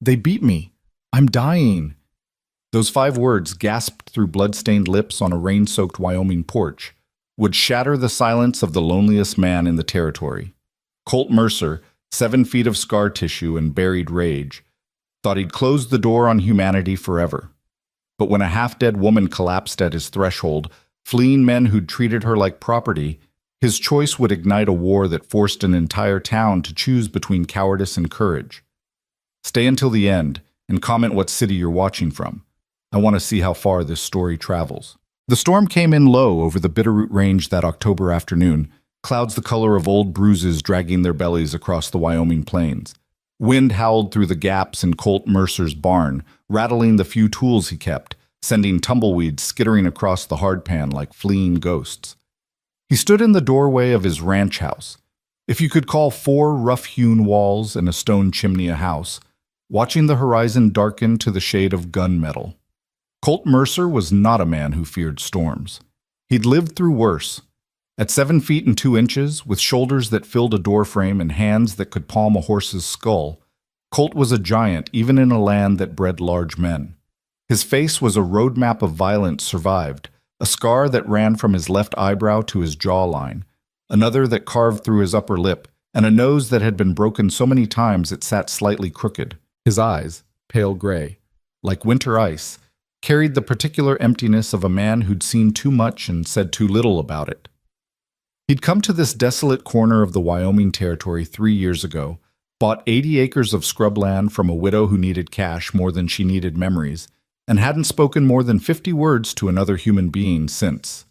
They beat me. I'm dying. Those 5 words, gasped through blood-stained lips on a rain-soaked Wyoming porch, would shatter the silence of the loneliest man in the territory. Colt Mercer, 7 feet of scar tissue and buried rage, thought he'd closed the door on humanity forever. But when a half-dead woman collapsed at his threshold, fleeing men who'd treated her like property, his choice would ignite a war that forced an entire town to choose between cowardice and courage. Stay until the end and comment what city you're watching from. I want to see how far this story travels. The storm came in low over the Bitterroot Range that October afternoon, clouds the color of old bruises dragging their bellies across the Wyoming plains. Wind howled through the gaps in Colt Mercer's barn, rattling the few tools he kept, sending tumbleweeds skittering across the hardpan like fleeing ghosts. He stood in the doorway of his ranch house, if you could call 4 rough-hewn walls and a stone chimney a house, watching the horizon darken to the shade of gunmetal. Colt Mercer was not a man who feared storms. He'd lived through worse. At 7 feet and 2 inches, with shoulders that filled a doorframe and hands that could palm a horse's skull, Colt was a giant even in a land that bred large men. His face was a roadmap of violence survived, a scar that ran from his left eyebrow to his jawline, another that carved through his upper lip, and a nose that had been broken so many times it sat slightly crooked. His eyes, pale gray, like winter ice, carried the particular emptiness of a man who'd seen too much and said too little about it. He'd come to this desolate corner of the Wyoming Territory 3 years ago, bought 80 acres of scrubland from a widow who needed cash more than she needed memories, and hadn't spoken more than 50 words to another human being since.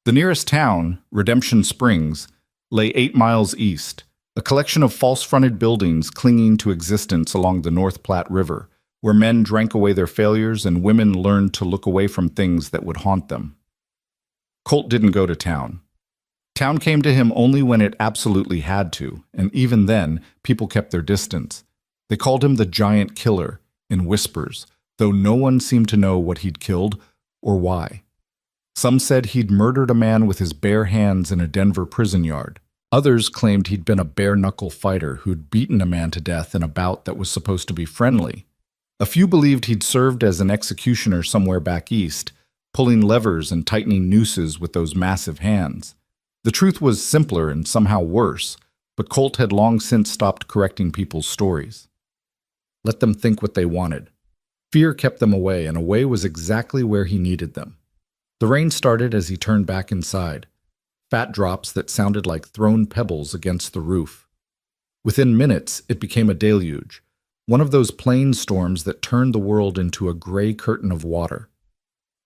The nearest town, Redemption Springs, lay 8 miles east, a collection of false-fronted buildings clinging to existence along the North Platte River, where men drank away their failures and women learned to look away from things that would haunt them. Colt didn't go to town. Town came to him only when it absolutely had to, and even then, people kept their distance. They called him the Giant Killer, in whispers, though no one seemed to know what he'd killed or why. Some said he'd murdered a man with his bare hands in a Denver prison yard. Others claimed he'd been a bare-knuckle fighter who'd beaten a man to death in a bout that was supposed to be friendly. A few believed he'd served as an executioner somewhere back east, pulling levers and tightening nooses with those massive hands. The truth was simpler and somehow worse, but Colt had long since stopped correcting people's stories. Let them think what they wanted. Fear kept them away, and away was exactly where he needed them. The rain started as he turned back inside, fat drops that sounded like thrown pebbles against the roof. Within minutes, it became a deluge, one of those plain storms that turned the world into a gray curtain of water.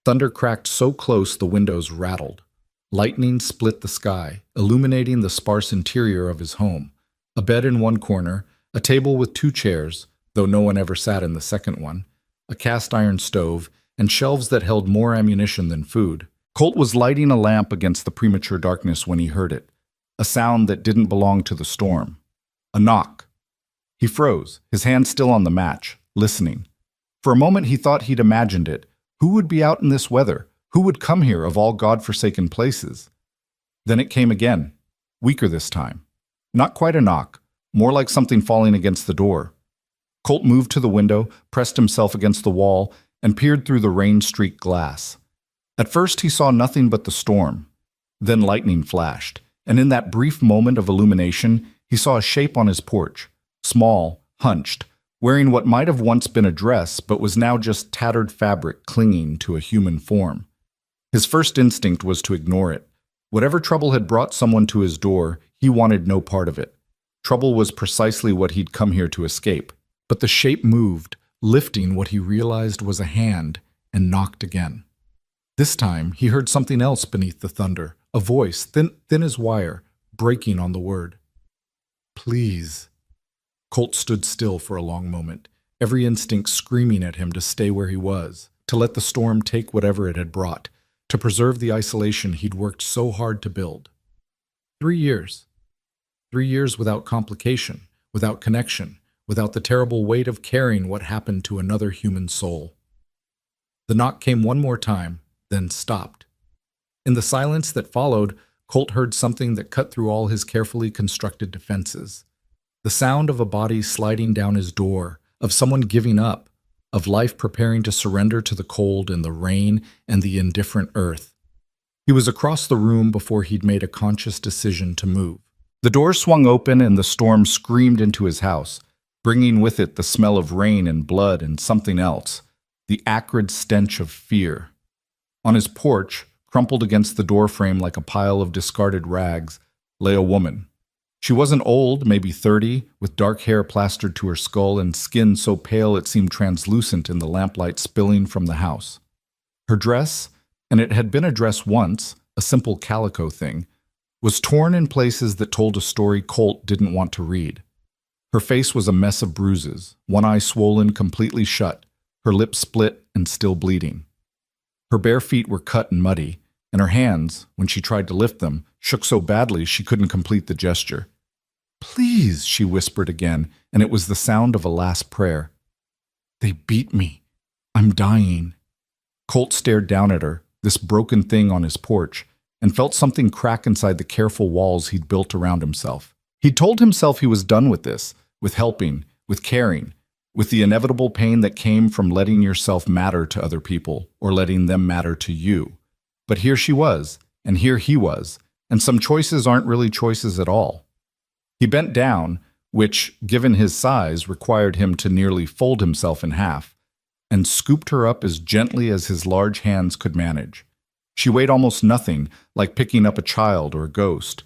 Thunder cracked so close the windows rattled. Lightning split the sky, illuminating the sparse interior of his home. A bed in one corner, a table with 2 chairs, though no one ever sat in the second one, a cast-iron stove, and shelves that held more ammunition than food. Colt was lighting a lamp against the premature darkness when he heard it, a sound that didn't belong to the storm. A knock. He froze, his hand still on the match, listening. For a moment he thought he'd imagined it. Who would be out in this weather? Who would come here of all God-forsaken places? Then it came again, weaker this time. Not quite a knock, more like something falling against the door. Colt moved to the window, pressed himself against the wall, and peered through the rain-streaked glass. At first he saw nothing but the storm. Then lightning flashed, and in that brief moment of illumination, he saw a shape on his porch, small, hunched, wearing what might have once been a dress but was now just tattered fabric clinging to a human form. His first instinct was to ignore it. Whatever trouble had brought someone to his door, he wanted no part of it. Trouble was precisely what he'd come here to escape. But the shape moved, lifting what he realized was a hand, and knocked again. This time, he heard something else beneath the thunder, a voice, thin as wire, breaking on the word. Please. Colt stood still for a long moment, every instinct screaming at him to stay where he was, to let the storm take whatever it had brought, to preserve the isolation he'd worked so hard to build. 3 years. 3 years without complication, without connection, without the terrible weight of carrying what happened to another human soul. The knock came one more time, then stopped. In the silence that followed, Colt heard something that cut through all his carefully constructed defenses. The sound of a body sliding down his door, of someone giving up, of life preparing to surrender to the cold and the rain and the indifferent earth. He was across the room before he'd made a conscious decision to move. The door swung open and the storm screamed into his house, bringing with it the smell of rain and blood and something else, the acrid stench of fear. On his porch, crumpled against the doorframe like a pile of discarded rags, lay a woman. She wasn't old, maybe 30, with dark hair plastered to her skull and skin so pale it seemed translucent in the lamplight spilling from the house. Her dress, and it had been a dress once, a simple calico thing, was torn in places that told a story Colt didn't want to read. Her face was a mess of bruises, one eye swollen completely shut, her lips split and still bleeding. Her bare feet were cut and muddy, and her hands, when she tried to lift them, shook so badly she couldn't complete the gesture. "Please," she whispered again, and it was the sound of a last prayer. "They beat me. I'm dying." Colt stared down at her, this broken thing on his porch, and felt something crack inside the careful walls he'd built around himself. He'd told himself he was done with this, with helping, with caring, with the inevitable pain that came from letting yourself matter to other people or letting them matter to you. But here she was, and here he was, and some choices aren't really choices at all. He bent down, which, given his size, required him to nearly fold himself in half, and scooped her up as gently as his large hands could manage. She weighed almost nothing, like picking up a child or a ghost.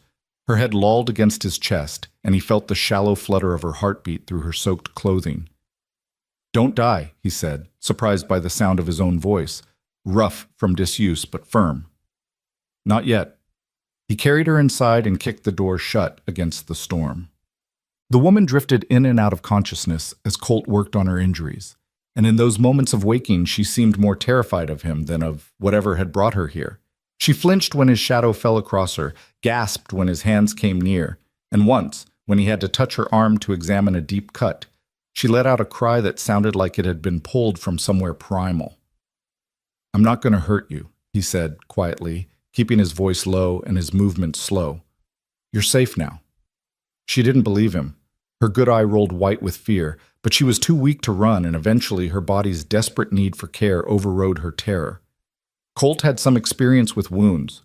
Her head lolled against his chest, and he felt the shallow flutter of her heartbeat through her soaked clothing. "Don't die," he said, surprised by the sound of his own voice, rough from disuse but firm. "Not yet." He carried her inside and kicked the door shut against the storm. The woman drifted in and out of consciousness as Colt worked on her injuries, and in those moments of waking she seemed more terrified of him than of whatever had brought her here. She flinched when his shadow fell across her, gasped when his hands came near, and once, when he had to touch her arm to examine a deep cut, she let out a cry that sounded like it had been pulled from somewhere primal. "I'm not going to hurt you," he said quietly, keeping his voice low and his movements slow. "You're safe now." She didn't believe him. Her good eye rolled white with fear, but she was too weak to run, and eventually her body's desperate need for care overrode her terror. Colt had some experience with wounds.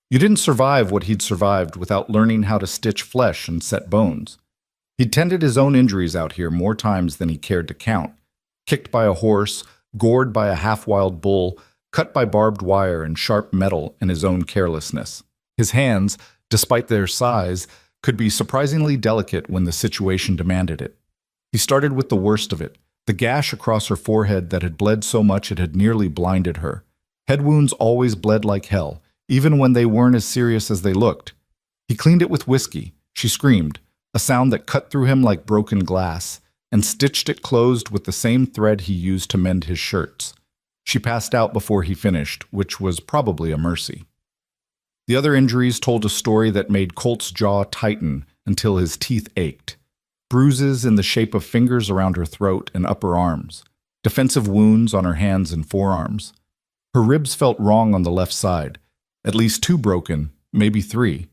You didn't survive what he'd survived without learning how to stitch flesh and set bones. He'd tended his own injuries out here more times than he cared to count. Kicked by a horse, gored by a half-wild bull, cut by barbed wire and sharp metal in his own carelessness. His hands, despite their size, could be surprisingly delicate when the situation demanded it. He started with the worst of it, the gash across her forehead that had bled so much it had nearly blinded her. Head wounds always bled like hell, even when they weren't as serious as they looked. He cleaned it with whiskey. She screamed, a sound that cut through him like broken glass, and stitched it closed with the same thread he used to mend his shirts. She passed out before he finished, which was probably a mercy. The other injuries told a story that made Colt's jaw tighten until his teeth ached. Bruises in the shape of fingers around her throat and upper arms, defensive wounds on her hands and forearms. Her ribs felt wrong on the left side, at least 2 broken, maybe 3.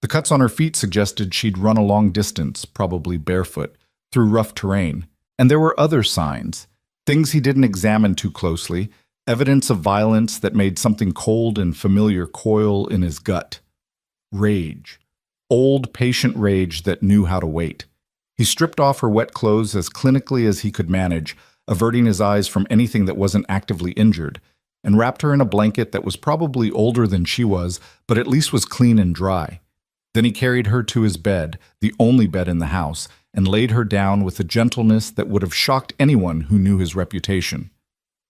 The cuts on her feet suggested she'd run a long distance, probably barefoot, through rough terrain. And there were other signs, things he didn't examine too closely, evidence of violence that made something cold and familiar coil in his gut. Rage. Old, patient rage that knew how to wait. He stripped off her wet clothes as clinically as he could manage, averting his eyes from anything that wasn't actively injured, and wrapped her in a blanket that was probably older than she was, but at least was clean and dry. Then he carried her to his bed, the only bed in the house, and laid her down with a gentleness that would have shocked anyone who knew his reputation.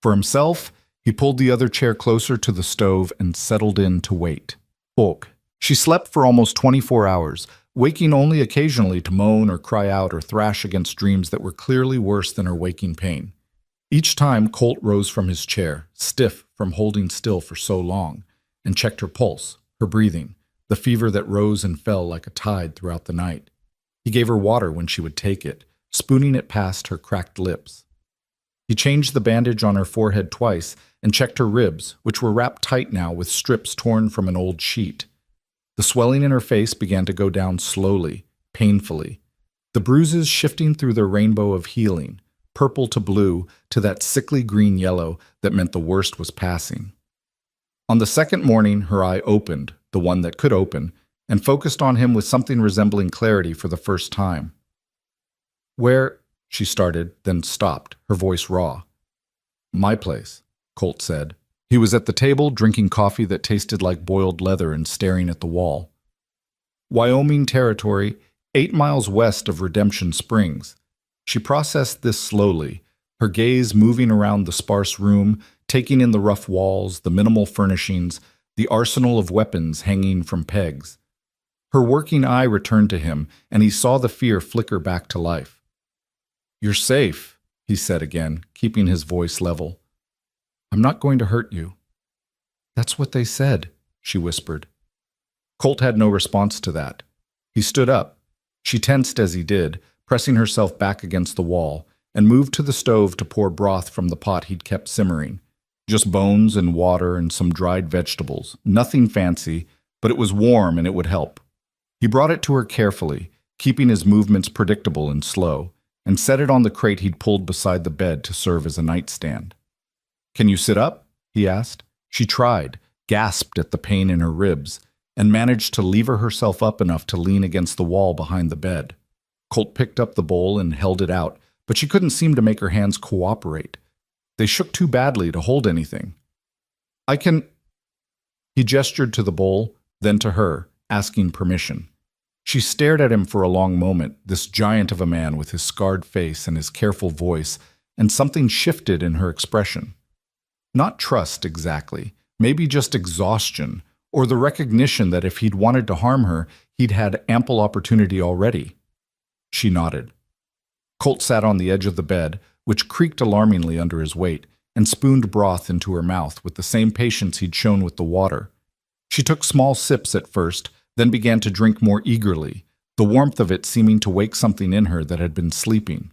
For himself, he pulled the other chair closer to the stove and settled in to wait. Porch. She slept for almost 24 hours, waking only occasionally to moan or cry out or thrash against dreams that were clearly worse than her waking pain. Each time, Colt rose from his chair, stiff from holding still for so long, and checked her pulse, her breathing, the fever that rose and fell like a tide throughout the night. He gave her water when she would take it, spooning it past her cracked lips. He changed the bandage on her forehead twice and checked her ribs, which were wrapped tight now with strips torn from an old sheet. The swelling in her face began to go down slowly, painfully, the bruises shifting through their rainbow of healing, purple to blue to that sickly green yellow that meant the worst was passing. On the second morning, her eye opened, the one that could open, and focused on him with something resembling clarity for the first time. "Where?" she started, then stopped, her voice raw. "My place," Colt said. He was at the table, drinking coffee that tasted like boiled leather and staring at the wall. "Wyoming Territory, 8 miles west of Redemption Springs." She processed this slowly, her gaze moving around the sparse room, taking in the rough walls, the minimal furnishings, the arsenal of weapons hanging from pegs. Her working eye returned to him, and he saw the fear flicker back to life. "You're safe," he said again, keeping his voice level. "I'm not going to hurt you." "That's what they said," she whispered. Colt had no response to that. He stood up. She tensed as he did, pressing herself back against the wall, and moved to the stove to pour broth from the pot he'd kept simmering. Just bones and water and some dried vegetables. Nothing fancy, but it was warm and it would help. He brought it to her carefully, keeping his movements predictable and slow, and set it on the crate he'd pulled beside the bed to serve as a nightstand. "Can you sit up?" he asked. She tried, gasped at the pain in her ribs, and managed to lever herself up enough to lean against the wall behind the bed. Colt picked up the bowl and held it out, but she couldn't seem to make her hands cooperate. They shook too badly to hold anything. "I can—" He gestured to the bowl, then to her, asking permission. She stared at him for a long moment, this giant of a man with his scarred face and his careful voice, and something shifted in her expression. Not trust, exactly, maybe just exhaustion, or the recognition that if he'd wanted to harm her, he'd had ample opportunity already. She nodded. Colt sat on the edge of the bed, which creaked alarmingly under his weight, and spooned broth into her mouth with the same patience he'd shown with the water. She took small sips at first, then began to drink more eagerly, the warmth of it seeming to wake something in her that had been sleeping.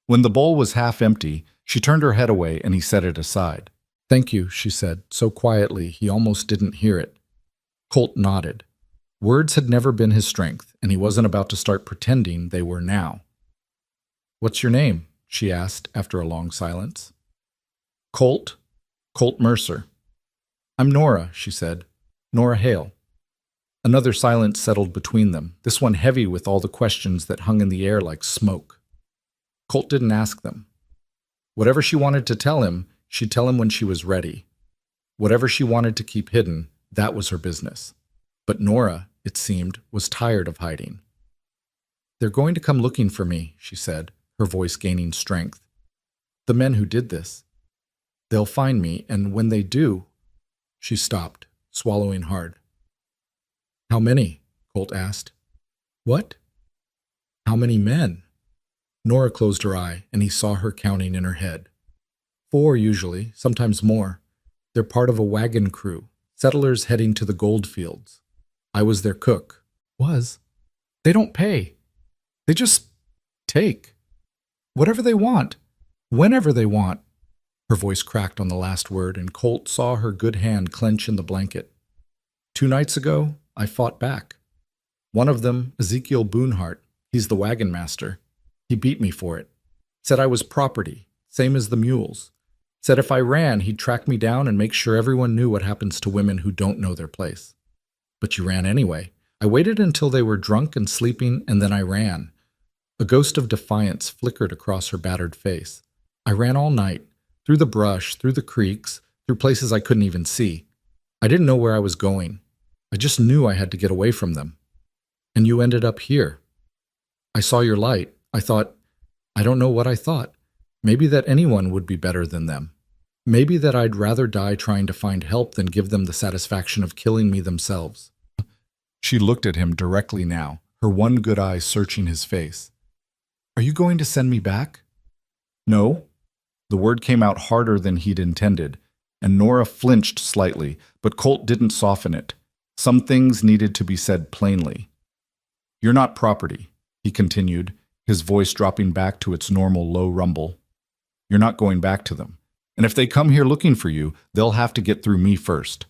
When the bowl was half empty, she turned her head away and he set it aside. "Thank you," she said, so quietly he almost didn't hear it. Colt nodded. Words had never been his strength, and he wasn't about to start pretending they were now. "What's your name?" she asked after a long silence. "Colt Mercer." "I'm Nora," she said. "Nora Hale." Another silence settled between them, this one heavy with all the questions that hung in the air like smoke. Colt didn't ask them. Whatever she wanted to tell him, she'd tell him when she was ready. Whatever she wanted to keep hidden, that was her business. But Nora, it seemed, was tired of hiding. "They're going to come looking for me," she said, her voice gaining strength. "The men who did this. They'll find me, and when they do—" She stopped, swallowing hard. "How many?" Colt asked. "What?" "How many men?" Nora closed her eye, and he saw her counting in her head. 4 usually, sometimes more. They're part of a wagon crew, settlers heading to the gold fields. I was their cook. Was? They don't pay. They just take. Whatever they want. Whenever they want. Her voice cracked on the last word, and Colt saw her good hand clench in the blanket. 2 nights ago, I fought back. One of them, Ezekiel Boonhart, he's the wagon master. He beat me for it. Said I was property, same as the mules. Said if I ran, he'd track me down and make sure everyone knew what happens to women who don't know their place. But you ran anyway. I waited until they were drunk and sleeping, and then I ran. A ghost of defiance flickered across her battered face. I ran all night, through the brush, through the creeks, through places I couldn't even see. I didn't know where I was going. I just knew I had to get away from them. And you ended up here. I saw your light. I thought, I don't know what I thought. Maybe that anyone would be better than them. Maybe that I'd rather die trying to find help than give them the satisfaction of killing me themselves. She looked at him directly now, her one good eye searching his face. Are you going to send me back? No. The word came out harder than he'd intended, and Nora flinched slightly, but Colt didn't soften it. Some things needed to be said plainly. You're not property, he continued, his voice dropping back to its normal low rumble. You're not going back to them. And if they come here looking for you, they'll have to get through me first.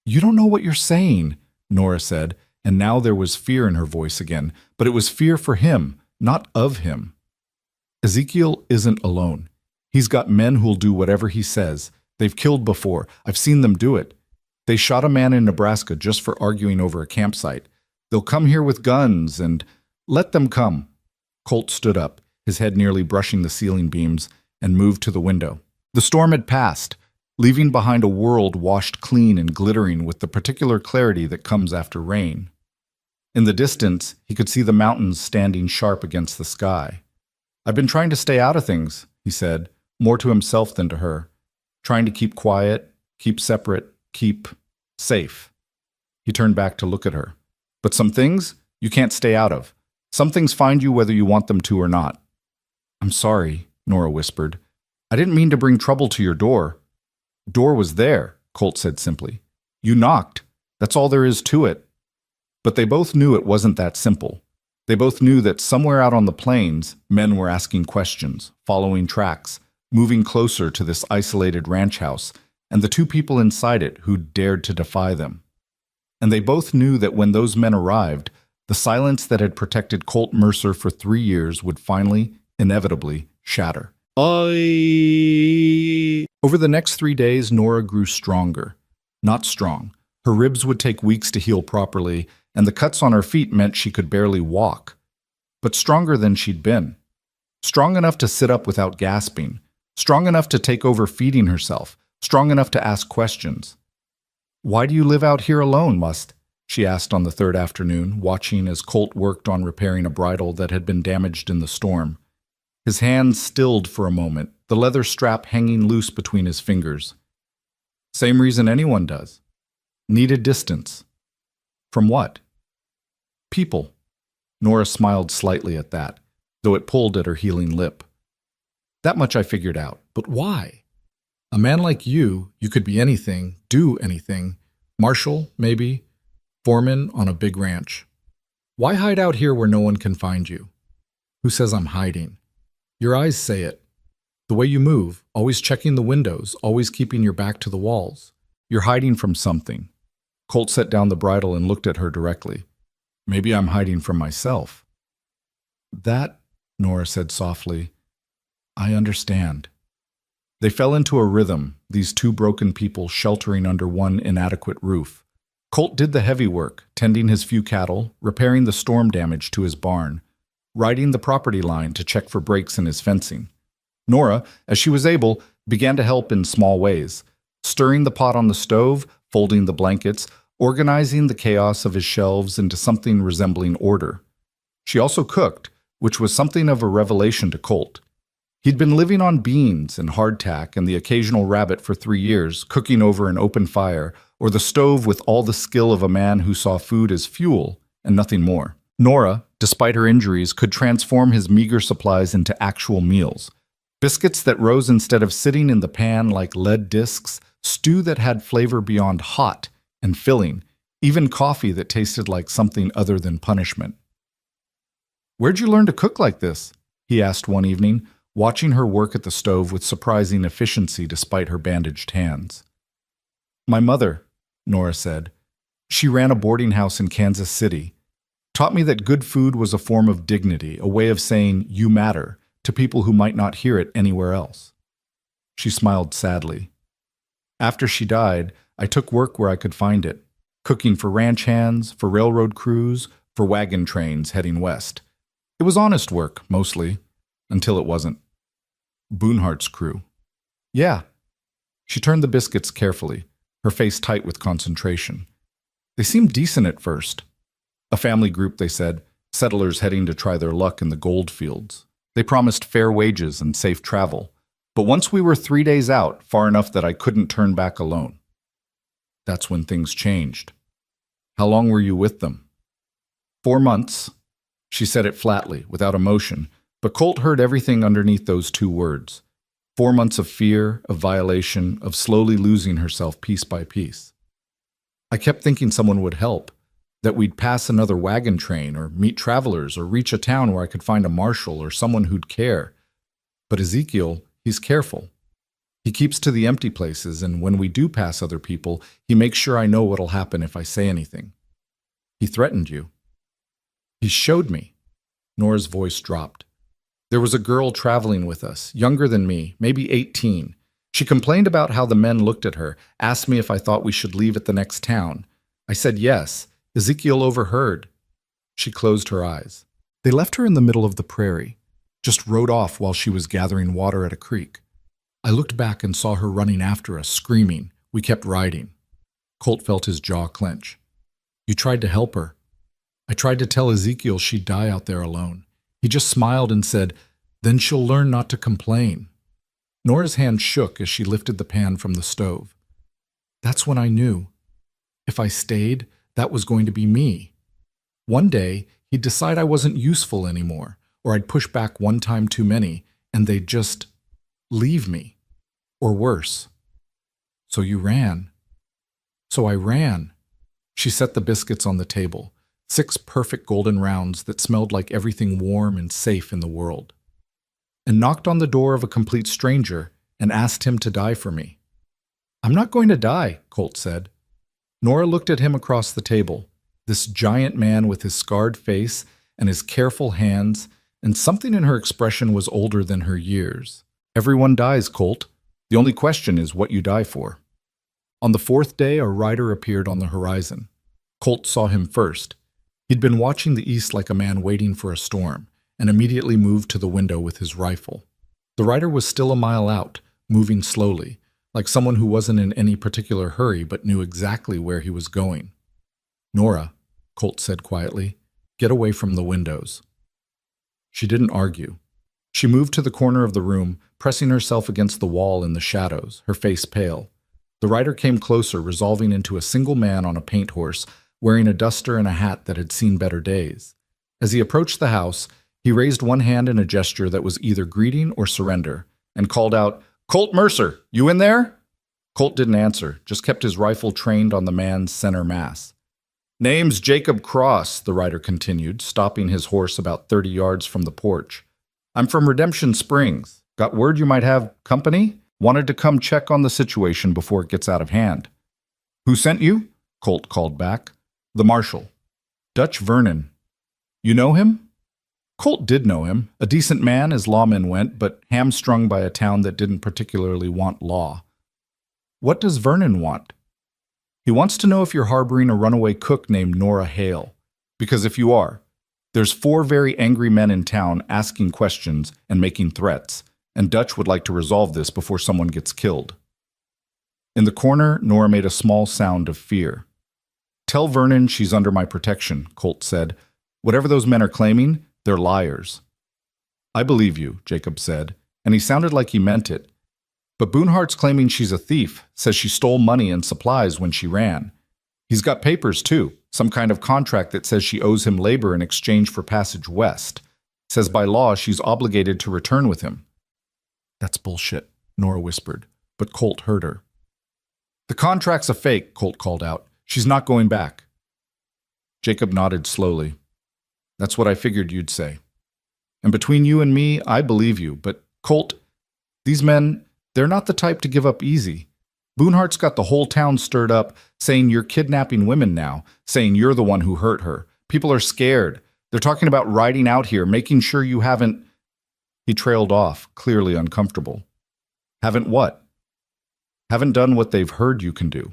You don't know what you're saying, Nora said, and now there was fear in her voice again, but it was fear for him, not of him. Ezekiel isn't alone. He's got men who'll do whatever he says. They've killed before. I've seen them do it. They shot a man in Nebraska just for arguing over a campsite. They'll come here with guns and let them come. Colt stood up, his head nearly brushing the ceiling beams, and moved to the window. The storm had passed, leaving behind a world washed clean and glittering with the particular clarity that comes after rain. In the distance, he could see the mountains standing sharp against the sky. "I've been trying to stay out of things," he said, more to himself than to her. "Trying to keep quiet, keep separate, keep safe." He turned back to look at her. "But some things you can't stay out of. Some things find you whether you want them to or not." "I'm sorry," Nora whispered. "I didn't mean to bring trouble to your door." "Door was there," Colt said simply. "You knocked. That's all there is to it." But they both knew it wasn't that simple. They both knew that somewhere out on the plains, men were asking questions, following tracks, moving closer to this isolated ranch house, and the two people inside it who dared to defy them. And they both knew that when those men arrived, the silence that had protected Colt Mercer for 3 years would finally, inevitably, shatter. Over the next 3 days, Nora grew stronger. Not strong. Her ribs would take weeks to heal properly, and the cuts on her feet meant she could barely walk. But stronger than she'd been. Strong enough to sit up without gasping. Strong enough to take over feeding herself. Strong enough to ask questions. "Why do you live out here alone, Must?" she asked on the third afternoon, watching as Colt worked on repairing a bridle that had been damaged in the storm. His hands stilled for a moment, the leather strap hanging loose between his fingers. "Same reason anyone does. Needed distance." "From what?" "People." Nora smiled slightly at that, though it pulled at her healing lip. "That much I figured out. But why? A man like you could be anything, do anything. Marshal, maybe. Foreman on a big ranch. Why hide out here where no one can find you?" "Who says I'm hiding?" "Your eyes say it. The way you move, always checking the windows, always keeping your back to the walls. You're hiding from something." Colt set down the bridle and looked at her directly. "Maybe I'm hiding from myself." "That," Nora said softly, "I understand." They fell into a rhythm, these two broken people sheltering under one inadequate roof. Colt did the heavy work, tending his few cattle, repairing the storm damage to his barn, riding the property line to check for breaks in his fencing. Nora, as she was able, began to help in small ways, stirring the pot on the stove, folding the blankets, organizing the chaos of his shelves into something resembling order. She also cooked, which was something of a revelation to Colt. He'd been living on beans and hardtack and the occasional rabbit for 3 years, cooking over an open fire, or the stove with all the skill of a man who saw food as fuel and nothing more. Nora, despite her injuries, could transform his meager supplies into actual meals. Biscuits that rose instead of sitting in the pan like lead discs, stew that had flavor beyond hot and filling, even coffee that tasted like something other than punishment. "Where'd you learn to cook like this?" he asked one evening, watching her work at the stove with surprising efficiency despite her bandaged hands. "My mother," Nora said. "She ran a boarding house in Kansas City. Taught me that good food was a form of dignity, a way of saying, 'You matter,' to people who might not hear it anywhere else." She smiled sadly. "After she died, I took work where I could find it, cooking for ranch hands, for railroad crews, for wagon trains heading west. It was honest work, mostly, until it wasn't." "Boonhart's crew." "Yeah." She turned the biscuits carefully, her face tight with concentration. "They seemed decent at first. A family group, they said, settlers heading to try their luck in the gold fields. They promised fair wages and safe travel. But once we were 3 days out, far enough that I couldn't turn back alone. That's when things changed." "How long were you with them?" 4 months. She said it flatly, without emotion, but Colt heard everything underneath those 2 words. 4 months of fear, of violation, of slowly losing herself piece by piece. "I kept thinking someone would help, that we'd pass another wagon train or meet travelers or reach a town where I could find a marshal or someone who'd care. But Ezekiel, he's careful. He keeps to the empty places, and when we do pass other people, he makes sure I know what'll happen if I say anything." "He threatened you." "He showed me." Nora's voice dropped. There was a girl traveling with us, younger than me, maybe 18. She complained about how the men looked at her, asked me if I thought we should leave at the next town. I said yes. Ezekiel overheard. She closed her eyes. They left her in the middle of the prairie, just rode off while she was gathering water at a creek. I looked back and saw her running after us, screaming. We kept riding. Colt felt his jaw clench. You tried to help her. I tried to tell Ezekiel she'd die out there alone. He just smiled and said, then she'll learn not to complain. Nora's hand shook as she lifted the pan from the stove. That's when I knew. If I stayed, that was going to be me. One day, he'd decide I wasn't useful anymore, or I'd push back one time too many, and they'd just leave me. Or worse. So you ran. So I ran. She set the biscuits on the table, 6 perfect golden rounds that smelled like everything warm and safe in the world, and knocked on the door of a complete stranger and asked him to die for me. I'm not going to die, Colt said. Nora looked at him across the table, this giant man with his scarred face and his careful hands, and something in her expression was older than her years. Everyone dies, Colt. The only question is what you die for. On the 4th day, a rider appeared on the horizon. Colt saw him first. He'd been watching the east like a man waiting for a storm, and immediately moved to the window with his rifle. The rider was still a mile out, moving slowly, like someone who wasn't in any particular hurry but knew exactly where he was going. Nora, Colt said quietly, get away from the windows. She didn't argue. She moved to the corner of the room, pressing herself against the wall in the shadows, her face pale. The rider came closer, resolving into a single man on a paint horse, wearing a duster and a hat that had seen better days. As he approached the house, he raised one hand in a gesture that was either greeting or surrender, and called out, Colt Mercer, you in there? Colt didn't answer, just kept his rifle trained on the man's center mass. Name's Jacob Cross, the rider continued, stopping his horse about 30 yards from the porch. I'm from Redemption Springs. Got word you might have company? Wanted to come check on the situation before it gets out of hand. Who sent you? Colt called back. The marshal. Dutch Vernon. You know him? Colt did know him, a decent man as lawmen went, but hamstrung by a town that didn't particularly want law. What does Vernon want? He wants to know if you're harboring a runaway cook named Nora Hale. Because if you are, there's 4 very angry men in town asking questions and making threats, and Dutch would like to resolve this before someone gets killed. In the corner, Nora made a small sound of fear. Tell Vernon she's under my protection, Colt said. Whatever those men are claiming, they're liars. I believe you, Jacob said, and he sounded like he meant it. But Boonhart's claiming she's a thief, says she stole money and supplies when she ran. He's got papers, too, some kind of contract that says she owes him labor in exchange for passage west. Says by law she's obligated to return with him. That's bullshit, Nora whispered, but Colt heard her. The contract's a fake, Colt called out. She's not going back. Jacob nodded slowly. That's what I figured you'd say. And between you and me, I believe you, but Colt, these men, they're not the type to give up easy. Boonhart's got the whole town stirred up, saying you're kidnapping women now, saying you're the one who hurt her. People are scared. They're talking about riding out here, making sure you haven't... He trailed off, clearly uncomfortable. Haven't what? Haven't done what they've heard you can do.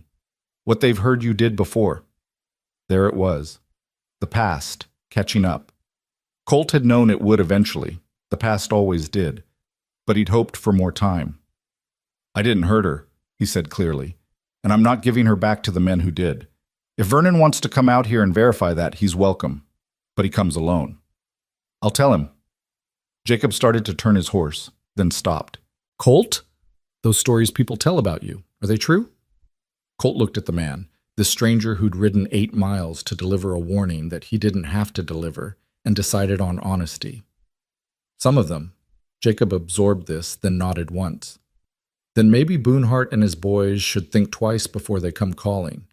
What they've heard you did before. There it was. The past, catching up. Colt had known it would eventually. The past always did. But he'd hoped for more time. I didn't hurt her, he said clearly, and I'm not giving her back to the men who did. If Vernon wants to come out here and verify that, he's welcome. But he comes alone. I'll tell him. Jacob started to turn his horse, then stopped. Colt? Those stories people tell about you, are they true? Colt looked at the man, this stranger who'd ridden 8 miles to deliver a warning that he didn't have to deliver, and decided on honesty. Some of them. Jacob absorbed this, then nodded once. Then maybe Boonhart and his boys should think twice before they come calling.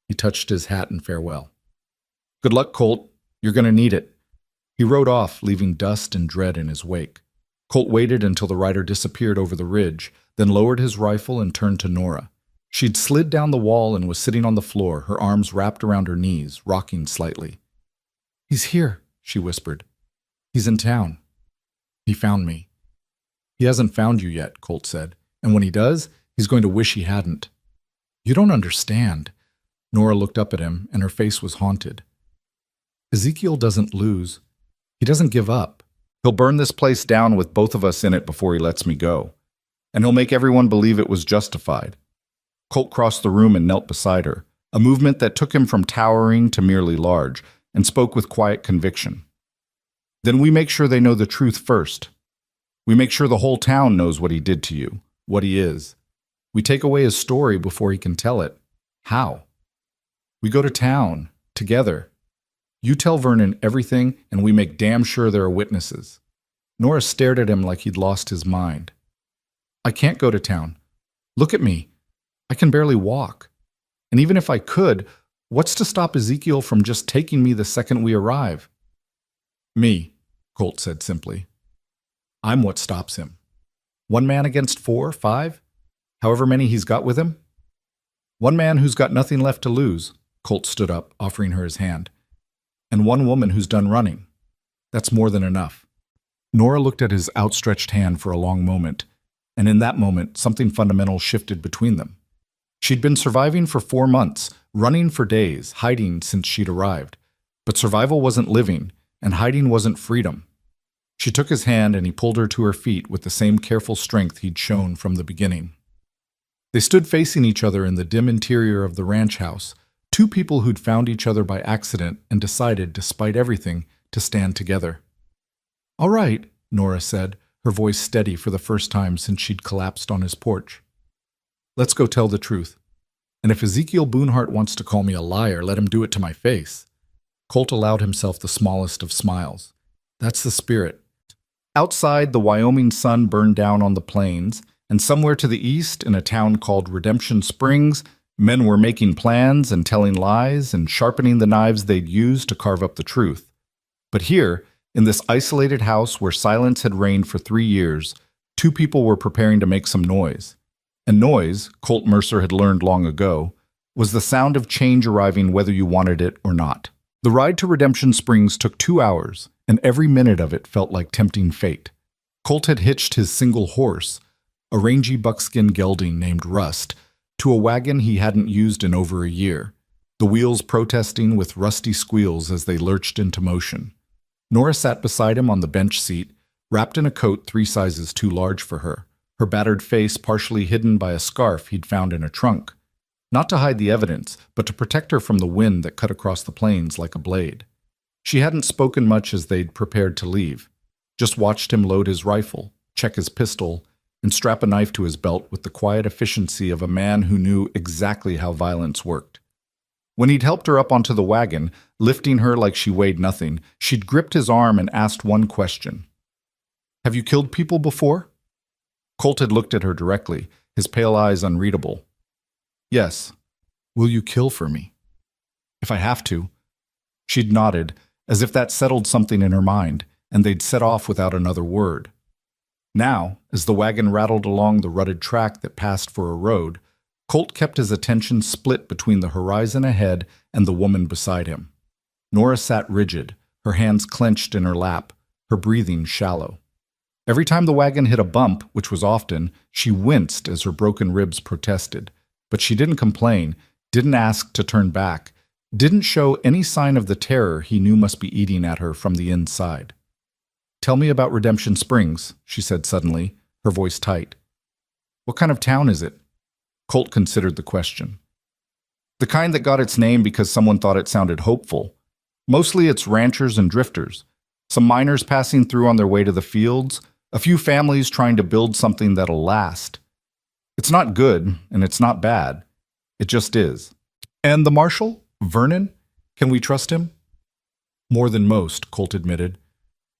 He touched his hat in farewell. Good luck, Colt. You're going to need it. He rode off, leaving dust and dread in his wake. Colt waited until the rider disappeared over the ridge, then lowered his rifle and turned to Nora. She'd slid down the wall and was sitting on the floor, her arms wrapped around her knees, rocking slightly. He's here, she whispered. He's in town. He found me. He hasn't found you yet, Colt said, and when he does, he's going to wish he hadn't. You don't understand. Nora looked up at him, and her face was haunted. Ezekiel doesn't lose. He doesn't give up. He'll burn this place down with both of us in it before he lets me go. And he'll make everyone believe it was justified. Colt crossed the room and knelt beside her, a movement that took him from towering to merely large, and spoke with quiet conviction. Then we make sure they know the truth first. We make sure the whole town knows what he did to you, what he is. We take away his story before he can tell it. How? We go to town, together. You tell Vernon everything, and we make damn sure there are witnesses. Nora stared at him like he'd lost his mind. I can't go to town. Look at me. I can barely walk. And even if I could, what's to stop Ezekiel from just taking me the second we arrive? Me, Colt said simply. I'm what stops him. 1 man against 4, 5? However many he's got with him? 1 man who's got nothing left to lose, Colt stood up, offering her his hand. And 1 woman who's done running. That's more than enough. Nora looked at his outstretched hand for a long moment, and in that moment, something fundamental shifted between them. She'd been surviving for 4 months, running for days, hiding since she'd arrived. But survival wasn't living, and hiding wasn't freedom. She took his hand and he pulled her to her feet with the same careful strength he'd shown from the beginning. They stood facing each other in the dim interior of the ranch house, 2 people who'd found each other by accident and decided, despite everything, to stand together. All right, Nora said, her voice steady for the first time since she'd collapsed on his porch. Let's go tell the truth. And if Ezekiel Boonhart wants to call me a liar, let him do it to my face. Colt allowed himself the smallest of smiles. That's the spirit. Outside, the Wyoming sun burned down on the plains, and somewhere to the east, in a town called Redemption Springs, men were making plans and telling lies and sharpening the knives they'd used to carve up the truth. But here, in this isolated house where silence had reigned for 3 years, 2 people were preparing to make some noise. And noise, Colt Mercer had learned long ago, was the sound of change arriving whether you wanted it or not. The ride to Redemption Springs took 2 hours, and every minute of it felt like tempting fate. Colt had hitched his single horse, a rangy buckskin gelding named Rust, to a wagon he hadn't used in over a year, the wheels protesting with rusty squeals as they lurched into motion. Nora sat beside him on the bench seat, wrapped in a coat 3 sizes too large for her, her battered face partially hidden by a scarf he'd found in a trunk. Not to hide the evidence, but to protect her from the wind that cut across the plains like a blade. She hadn't spoken much as they'd prepared to leave, just watched him load his rifle, check his pistol, and strap a knife to his belt with the quiet efficiency of a man who knew exactly how violence worked. When he'd helped her up onto the wagon, lifting her like she weighed nothing, she'd gripped his arm and asked one question. Have you killed people before? Colt had looked at her directly, his pale eyes unreadable. Yes. Will you kill for me? If I have to. She'd nodded, as if that settled something in her mind, and they'd set off without another word. Now, as the wagon rattled along the rutted track that passed for a road, Colt kept his attention split between the horizon ahead and the woman beside him. Nora sat rigid, her hands clenched in her lap, her breathing shallow. Every time the wagon hit a bump, which was often, she winced as her broken ribs protested. But she didn't complain, didn't ask to turn back, didn't show any sign of the terror he knew must be eating at her from the inside. Tell me about Redemption Springs, she said suddenly, her voice tight. What kind of town is it? Colt considered the question. The kind that got its name because someone thought it sounded hopeful. Mostly it's ranchers and drifters, some miners passing through on their way to the fields, a few families trying to build something that'll last. It's not good, and it's not bad. It just is. And the marshal? Vernon? Can we trust him? More than most, Colt admitted.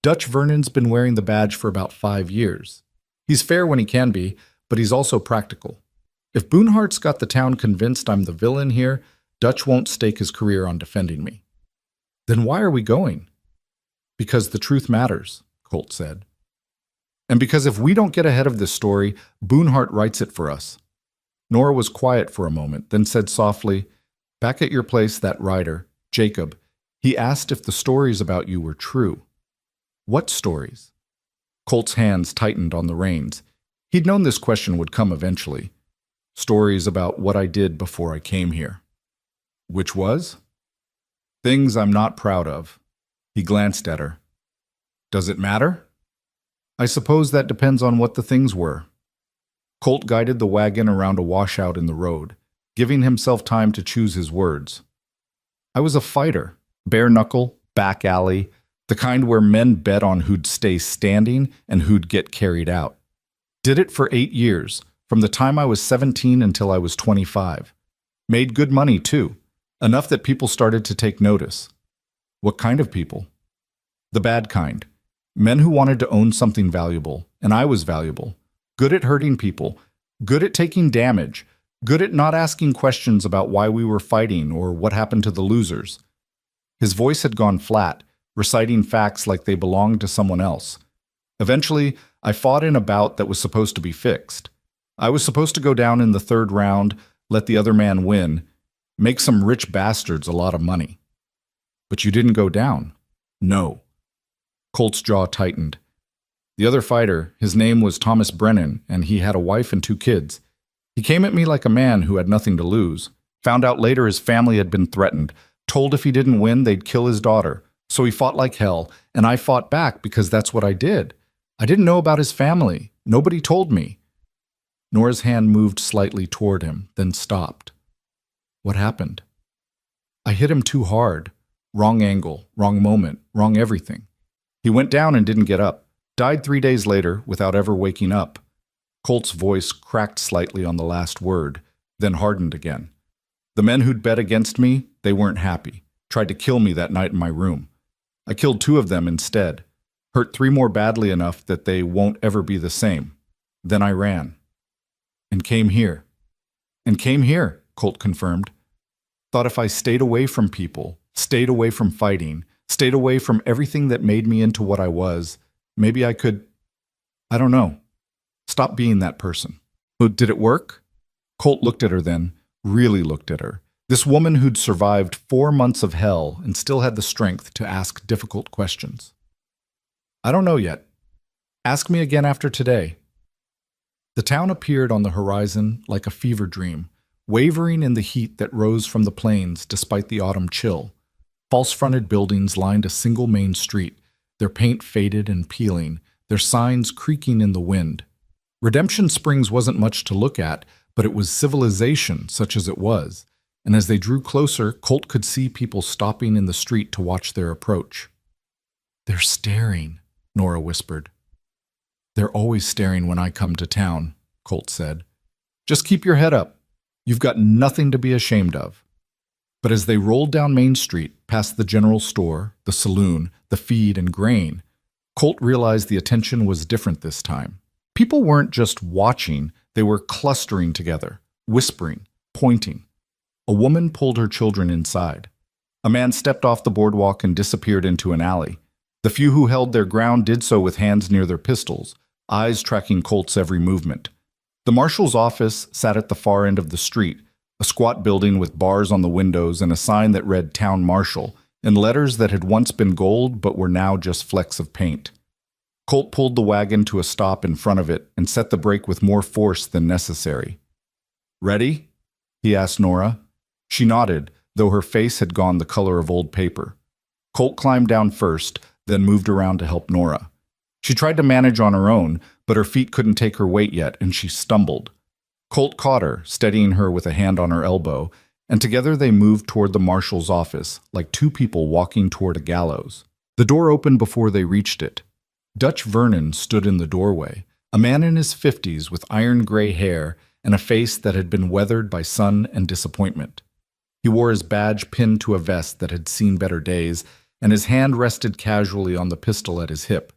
Dutch Vernon's been wearing the badge for about 5 years. He's fair when he can be, but he's also practical. If Boonhart's got the town convinced I'm the villain here, Dutch won't stake his career on defending me. Then why are we going? Because the truth matters, Colt said. And because if we don't get ahead of this story, Boonhart writes it for us. Nora was quiet for a moment, then said softly, Back at your place, that writer, Jacob, he asked if the stories about you were true. What stories? Colt's hands tightened on the reins. He'd known this question would come eventually. Stories about what I did before I came here. Which was? Things I'm not proud of. He glanced at her. Does it matter? I suppose that depends on what the things were. Colt guided the wagon around a washout in the road, giving himself time to choose his words. I was a fighter, bare knuckle, back alley, the kind where men bet on who'd stay standing and who'd get carried out. Did it for 8 years, from the time I was 17 until I was 25. Made good money, too, enough that people started to take notice. What kind of people? The bad kind. Men who wanted to own something valuable, and I was valuable. Good at hurting people, good at taking damage, good at not asking questions about why we were fighting or what happened to the losers. His voice had gone flat, reciting facts like they belonged to someone else. Eventually, I fought in a bout that was supposed to be fixed. I was supposed to go down in the 3rd round, let the other man win, make some rich bastards a lot of money. But you didn't go down. No. Colt's jaw tightened. The other fighter, his name was Thomas Brennan, and he had a wife and 2 kids. He came at me like a man who had nothing to lose. Found out later his family had been threatened, told if he didn't win, they'd kill his daughter. So he fought like hell, and I fought back because that's what I did. I didn't know about his family. Nobody told me. Nora's hand moved slightly toward him, then stopped. What happened? I hit him too hard. Wrong angle, wrong moment, wrong everything. He went down and didn't get up. Died 3 days later without ever waking up. Colt's voice cracked slightly on the last word, then hardened again. The men who'd bet against me, they weren't happy. Tried to kill me that night in my room. I killed 2 of them instead. Hurt 3 more badly enough that they won't ever be the same. Then I ran. And came here. And came here, Colt confirmed. Thought if I stayed away from people, stayed away from fighting, stayed away from everything that made me into what I was, maybe I could, I don't know, stop being that person. But did it work? Colt looked at her then, really looked at her. This woman who'd survived 4 months of hell and still had the strength to ask difficult questions. I don't know yet. Ask me again after today. The town appeared on the horizon like a fever dream, wavering in the heat that rose from the plains despite the autumn chill. False-fronted buildings lined a single main street, their paint faded and peeling, their signs creaking in the wind. Redemption Springs wasn't much to look at, but it was civilization such as it was, and as they drew closer, Colt could see people stopping in the street to watch their approach. They're staring, Nora whispered. They're always staring when I come to town, Colt said. Just keep your head up. You've got nothing to be ashamed of. But as they rolled down Main Street, past the general store, the saloon, the feed and grain, Colt realized the attention was different this time. People weren't just watching, they were clustering together, whispering, pointing. A woman pulled her children inside. A man stepped off the boardwalk and disappeared into an alley. The few who held their ground did so with hands near their pistols, eyes tracking Colt's every movement. The marshal's office sat at the far end of the street, a squat building with bars on the windows and a sign that read Town Marshal, in letters that had once been gold but were now just flecks of paint. Colt pulled the wagon to a stop in front of it and set the brake with more force than necessary. Ready? He asked Nora. She nodded, though her face had gone the color of old paper. Colt climbed down first, then moved around to help Nora. She tried to manage on her own, but her feet couldn't take her weight yet, and she stumbled. Colt caught her, steadying her with a hand on her elbow, and together they moved toward the marshal's office, like 2 people walking toward a gallows. The door opened before they reached it. Dutch Vernon stood in the doorway, a man in his 50s with iron-gray hair and a face that had been weathered by sun and disappointment. He wore his badge pinned to a vest that had seen better days, and his hand rested casually on the pistol at his hip.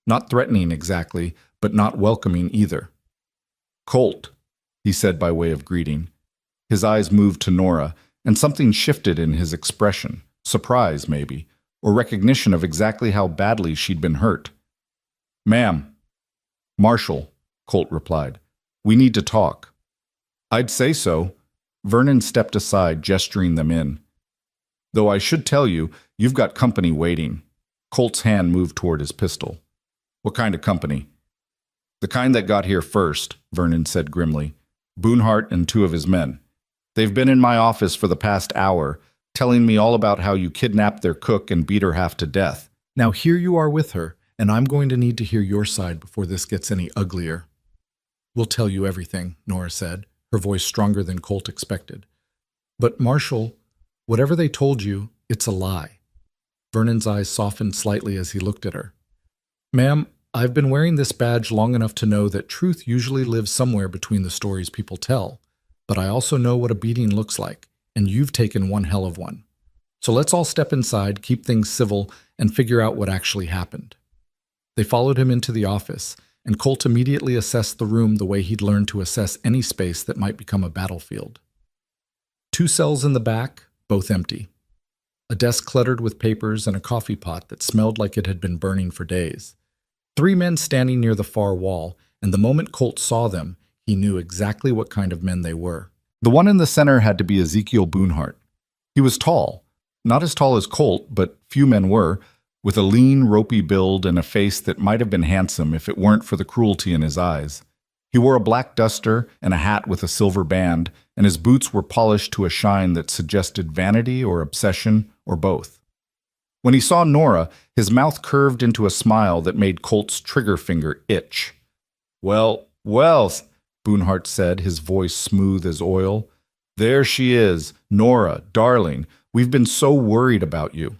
Not threatening exactly, but not welcoming either. Colt, he said by way of greeting. His eyes moved to Nora, and something shifted in his expression, surprise maybe, or recognition of exactly how badly she'd been hurt. Ma'am. Marshal, Colt replied. We need to talk. I'd say so. Vernon stepped aside, gesturing them in. Though I should tell you, you've got company waiting. Colt's hand moved toward his pistol. What kind of company? The kind that got here first, Vernon said grimly. Boonhart and two of his men. They've been in my office for the past hour, telling me all about how you kidnapped their cook and beat her half to death. Now here you are with her, and I'm going to need to hear your side before this gets any uglier. We'll tell you everything, Nora said, her voice stronger than Colt expected. But Marshall, whatever they told you, it's a lie. Vernon's eyes softened slightly as he looked at her. Ma'am, I've been wearing this badge long enough to know that truth usually lives somewhere between the stories people tell, but I also know what a beating looks like, and you've taken one hell of one. So let's all step inside, keep things civil, and figure out what actually happened. They followed him into the office, and Colt immediately assessed the room the way he'd learned to assess any space that might become a battlefield. 2 cells in the back, both empty. A desk cluttered with papers and a coffee pot that smelled like it had been burning for days. 3 men standing near the far wall, and the moment Colt saw them, he knew exactly what kind of men they were. The one in the center had to be Ezekiel Boonhart. He was tall, not as tall as Colt, but few men were, with a lean, ropey build and a face that might have been handsome if it weren't for the cruelty in his eyes. He wore a black duster and a hat with a silver band, and his boots were polished to a shine that suggested vanity or obsession or both. When he saw Nora, his mouth curved into a smile that made Colt's trigger finger itch. Well, Boonhart said, his voice smooth as oil. There she is, Nora, darling. We've been so worried about you.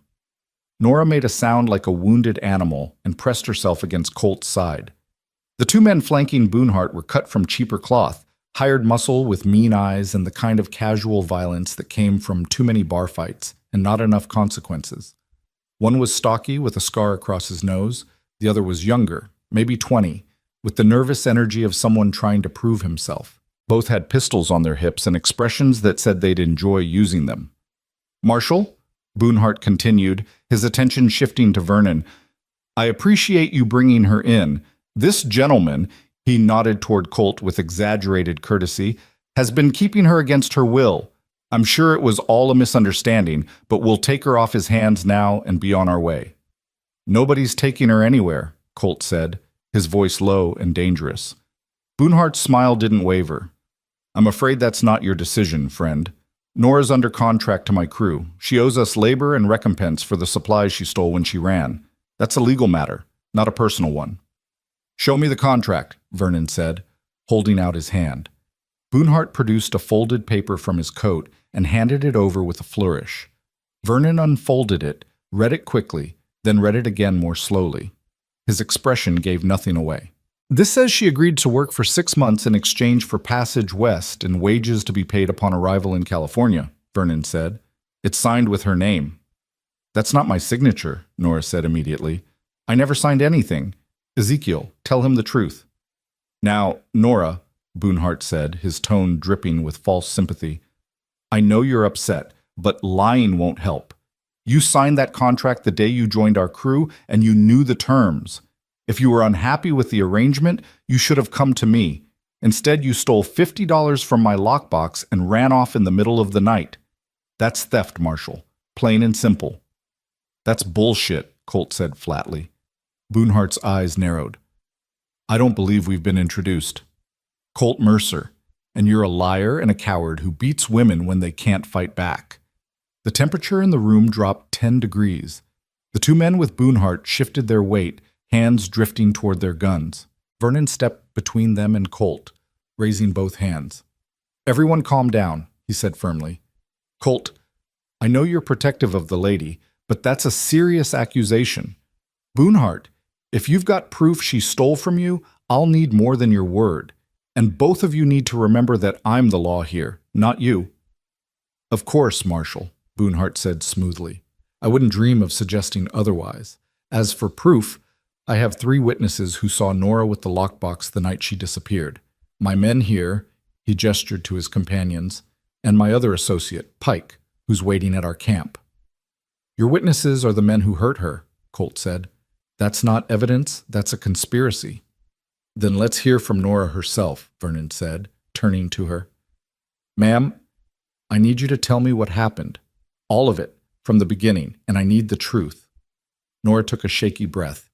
Nora made a sound like a wounded animal and pressed herself against Colt's side. The 2 men flanking Boonhart were cut from cheaper cloth, hired muscle with mean eyes and the kind of casual violence that came from too many bar fights and not enough consequences. One was stocky with a scar across his nose. The other was younger, maybe 20, with the nervous energy of someone trying to prove himself. Both had pistols on their hips and expressions that said they'd enjoy using them. Marshall, Boonhart continued, his attention shifting to Vernon, I appreciate you bringing her in. This gentleman, he nodded toward Colt with exaggerated courtesy, has been keeping her against her will. I'm sure it was all a misunderstanding, but we'll take her off his hands now and be on our way. Nobody's taking her anywhere, Colt said, his voice low and dangerous. Boonhart's smile didn't waver. I'm afraid that's not your decision, friend. Nora's under contract to my crew. She owes us labor and recompense for the supplies she stole when she ran. That's a legal matter, not a personal one. Show me the contract, Vernon said, holding out his hand. Boonhart produced a folded paper from his coat and handed it over with a flourish. Vernon unfolded it, read it quickly, then read it again more slowly. His expression gave nothing away. This says she agreed to work for 6 months in exchange for passage west and wages to be paid upon arrival in California, Vernon said. It's signed with her name. That's not my signature, Nora said immediately. I never signed anything. Ezekiel, tell him the truth. Now, Nora, Boonhart said, his tone dripping with false sympathy, I know you're upset, but lying won't help. You signed that contract the day you joined our crew, and you knew the terms. If you were unhappy with the arrangement, you should have come to me. Instead, you stole $50 from my lockbox and ran off in the middle of the night. That's theft, Marshall. Plain and simple. That's bullshit, Colt said flatly. Boonhart's eyes narrowed. I don't believe we've been introduced. Colt Mercer, and you're a liar and a coward who beats women when they can't fight back. The temperature in the room dropped 10 degrees. The 2 men with Boonhart shifted their weight, hands drifting toward their guns. Vernon stepped between them and Colt, raising both hands. Everyone calm down, he said firmly. Colt, I know you're protective of the lady, but that's a serious accusation. Boonhart, if you've got proof she stole from you, I'll need more than your word. And both of you need to remember that I'm the law here, not you. Of course, Marshal, Boonhart said smoothly. I wouldn't dream of suggesting otherwise. As for proof, I have 3 witnesses who saw Nora with the lockbox the night she disappeared. My men here, he gestured to his companions, and my other associate, Pike, who's waiting at our camp. Your witnesses are the men who hurt her, Colt said. That's not evidence, that's a conspiracy. Then let's hear from Nora herself, Vernon said, turning to her. Ma'am, I need you to tell me what happened. All of it, from the beginning, and I need the truth. Nora took a shaky breath.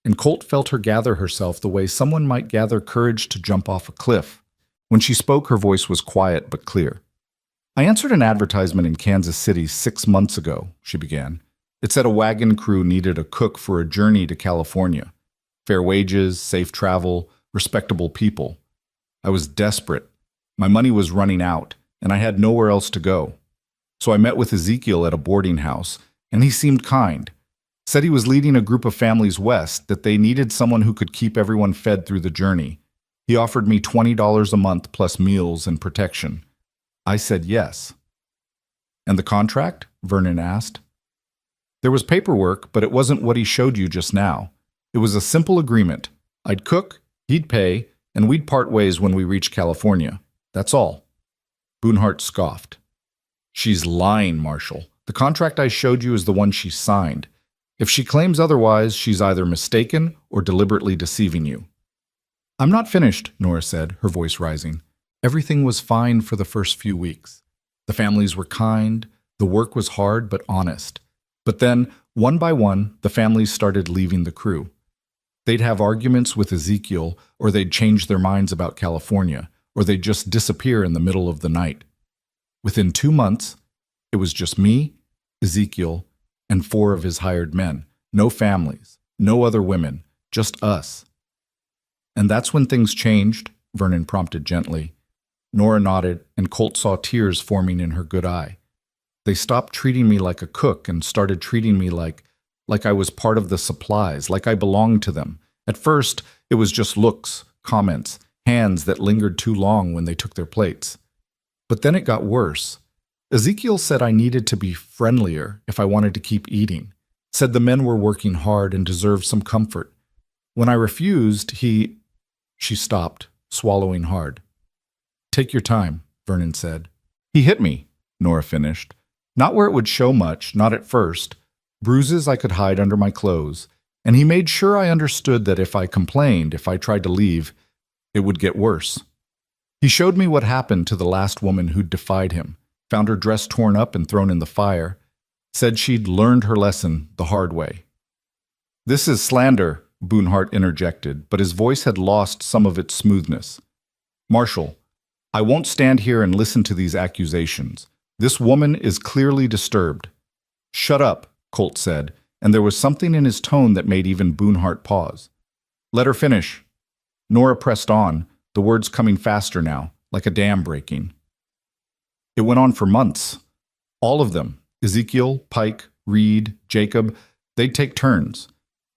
and Colt felt her gather herself the way someone might gather courage to jump off a cliff. When she spoke, her voice was quiet but clear. I answered an advertisement in Kansas City 6 months ago, she began. It said a wagon crew needed a cook for a journey to California. Fair wages, safe travel, respectable people. I was desperate. My money was running out, and I had nowhere else to go. So I met with Ezekiel at a boarding house, and he seemed kind. Said he was leading a group of families west, that they needed someone who could keep everyone fed through the journey. He offered me $20 a month plus meals and protection. I said yes. And the contract? Vernon asked. There was paperwork, but it wasn't what he showed you just now. It was a simple agreement. I'd cook, he'd pay, and we'd part ways when we reached California. That's all. Boonhart scoffed. She's lying, Marshall. The contract I showed you is the one she signed. If she claims otherwise, she's either mistaken or deliberately deceiving you. I'm not finished, Nora said, her voice rising. Everything was fine for the first few weeks. The families were kind, the work was hard but honest. But then, one by one, the families started leaving the crew. They'd have arguments with Ezekiel, or they'd change their minds about California, or they'd just disappear in the middle of the night. Within 2 months, it was just me, Ezekiel, and 4 of his hired men. No families, no other women, just us. And that's when things changed, Vernon prompted gently. Nora nodded, and Colt saw tears forming in her good eye. They stopped treating me like a cook and started treating me like I was part of the supplies, like I belonged to them. At first, it was just looks, comments, hands that lingered too long when they took their plates. But then it got worse. Ezekiel said I needed to be friendlier if I wanted to keep eating, said the men were working hard and deserved some comfort. When I refused, She stopped, swallowing hard. Take your time, Vernon said. He hit me, Nora finished. Not where it would show much, not at first. Bruises I could hide under my clothes, and he made sure I understood that if I complained, if I tried to leave, it would get worse. He showed me what happened to the last woman who'd defied him, found her dress torn up and thrown in the fire, said she'd learned her lesson the hard way. This is slander, Boonhart interjected, but his voice had lost some of its smoothness. Marshall, I won't stand here and listen to these accusations. This woman is clearly disturbed. Shut up, Colt said, and there was something in his tone that made even Boonhart pause. Let her finish. Nora pressed on, the words coming faster now, like a dam breaking. It went on for months. All of them, Ezekiel, Pike, Reed, Jacob, they'd take turns.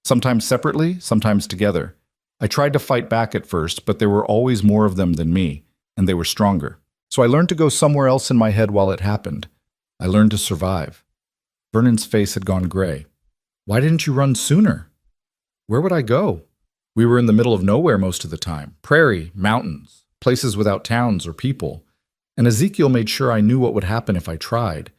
Sometimes separately, sometimes together. I tried to fight back at first, but there were always more of them than me, and they were stronger. So I learned to go somewhere else in my head while it happened. I learned to survive. Vernon's face had gone gray. Why didn't you run sooner? Where would I go? We were in the middle of nowhere most of the time. Prairie, mountains, places without towns or people. And Ezekiel made sure I knew what would happen if I tried.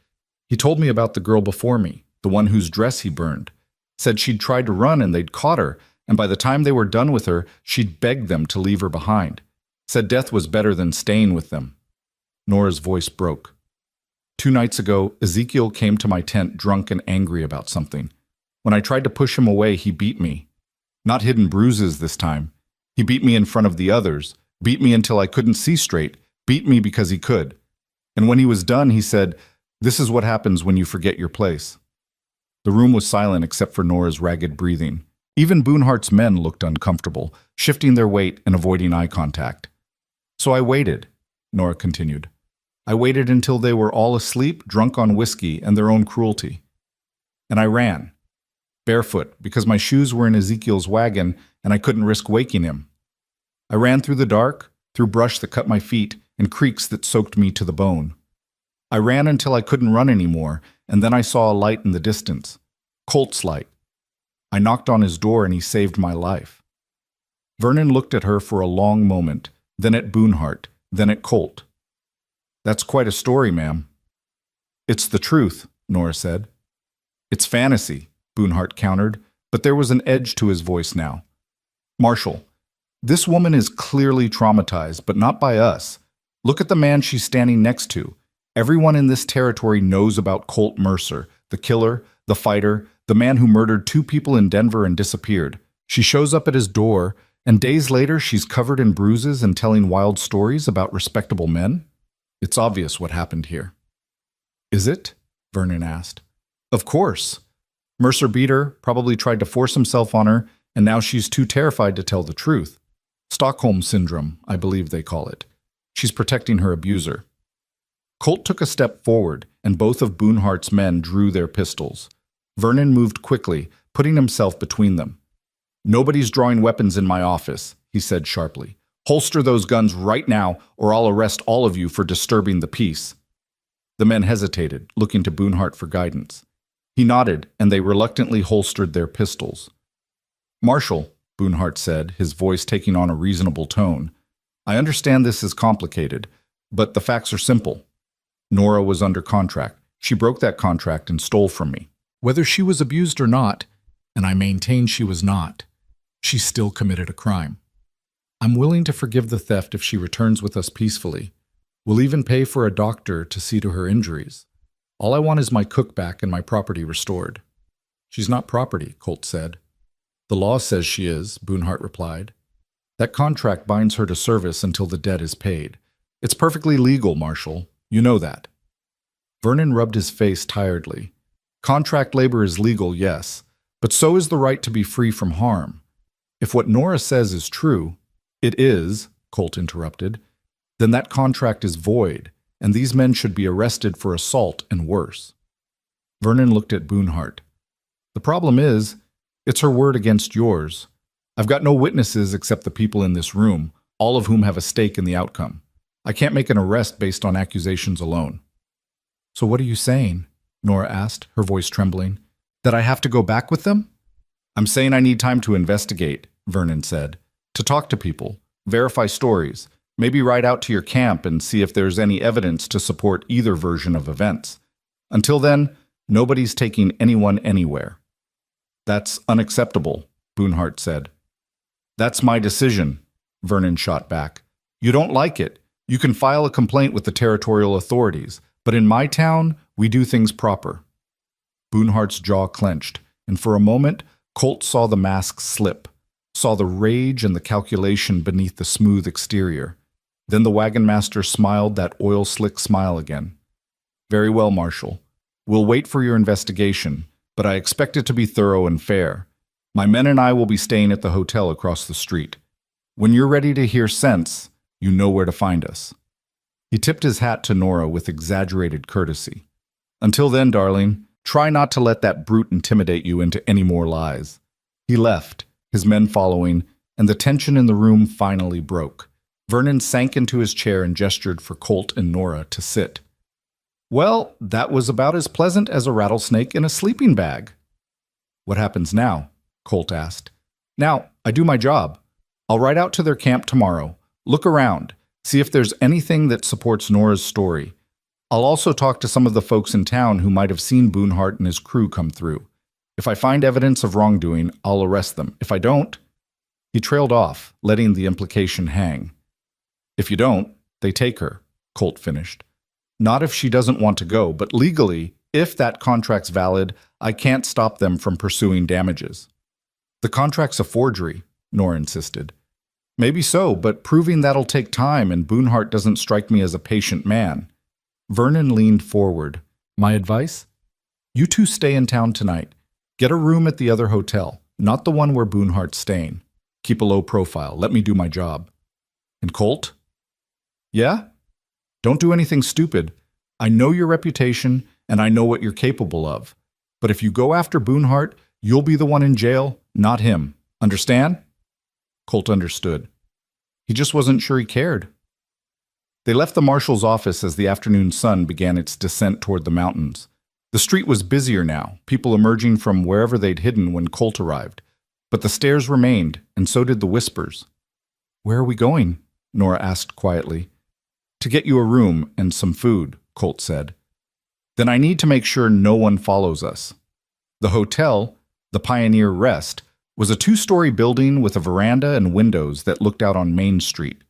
He told me about the girl before me, the one whose dress he burned. Said she'd tried to run and they'd caught her, and by the time they were done with her, she'd begged them to leave her behind. Said death was better than staying with them. Nora's voice broke. 2 nights ago, Ezekiel came to my tent drunk and angry about something. When I tried to push him away, he beat me. Not hidden bruises this time. He beat me in front of the others, beat me until I couldn't see straight, beat me because he could. And when he was done, he said, "This is what happens when you forget your place." The room was silent except for Nora's ragged breathing. Even Boonhart's men looked uncomfortable, shifting their weight and avoiding eye contact. So I waited, Nora continued. I waited until they were all asleep, drunk on whiskey and their own cruelty. And I ran, barefoot, because my shoes were in Ezekiel's wagon and I couldn't risk waking him. I ran through the dark, through brush that cut my feet and creeks that soaked me to the bone. I ran until I couldn't run anymore, and then I saw a light in the distance. Colt's light. I knocked on his door and he saved my life. Vernon looked at her for a long moment, then at Boonhart, then at Colt. That's quite a story, ma'am. It's the truth, Nora said. It's fantasy, Boonhart countered, but there was an edge to his voice now. Marshall, this woman is clearly traumatized, but not by us. Look at the man she's standing next to. Everyone in this territory knows about Colt Mercer, the killer, the fighter, the man who murdered 2 people in Denver and disappeared. She shows up at his door, and days later she's covered in bruises and telling wild stories about respectable men? It's obvious what happened here. Is it? Vernon asked. Of course. Mercer beat her, probably tried to force himself on her, and now she's too terrified to tell the truth. Stockholm Syndrome, I believe they call it. She's protecting her abuser. Colt took a step forward, and both of Boonhart's men drew their pistols. Vernon moved quickly, putting himself between them. Nobody's drawing weapons in my office, he said sharply. Holster those guns right now, or I'll arrest all of you for disturbing the peace. The men hesitated, looking to Boonhart for guidance. He nodded, and they reluctantly holstered their pistols. Marshal, Boonhart said, his voice taking on a reasonable tone, I understand this is complicated, but the facts are simple. Nora was under contract. She broke that contract and stole from me. Whether she was abused or not, and I maintain she was not, she still committed a crime. I'm willing to forgive the theft if she returns with us peacefully. We'll even pay for a doctor to see to her injuries. All I want is my cook back and my property restored. She's not property, Colt said. The law says she is, Boonhart replied. That contract binds her to service until the debt is paid. It's perfectly legal, Marshal. You know that. Vernon rubbed his face tiredly. Contract labor is legal, yes, but so is the right to be free from harm. If what Nora says is true, it is, Colt interrupted, then that contract is void, and these men should be arrested for assault and worse. Vernon looked at Boonhart. The problem is, it's her word against yours. I've got no witnesses except the people in this room, all of whom have a stake in the outcome. I can't make an arrest based on accusations alone. So what are you saying? Nora asked, her voice trembling. That I have to go back with them? I'm saying I need time to investigate, Vernon said. To talk to people, verify stories, maybe ride out to your camp and see if there's any evidence to support either version of events. Until then, nobody's taking anyone anywhere. That's unacceptable, Boonhart said. That's my decision, Vernon shot back. You don't like it. You can file a complaint with the territorial authorities, but in my town, we do things proper. Boonhart's jaw clenched, and for a moment, Colt saw the mask slip, saw the rage and the calculation beneath the smooth exterior. Then the wagon master smiled that oil-slick smile again. Very well, Marshal. We'll wait for your investigation, but I expect it to be thorough and fair. My men and I will be staying at the hotel across the street. When you're ready to hear sense, you know where to find us. He tipped his hat to Nora with exaggerated courtesy. Until then, darling, try not to let that brute intimidate you into any more lies. He left, his men following, and the tension in the room finally broke. Vernon sank into his chair and gestured for Colt and Nora to sit. Well, that was about as pleasant as a rattlesnake in a sleeping bag. What happens now? Colt asked. Now, I do my job. I'll ride out to their camp tomorrow, look around, see if there's anything that supports Nora's story. I'll also talk to some of the folks in town who might have seen Boonhart and his crew come through. If I find evidence of wrongdoing, I'll arrest them. If I don't, he trailed off, letting the implication hang. If you don't, they take her, Colt finished. Not if she doesn't want to go, but legally, if that contract's valid, I can't stop them from pursuing damages. The contract's a forgery, Nora insisted. Maybe so, but proving that'll take time, and Boonhart doesn't strike me as a patient man. Vernon leaned forward. My advice? You two stay in town tonight. Get a room at the other hotel, not the one where Boonhart's staying. Keep a low profile. Let me do my job. And Colt? Yeah? Don't do anything stupid. I know your reputation, and I know what you're capable of. But if you go after Boonhart, you'll be the one in jail, not him. Understand? Colt understood. He just wasn't sure he cared. They left the marshal's office as the afternoon sun began its descent toward the mountains. The street was busier now, people emerging from wherever they'd hidden when Colt arrived. But the stares remained, and so did the whispers. Where are we going? Nora asked quietly. To get you a room and some food, Colt said. Then I need to make sure no one follows us. The hotel, the Pioneer Rest, was a 2-story building with a veranda and windows that looked out on Main Street.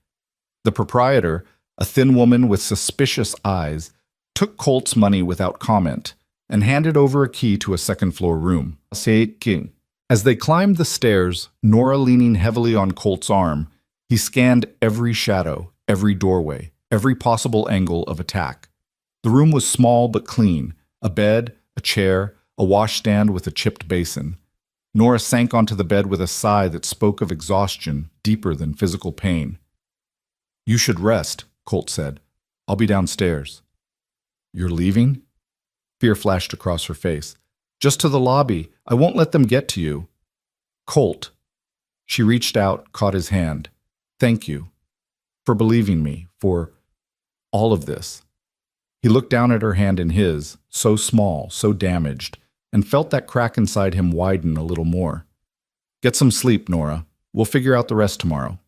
The proprietor, a thin woman with suspicious eyes, took Colt's money without comment and handed over a key to a second-floor room. Say King. As they climbed the stairs, Nora leaning heavily on Colt's arm, he scanned every shadow, every doorway, every possible angle of attack. The room was small but clean, a bed, a chair, a washstand with a chipped basin. Nora sank onto the bed with a sigh that spoke of exhaustion deeper than physical pain. "You should rest," Colt said. "I'll be downstairs." "You're leaving?" Fear flashed across her face. "Just to the lobby. I won't let them get to you." "Colt." She reached out, caught his hand. "Thank you. For believing me. For all of this." He looked down at her hand in his, so small, so damaged, and felt that crack inside him widen a little more. "Get some sleep, Nora. We'll figure out the rest tomorrow."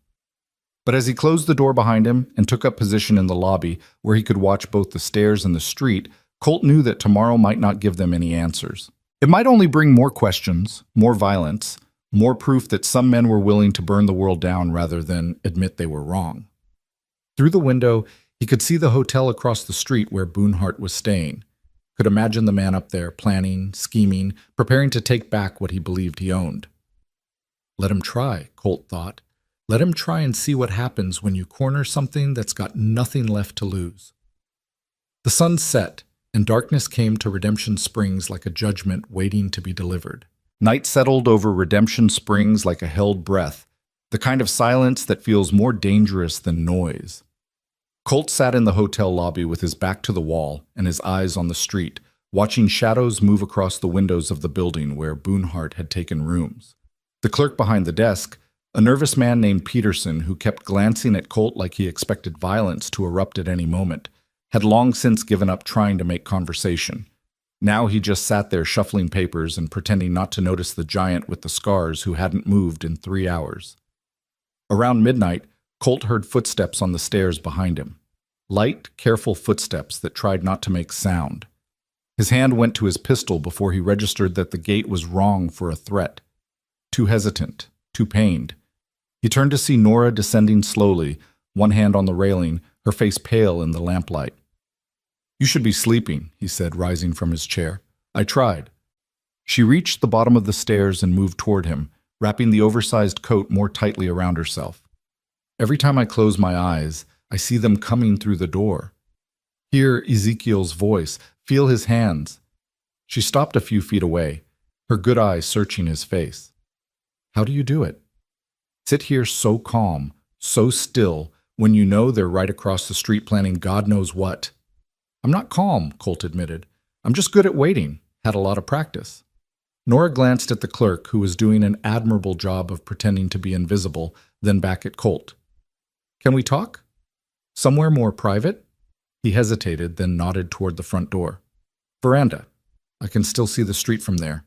But as he closed the door behind him and took up position in the lobby where he could watch both the stairs and the street, Colt knew that tomorrow might not give them any answers. It might only bring more questions, more violence, more proof that some men were willing to burn the world down rather than admit they were wrong. Through the window, he could see the hotel across the street where Boonhart was staying. Could imagine the man up there, planning, scheming, preparing to take back what he believed he owned. Let him try, Colt thought. Let him try and see what happens when you corner something that's got nothing left to lose. The sun set, and darkness came to Redemption Springs like a judgment waiting to be delivered. Night settled over Redemption Springs like a held breath, the kind of silence that feels more dangerous than noise. Colt sat in the hotel lobby with his back to the wall and his eyes on the street, watching shadows move across the windows of the building where Boonhart had taken rooms. The clerk behind the desk, a nervous man named Peterson who kept glancing at Colt like he expected violence to erupt at any moment, had long since given up trying to make conversation. Now he just sat there shuffling papers and pretending not to notice the giant with the scars who hadn't moved in 3 hours. Around midnight, Colt heard footsteps on the stairs behind him. Light, careful footsteps that tried not to make sound. His hand went to his pistol before he registered that the gate was wrong for a threat. Too hesitant, too pained. He turned to see Nora descending slowly, one hand on the railing, her face pale in the lamplight. "You should be sleeping," he said, rising from his chair. "I tried." She reached the bottom of the stairs and moved toward him, wrapping the oversized coat more tightly around herself. "Every time I close my eyes, I see them coming through the door. Hear Ezekiel's voice, feel his hands." She stopped a few feet away, her good eyes searching his face. "How do you do it? Sit here so calm, so still, when you know they're right across the street planning God knows what." "I'm not calm," Colt admitted. "I'm just good at waiting. Had a lot of practice." Nora glanced at the clerk, who was doing an admirable job of pretending to be invisible, then back at Colt. "Can we talk? Somewhere more private?" He hesitated, then nodded toward the front door. "Veranda. I can still see the street from there."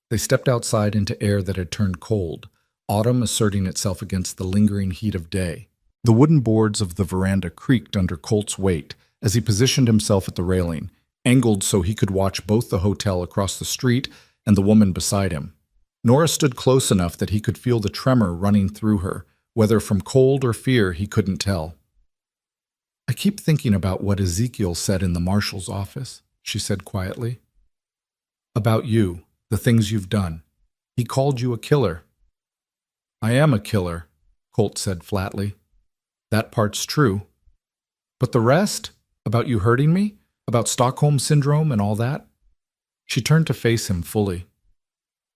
They stepped outside into air that had turned cold, autumn asserting itself against the lingering heat of day. The wooden boards of the veranda creaked under Colt's weight as he positioned himself at the railing, angled so he could watch both the hotel across the street and the woman beside him. Nora stood close enough that he could feel the tremor running through her, whether from cold or fear he couldn't tell. "I keep thinking about what Ezekiel said in the marshal's office," she said quietly. "About you, the things you've done. He called you a killer." "I am a killer," Colt said flatly. "That part's true. But the rest? About you hurting me? About Stockholm Syndrome and all that?" She turned to face him fully.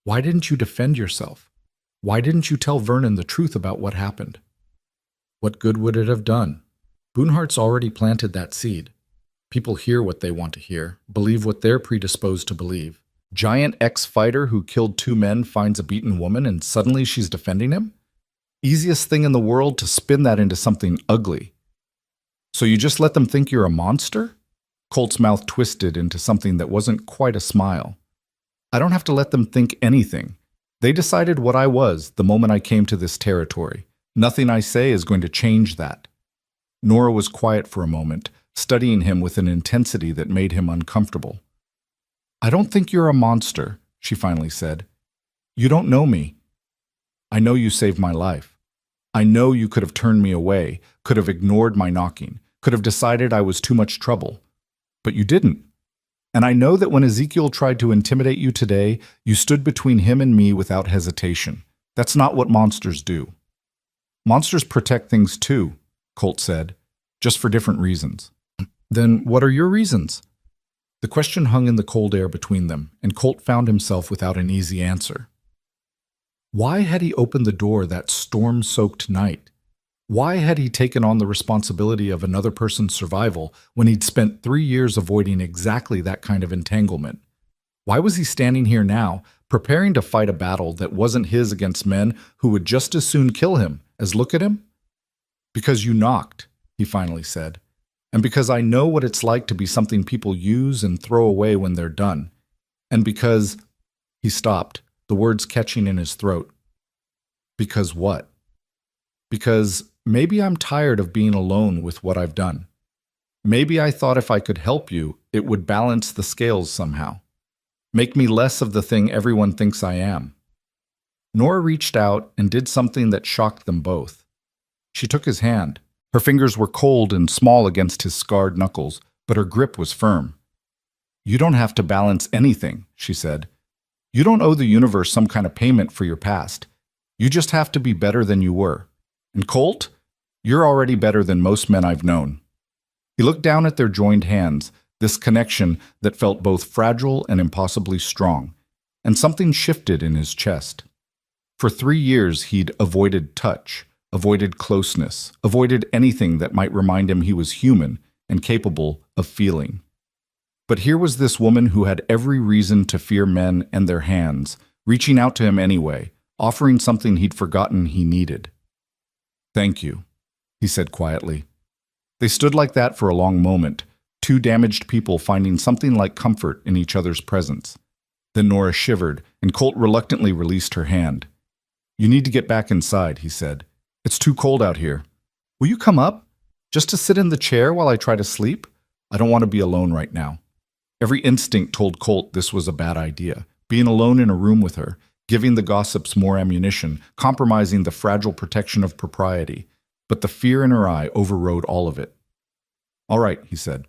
"Why didn't you defend yourself? Why didn't you tell Vernon the truth about what happened?" "What good would it have done? Boonhart's already planted that seed. People hear what they want to hear, believe what they're predisposed to believe. Giant ex-fighter who killed 2 men finds a beaten woman and suddenly she's defending him? Easiest thing in the world to spin that into something ugly. So you just let them think you're a monster?" Colt's mouth twisted into something that wasn't quite a smile. "I don't have to let them think anything. They decided what I was the moment I came to this territory. Nothing I say is going to change that." Nora was quiet for a moment, studying him with an intensity that made him uncomfortable. "I don't think you're a monster," she finally said. "You don't know me. I know you saved my life. I know you could have turned me away, could have ignored my knocking, could have decided I was too much trouble. But you didn't. And I know that when Ezekiel tried to intimidate you today, you stood between him and me without hesitation. That's not what monsters do. Monsters protect things too, Colt said, just for different reasons. Then what are your reasons? The question hung in the cold air between them, and Colt found himself without an easy answer. Why had he opened the door that storm-soaked night? Why had he taken on the responsibility of another person's survival when he'd spent 3 years avoiding exactly that kind of entanglement? Why was he standing here now, preparing to fight a battle that wasn't his against men who would just as soon kill him as look at him? Because you knocked, he finally said, and because I know what it's like to be something people use and throw away when they're done, and because... He stopped, the words catching in his throat. Because what? Because maybe I'm tired of being alone with what I've done. Maybe I thought if I could help you, it would balance the scales somehow. Make me less of the thing everyone thinks I am. Nora reached out and did something that shocked them both. She took his hand. Her fingers were cold and small against his scarred knuckles, but her grip was firm. You don't have to balance anything, she said. You don't owe the universe some kind of payment for your past. You just have to be better than you were. And Colt, you're already better than most men I've known. He looked down at their joined hands, this connection that felt both fragile and impossibly strong, and something shifted in his chest. For 3 years he'd avoided touch, avoided closeness, avoided anything that might remind him he was human and capable of feeling. But here was this woman who had every reason to fear men and their hands, reaching out to him anyway, offering something he'd forgotten he needed. Thank you, he said quietly. They stood like that for a long moment, two damaged people finding something like comfort in each other's presence. Then Nora shivered, and Colt reluctantly released her hand. You need to get back inside, he said. It's too cold out here. Will you come up? Just to sit in the chair while I try to sleep? I don't want to be alone right now. Every instinct told Colt this was a bad idea. Being alone in a room with her, giving the gossips more ammunition, compromising the fragile protection of propriety. But the fear in her eye overrode all of it. All right, he said.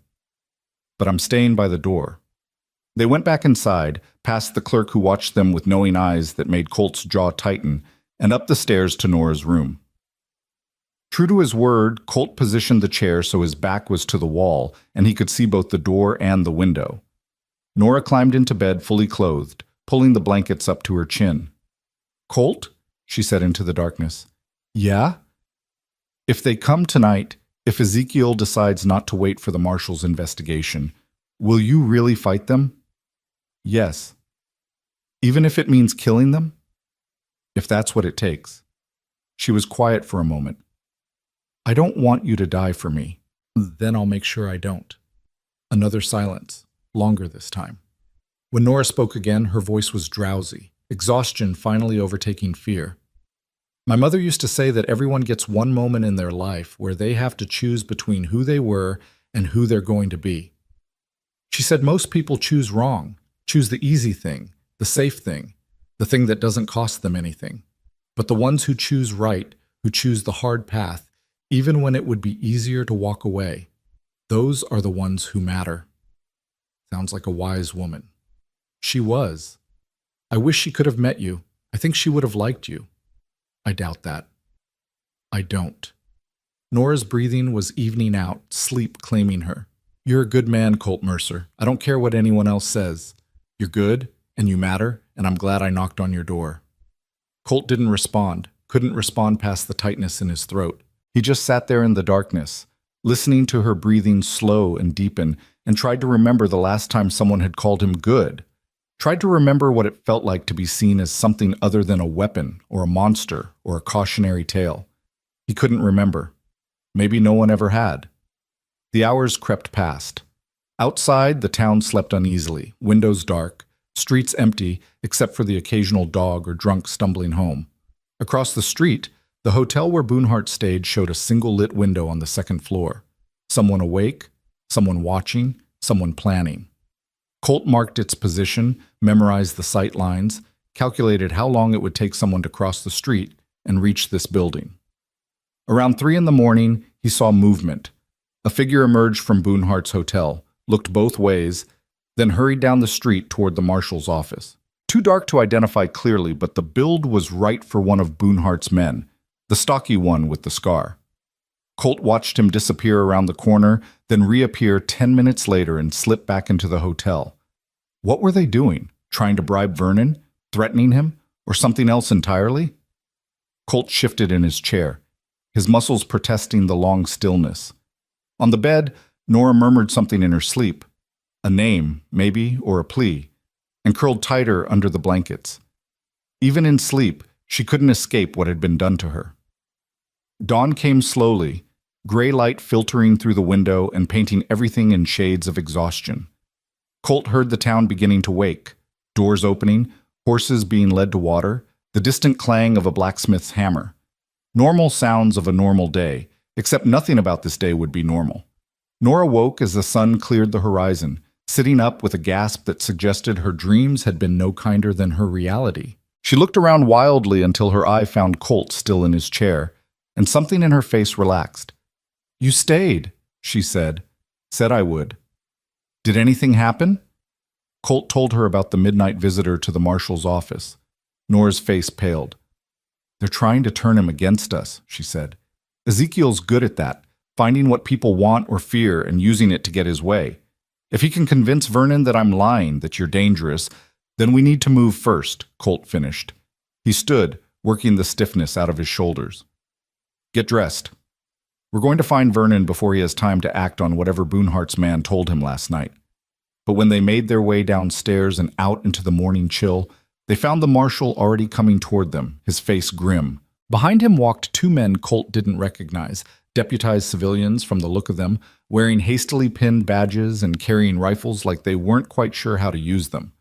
But I'm staying by the door. They went back inside, past the clerk who watched them with knowing eyes that made Colt's jaw tighten, and up the stairs to Nora's room. True to his word, Colt positioned the chair so his back was to the wall and he could see both the door and the window. Nora climbed into bed fully clothed, pulling the blankets up to her chin. Colt? She said into the darkness. Yeah? If they come tonight, if Ezekiel decides not to wait for the marshal's investigation, will you really fight them? Yes. Even if it means killing them? If that's what it takes. She was quiet for a moment. I don't want you to die for me. Then I'll make sure I don't. Another silence, longer this time. When Nora spoke again, her voice was drowsy, exhaustion finally overtaking fear. My mother used to say that everyone gets one moment in their life where they have to choose between who they were and who they're going to be. She said most people choose wrong, choose the easy thing, the safe thing, the thing that doesn't cost them anything. But the ones who choose right, who choose the hard path, even when it would be easier to walk away, those are the ones who matter. Sounds like a wise woman. She was. I wish she could have met you. I think she would have liked you. I doubt that. I don't. Nora's breathing was evening out, sleep claiming her. You're a good man, Colt Mercer. I don't care what anyone else says. You're good, and you matter, and I'm glad I knocked on your door. Colt didn't respond, couldn't respond past the tightness in his throat. He just sat there in the darkness, listening to her breathing slow and deepen, and tried to remember the last time someone had called him good. Tried to remember what it felt like to be seen as something other than a weapon or a monster or a cautionary tale. He couldn't remember. Maybe no one ever had. The hours crept past. Outside, the town slept uneasily, windows dark, streets empty except for the occasional dog or drunk stumbling home. Across the street, the hotel where Boonhart stayed showed a single lit window on the second floor. Someone awake, someone watching, someone planning. Colt marked its position, memorized the sight lines, calculated how long it would take someone to cross the street and reach this building. Around 3 a.m, he saw movement. A figure emerged from Boonhart's hotel, looked both ways, then hurried down the street toward the marshal's office. Too dark to identify clearly, but the build was right for one of Boonhart's men, the stocky one with the scar. Colt watched him disappear around the corner, then reappear 10 minutes later and slip back into the hotel. What were they doing? Trying to bribe Vernon? Threatening him? Or something else entirely? Colt shifted in his chair, his muscles protesting the long stillness. On the bed, Nora murmured something in her sleep. A name, maybe, or a plea, and curled tighter under the blankets. Even in sleep, she couldn't escape what had been done to her. Dawn came slowly, gray light filtering through the window and painting everything in shades of exhaustion. Colt heard the town beginning to wake, doors opening, horses being led to water, the distant clang of a blacksmith's hammer. Normal sounds of a normal day, except nothing about this day would be normal. Nora woke as the sun cleared the horizon, sitting up with a gasp that suggested her dreams had been no kinder than her reality. She looked around wildly until her eye found Colt still in his chair, and something in her face relaxed. "You stayed," she said. "Said I would." "Did anything happen?" Colt told her about the midnight visitor to the marshal's office. Nora's face paled. "They're trying to turn him against us," she said. "Ezekiel's good at that, finding what people want or fear and using it to get his way. If he can convince Vernon that I'm lying, that you're dangerous, then we need to move first," Colt finished. He stood, working the stiffness out of his shoulders. "Get dressed. We're going to find Vernon before he has time to act on whatever Boonhart's man told him last night." But when they made their way downstairs and out into the morning chill, they found the marshal already coming toward them, his face grim. Behind him walked two men Colt didn't recognize, deputized civilians from the look of them, wearing hastily pinned badges and carrying rifles like they weren't quite sure how to use them.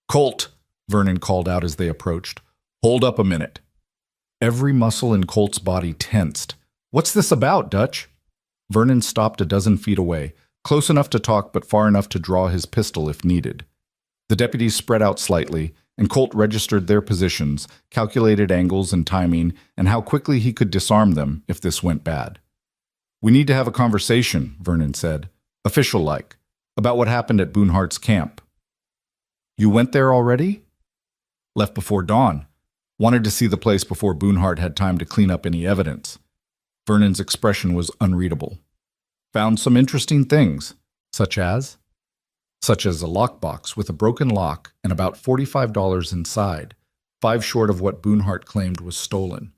"Colt," Vernon called out as they approached. "Hold up a minute." Every muscle in Colt's body tensed. "What's this about, Dutch?" Vernon stopped a dozen feet away, close enough to talk but far enough to draw his pistol if needed. The deputies spread out slightly, and Colt registered their positions, calculated angles and timing, and how quickly he could disarm them if this went bad. "We need to have a conversation," Vernon said, official-like, "about what happened at Boonhart's camp." "You went there already?" "Left before dawn. Wanted to see the place before Boonhart had time to clean up any evidence." Vernon's expression was unreadable. "Found some interesting things, such as a lockbox with a broken lock and about $45 inside, 5 short of what Boonhart claimed was stolen.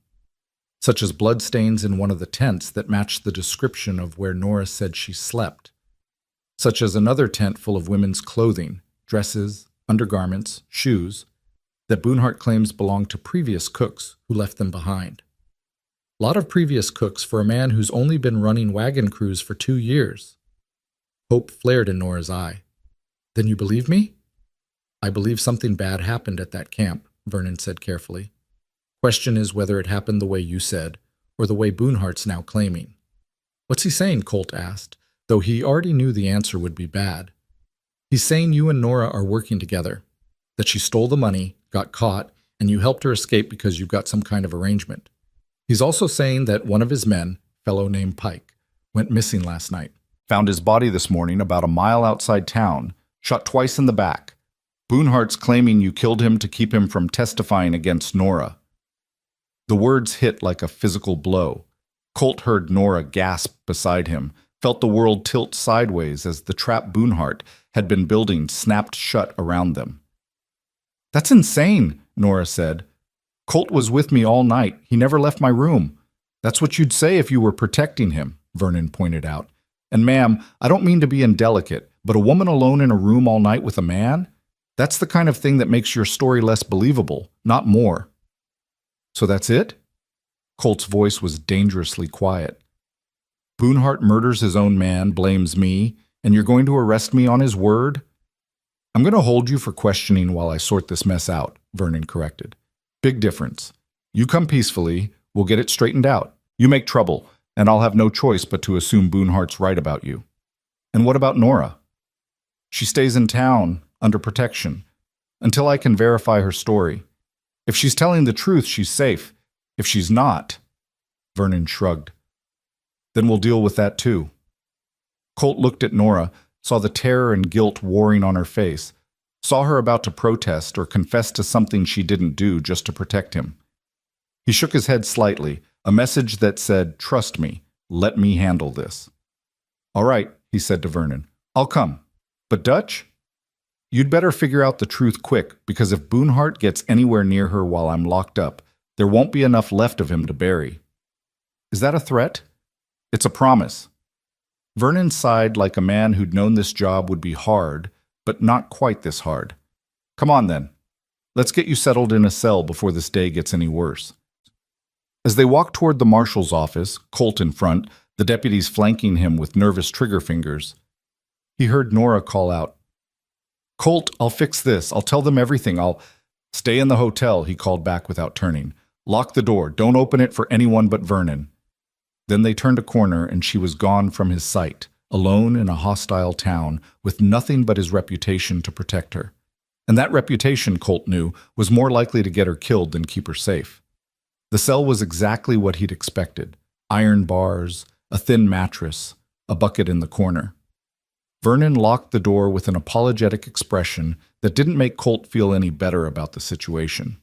Such as bloodstains in one of the tents that matched the description of where Nora said she slept. Such as another tent full of women's clothing, dresses, undergarments, shoes, that Boonhart claims belonged to previous cooks who left them behind. Lot of previous cooks for a man who's only been running wagon crews for 2 years. Hope flared in Nora's eye. "Then you believe me?" "I believe something bad happened at that camp," Vernon said carefully. "Question is whether it happened the way you said, or the way Boonhart's now claiming." "What's he saying?" Colt asked, though he already knew the answer would be bad. "He's saying you and Nora are working together, that she stole the money, got caught, and you helped her escape because you've got some kind of arrangement. He's also saying that one of his men, fellow named Pike, went missing last night. Found his body this morning about a mile outside town, shot twice in the back. Boonhart's claiming you killed him to keep him from testifying against Nora." The words hit like a physical blow. Colt heard Nora gasp beside him, felt the world tilt sideways as the trap Boonhart had been building snapped shut around them. "That's insane," Nora said. "Colt was with me all night. He never left my room." "That's what you'd say if you were protecting him," Vernon pointed out. "And ma'am, I don't mean to be indelicate, but a woman alone in a room all night with a man? That's the kind of thing that makes your story less believable, not more." "So that's it?" Colt's voice was dangerously quiet. "Boonhart murders his own man, blames me, and you're going to arrest me on his word?" "I'm going to hold you for questioning while I sort this mess out," Vernon corrected. "Big difference. You come peacefully, we'll get it straightened out. You make trouble, and I'll have no choice but to assume Boonhart's right about you." "And what about Nora?" "She stays in town, under protection, until I can verify her story. If she's telling the truth, she's safe. If she's not," Vernon shrugged, "then we'll deal with that too." Colt looked at Nora, saw the terror and guilt warring on her face, saw her about to protest or confess to something she didn't do just to protect him. He shook his head slightly, a message that said, "Trust me, let me handle this." "All right," he said to Vernon, "I'll come. But Dutch? You'd better figure out the truth quick, because if Boonhart gets anywhere near her while I'm locked up, there won't be enough left of him to bury." "Is that a threat?" "It's a promise." Vernon sighed like a man who'd known this job would be hard, but not quite this hard. "Come on then. Let's get you settled in a cell before this day gets any worse." As they walked toward the marshal's office, Colt in front, the deputies flanking him with nervous trigger fingers, he heard Nora call out, "Colt, I'll fix this. I'll tell them everything. I'll—" "Stay in the hotel," he called back without turning. "Lock the door. Don't open it for anyone but Vernon." Then they turned a corner and she was gone from his sight, alone in a hostile town with nothing but his reputation to protect her. And that reputation, Colt knew, was more likely to get her killed than keep her safe. The cell was exactly what he'd expected: iron bars, a thin mattress, a bucket in the corner. Vernon locked the door with an apologetic expression that didn't make Colt feel any better about the situation.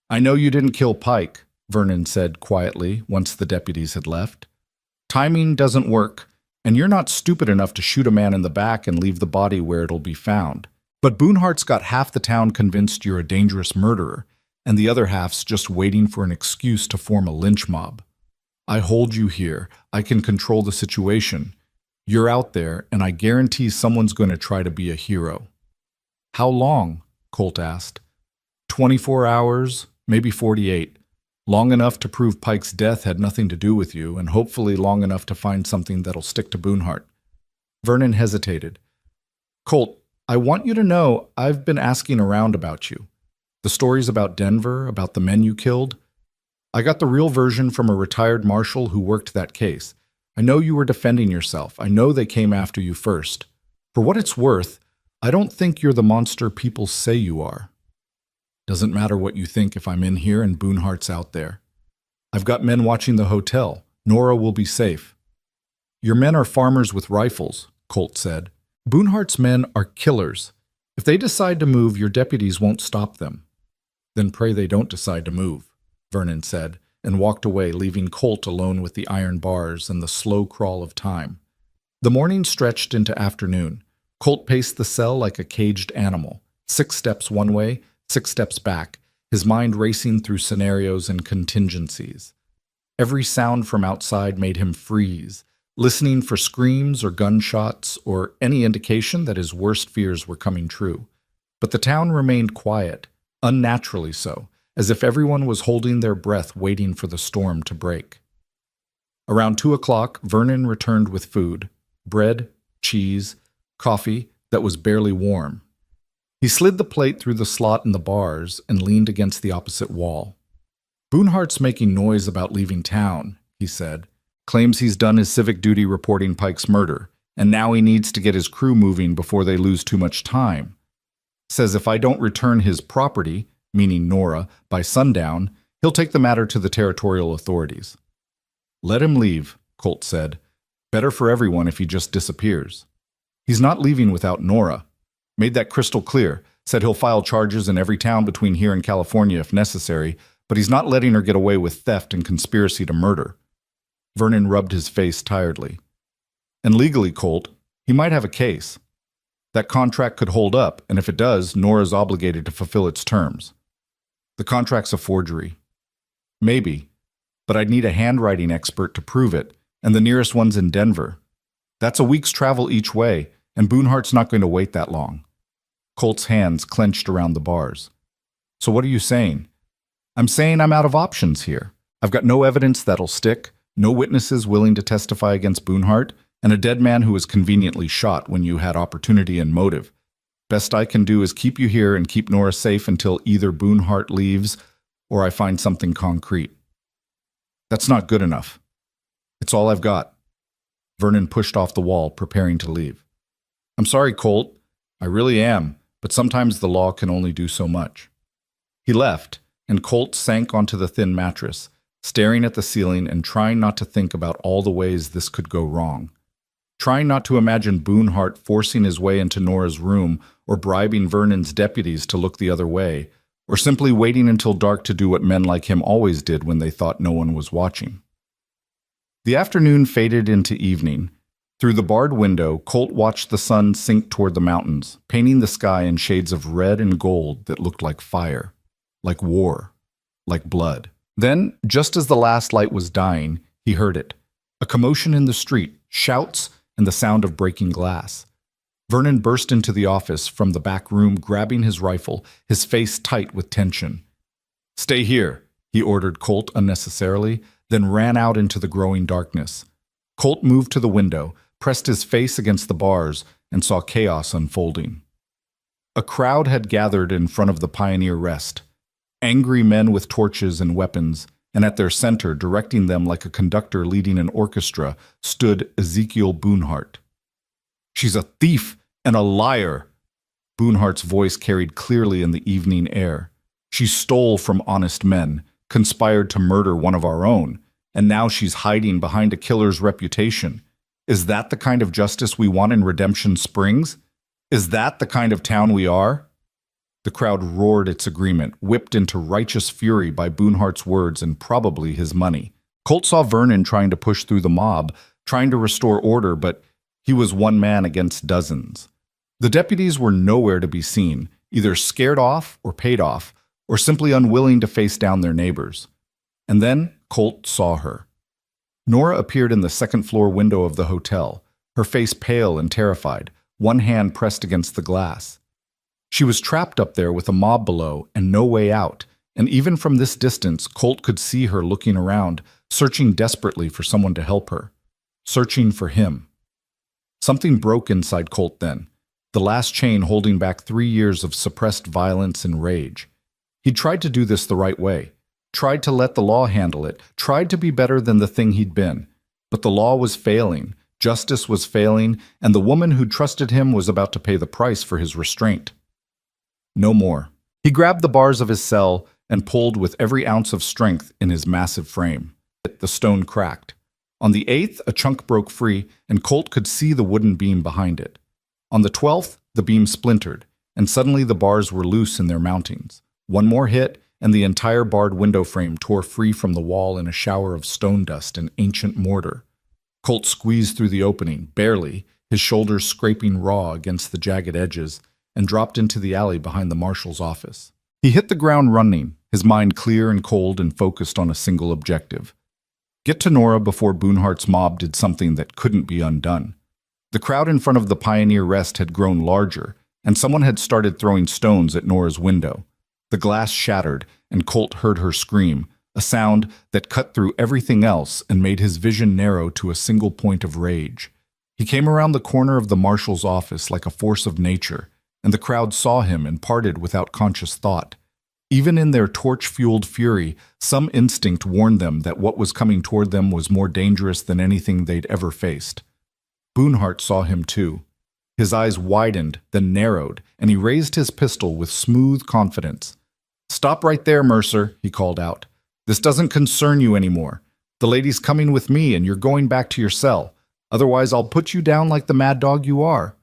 "I know you didn't kill Pike," Vernon said quietly once the deputies had left. "Timing doesn't work, and you're not stupid enough to shoot a man in the back and leave the body where it'll be found. But Boonhart's got half the town convinced you're a dangerous murderer, and the other half's just waiting for an excuse to form a lynch mob. I hold you here. I can control the situation. You're out there, and I guarantee someone's going to try to be a hero." "How long?" Colt asked. 24 hours, maybe 48. Long enough to prove Pike's death had nothing to do with you, and hopefully long enough to find something that'll stick to Boonhart." Vernon hesitated. "Colt, I want you to know I've been asking around about you. The stories about Denver, about the men you killed, I got the real version from a retired marshal who worked that case. I know you were defending yourself. I know they came after you first. For what it's worth, I don't think you're the monster people say you are. Doesn't matter what you think if I'm in here and Boonhart's out there. I've got men watching the hotel. Nora will be safe." "Your men are farmers with rifles," Colt said. "Boonhart's men are killers. If they decide to move, your deputies won't stop them." "Then pray they don't decide to move," Vernon said, and walked away, leaving Colt alone with the iron bars and the slow crawl of time. The morning stretched into afternoon. Colt paced the cell like a caged animal, 6 steps one way, 6 steps back, his mind racing through scenarios and contingencies. Every sound from outside made him freeze, listening for screams or gunshots or any indication that his worst fears were coming true. But the town remained quiet, unnaturally so, as if everyone was holding their breath waiting for the storm to break. Around 2 o'clock, Vernon returned with food: bread, cheese, coffee that was barely warm. He slid the plate through the slot in the bars and leaned against the opposite wall. "Boonhart's making noise about leaving town," he said. "Claims he's done his civic duty reporting Pike's murder, and now he needs to get his crew moving before they lose too much time. Says if I don't return his property, meaning Nora, by sundown, he'll take the matter to the territorial authorities." "Let him leave," Colt said. "Better for everyone if he just disappears. He's not leaving without Nora. Made that crystal clear. Said he'll file charges in every town between here and California if necessary, but he's not letting her get away with theft and conspiracy to murder." Vernon rubbed his face tiredly. "And legally, Colt, he might have a case. That contract could hold up, and if it does, Nora's obligated to fulfill its terms." "The contract's a forgery." "Maybe, but I'd need a handwriting expert to prove it, and the nearest one's in Denver. That's a week's travel each way, and Boonhart's not going to wait that long." Colt's hands clenched around the bars. "So what are you saying?" "I'm saying I'm out of options here. I've got no evidence that'll stick, no witnesses willing to testify against Boonhart, and a dead man who was conveniently shot when you had opportunity and motive. Best I can do is keep you here and keep Nora safe until either Boonhart leaves or I find something concrete." "That's not good enough." "It's all I've got." Vernon pushed off the wall, preparing to leave. "I'm sorry, Colt. I really am, but sometimes the law can only do so much." He left, and Colt sank onto the thin mattress, staring at the ceiling and trying not to think about all the ways this could go wrong. trying not to imagine Boonhart forcing his way into Nora's room or bribing Vernon's deputies to look the other way, or simply waiting until dark to do what men like him always did when they thought no one was watching. The afternoon faded into evening. Through the barred window, Colt watched the sun sink toward the mountains, painting the sky in shades of red and gold that looked like fire, like war, like blood. Then, just as the last light was dying, he heard it. A commotion in the street, shouts, and the sound of breaking glass. Vernon burst into the office from the back room, grabbing his rifle, his face tight with tension. "Stay here," he ordered Colt unnecessarily, then ran out into the growing darkness. Colt moved to the window, pressed his face against the bars, and saw chaos unfolding. A crowd had gathered in front of the Pioneer Rest. Angry men with torches and weapons, and at their center, directing them like a conductor leading an orchestra, stood Ezekiel Boonhart. "She's a thief and a liar," Boonhart's voice carried clearly in the evening air. "She stole from honest men, conspired to murder one of our own, and now she's hiding behind a killer's reputation. Is that the kind of justice we want in Redemption Springs? Is that the kind of town we are?" The crowd roared its agreement, whipped into righteous fury by Boonhart's words and probably his money. Colt saw Vernon trying to push through the mob, trying to restore order, but he was one man against dozens. The deputies were nowhere to be seen, either scared off or paid off, or simply unwilling to face down their neighbors. And then Colt saw her. Nora appeared in the second-floor window of the hotel, her face pale and terrified, one hand pressed against the glass. She was trapped up there with a mob below and no way out, and even from this distance, Colt could see her looking around, searching desperately for someone to help her. Searching for him. Something broke inside Colt then, the last chain holding back 3 years of suppressed violence and rage. He'd tried to do this the right way, tried to let the law handle it, tried to be better than the thing he'd been. But the law was failing, justice was failing, and the woman who trusted him was about to pay the price for his restraint. No more. He grabbed the bars of his cell and pulled with every ounce of strength in his massive frame. The stone cracked. On the 8th, a chunk broke free, and Colt could see the wooden beam behind it. On the 12th, the beam splintered, and suddenly the bars were loose in their mountings. One more hit, and the entire barred window frame tore free from the wall in a shower of stone dust and ancient mortar. Colt squeezed through the opening, barely, his shoulders scraping raw against the jagged edges, and dropped into the alley behind the marshal's office. He hit the ground running, his mind clear and cold and focused on a single objective. Get to Nora before Boonhart's mob did something that couldn't be undone. The crowd in front of the Pioneer Rest had grown larger, and someone had started throwing stones at Nora's window. The glass shattered, and Colt heard her scream, a sound that cut through everything else and made his vision narrow to a single point of rage. He came around the corner of the marshal's office like a force of nature, and the crowd saw him and parted without conscious thought. Even in their torch-fueled fury, some instinct warned them that what was coming toward them was more dangerous than anything they'd ever faced. Boonhart saw him too. His eyes widened, then narrowed, and he raised his pistol with smooth confidence. "Stop right there, Mercer," he called out. "This doesn't concern you anymore. The lady's coming with me and you're going back to your cell. Otherwise, I'll put you down like the mad dog you are."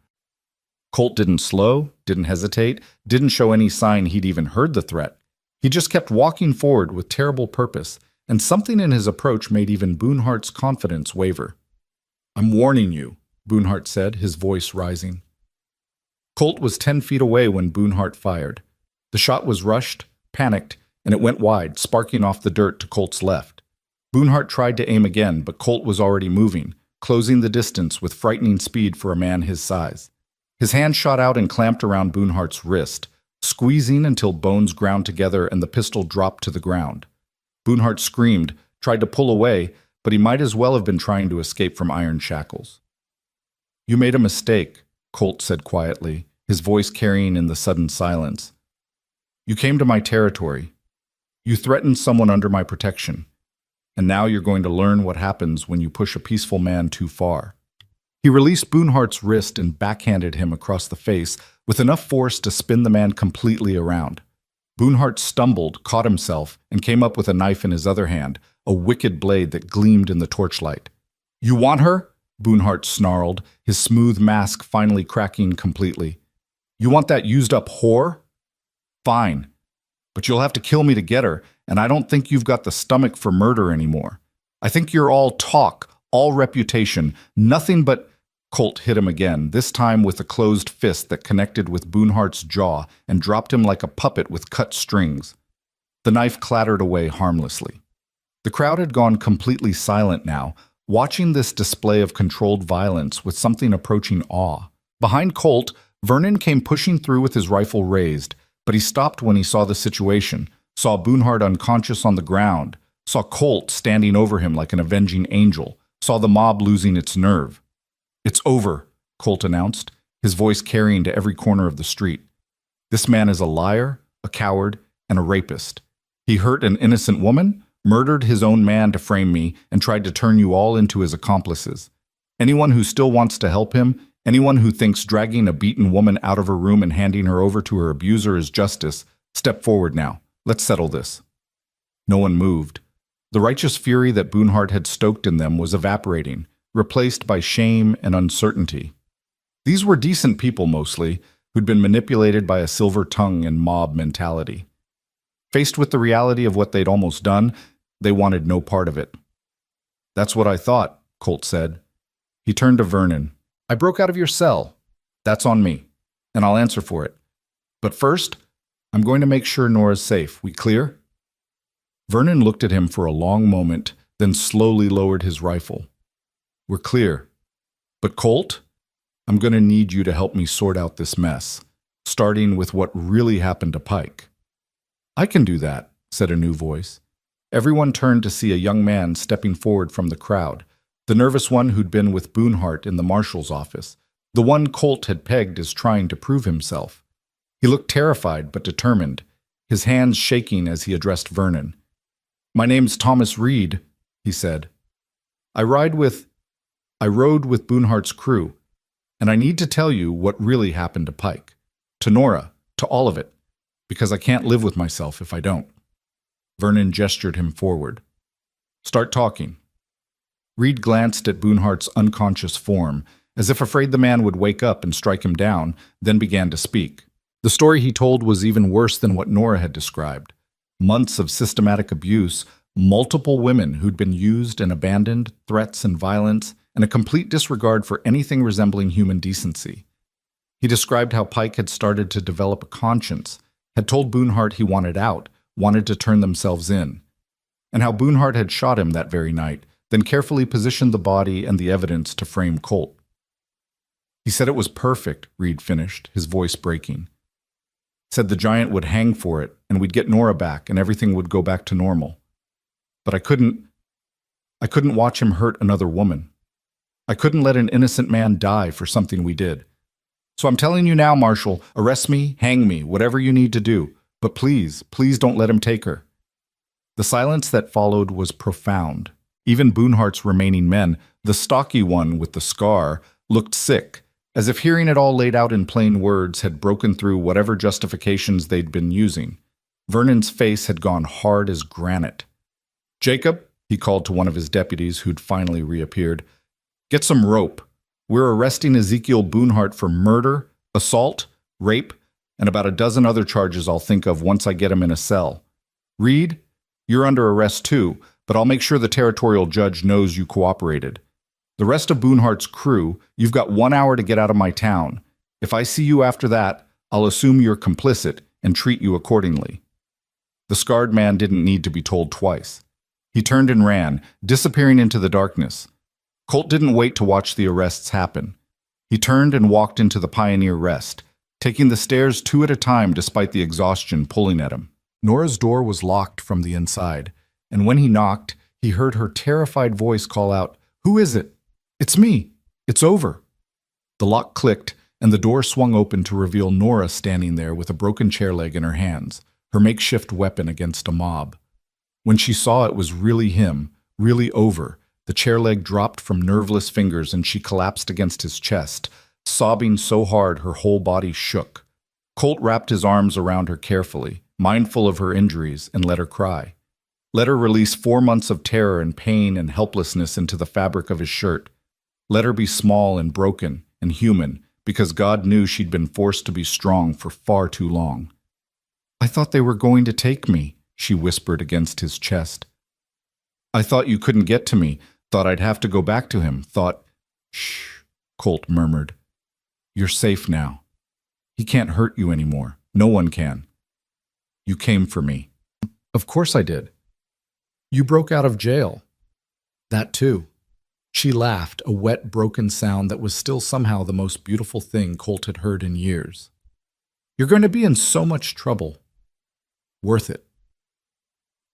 Colt didn't slow, didn't hesitate, didn't show any sign he'd even heard the threat. He just kept walking forward with terrible purpose, and something in his approach made even Boonhart's confidence waver. "I'm warning you," Boonhart said, his voice rising. Colt was 10 feet away when Boonhart fired. The shot was rushed, panicked, and it went wide, sparking off the dirt to Colt's left. Boonhart tried to aim again, but Colt was already moving, closing the distance with frightening speed for a man his size. His hand shot out and clamped around Boonhart's wrist, squeezing until bones ground together and the pistol dropped to the ground. Boonhart screamed, tried to pull away, but he might as well have been trying to escape from iron shackles. "You made a mistake," Colt said quietly, his voice carrying in the sudden silence. "You came to my territory. You threatened someone under my protection. And now you're going to learn what happens when you push a peaceful man too far." He released Boonhart's wrist and backhanded him across the face with enough force to spin the man completely around. Boonhart stumbled, caught himself, and came up with a knife in his other hand, a wicked blade that gleamed in the torchlight. "You want her?" Boonhart snarled, his smooth mask finally cracking completely. You want that used-up whore? Fine. But you'll have to kill me to get her, and I don't think you've got the stomach for murder anymore. I think you're all talk, all reputation, nothing but— Colt hit him again, this time with a closed fist that connected with Boonhart's jaw and dropped him like a puppet with cut strings. The knife clattered away harmlessly. The crowd had gone completely silent now, watching this display of controlled violence with something approaching awe. Behind Colt, Vernon came pushing through with his rifle raised, but he stopped when he saw the situation, saw Boonhart unconscious on the ground, saw Colt standing over him like an avenging angel, saw the mob losing its nerve. It's over, Colt announced, his voice carrying to every corner of the street. This man is a liar, a coward, and a rapist. He hurt an innocent woman, murdered his own man to frame me, and tried to turn you all into his accomplices. Anyone who still wants to help him, anyone who thinks dragging a beaten woman out of her room and handing her over to her abuser is justice, step forward now. Let's settle this. No one moved. The righteous fury that Boonhart had stoked in them was evaporating, replaced by shame and uncertainty. These were decent people mostly, who'd been manipulated by a silver tongue and mob mentality. Faced with the reality of what they'd almost done, they wanted no part of it. That's what I thought, Colt said. He turned to Vernon. I broke out of your cell. That's on me, and I'll answer for it. But first, I'm going to make sure Nora's safe. We clear? Vernon looked at him for a long moment, then slowly lowered his rifle. We're clear. But Colt, I'm going to need you to help me sort out this mess, starting with what really happened to Pike. I can do that, said a new voice. Everyone turned to see a young man stepping forward from the crowd, the nervous one who'd been with Boonhart in the marshal's office, the one Colt had pegged as trying to prove himself. He looked terrified but determined, his hands shaking as he addressed Vernon. My name's Thomas Reed, he said. I rode with Boonhart's crew, and I need to tell you what really happened to Pike, to Nora, to all of it, because I can't live with myself if I don't. Vernon gestured him forward. Start talking. Reed glanced at Boonhart's unconscious form, as if afraid the man would wake up and strike him down, then began to speak. The story he told was even worse than what Nora had described. Months of systematic abuse, multiple women who'd been used and abandoned, threats and violence, and a complete disregard for anything resembling human decency. He described how Pike had started to develop a conscience, had told Boonhart he wanted out, wanted to turn themselves in, and how Boonhart had shot him that very night, then carefully positioned the body and the evidence to frame Colt. He said it was perfect, Reed finished, his voice breaking. Said the giant would hang for it, and we'd get Nora back, and everything would go back to normal. But I couldn't watch him hurt another woman. I couldn't let an innocent man die for something we did. So I'm telling you now, Marshal, arrest me, hang me, whatever you need to do. But please, please don't let him take her. The silence that followed was profound. Even Boonhart's remaining men, the stocky one with the scar, looked sick, as if hearing it all laid out in plain words had broken through whatever justifications they'd been using. Vernon's face had gone hard as granite. Jacob, he called to one of his deputies who'd finally reappeared, get some rope. We're arresting Ezekiel Boonhart for murder, assault, rape, and about a dozen other charges I'll think of once I get him in a cell. Reed, you're under arrest too, but I'll make sure the territorial judge knows you cooperated. The rest of Boonhart's crew, you've got 1 hour to get out of my town. If I see you after that, I'll assume you're complicit and treat you accordingly. The scarred man didn't need to be told twice. He turned and ran, disappearing into the darkness. Colt didn't wait to watch the arrests happen. He turned and walked into the Pioneer Rest, taking the stairs 2 at a time despite the exhaustion pulling at him. Nora's door was locked from the inside, and when he knocked, he heard her terrified voice call out, "Who is it? It's me. It's over." The lock clicked, and the door swung open to reveal Nora standing there with a broken chair leg in her hands, her makeshift weapon against a mob. When she saw it was really him, really over, the chair leg dropped from nerveless fingers and she collapsed against his chest, sobbing so hard her whole body shook. Colt wrapped his arms around her carefully, mindful of her injuries, and let her cry. Let her release 4 months of terror and pain and helplessness into the fabric of his shirt. Let her be small and broken and human, because God knew she'd been forced to be strong for far too long. I thought they were going to take me, she whispered against his chest. I thought you couldn't get to me, thought I'd have to go back to him, thought... Shh, Colt murmured. You're safe now. He can't hurt you anymore. No one can. You came for me. Of course I did. You broke out of jail. That too. She laughed, a wet, broken sound that was still somehow the most beautiful thing Colt had heard in years. You're going to be in so much trouble. Worth it.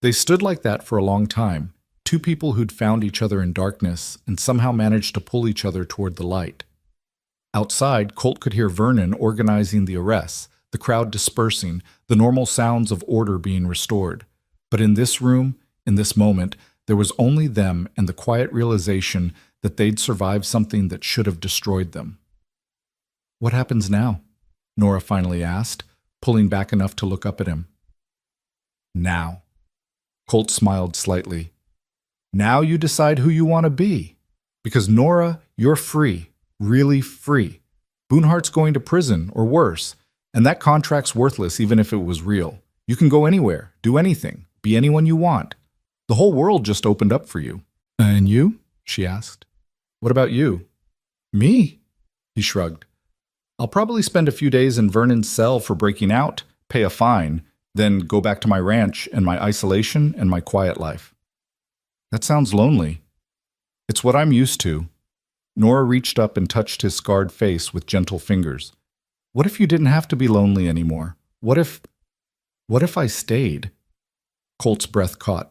They stood like that for a long time, two people who'd found each other in darkness and somehow managed to pull each other toward the light. Outside, Colt could hear Vernon organizing the arrests, the crowd dispersing, the normal sounds of order being restored. But in this room, in this moment, there was only them and the quiet realization that they'd survived something that should have destroyed them. What happens now? Nora finally asked, pulling back enough to look up at him. Now. Colt smiled slightly. Now you decide who you want to be. Because Nora, you're free, really free. Boonhart's going to prison, or worse, and that contract's worthless even if it was real. You can go anywhere, do anything, be anyone you want. The whole world just opened up for you. And you? She asked. What about you? Me? He shrugged. I'll probably spend a few days in Vernon's cell for breaking out, pay a fine, then go back to my ranch and my isolation and my quiet life. That sounds lonely. It's what I'm used to. Nora reached up and touched his scarred face with gentle fingers. What if you didn't have to be lonely anymore? What if I stayed? Colt's breath caught.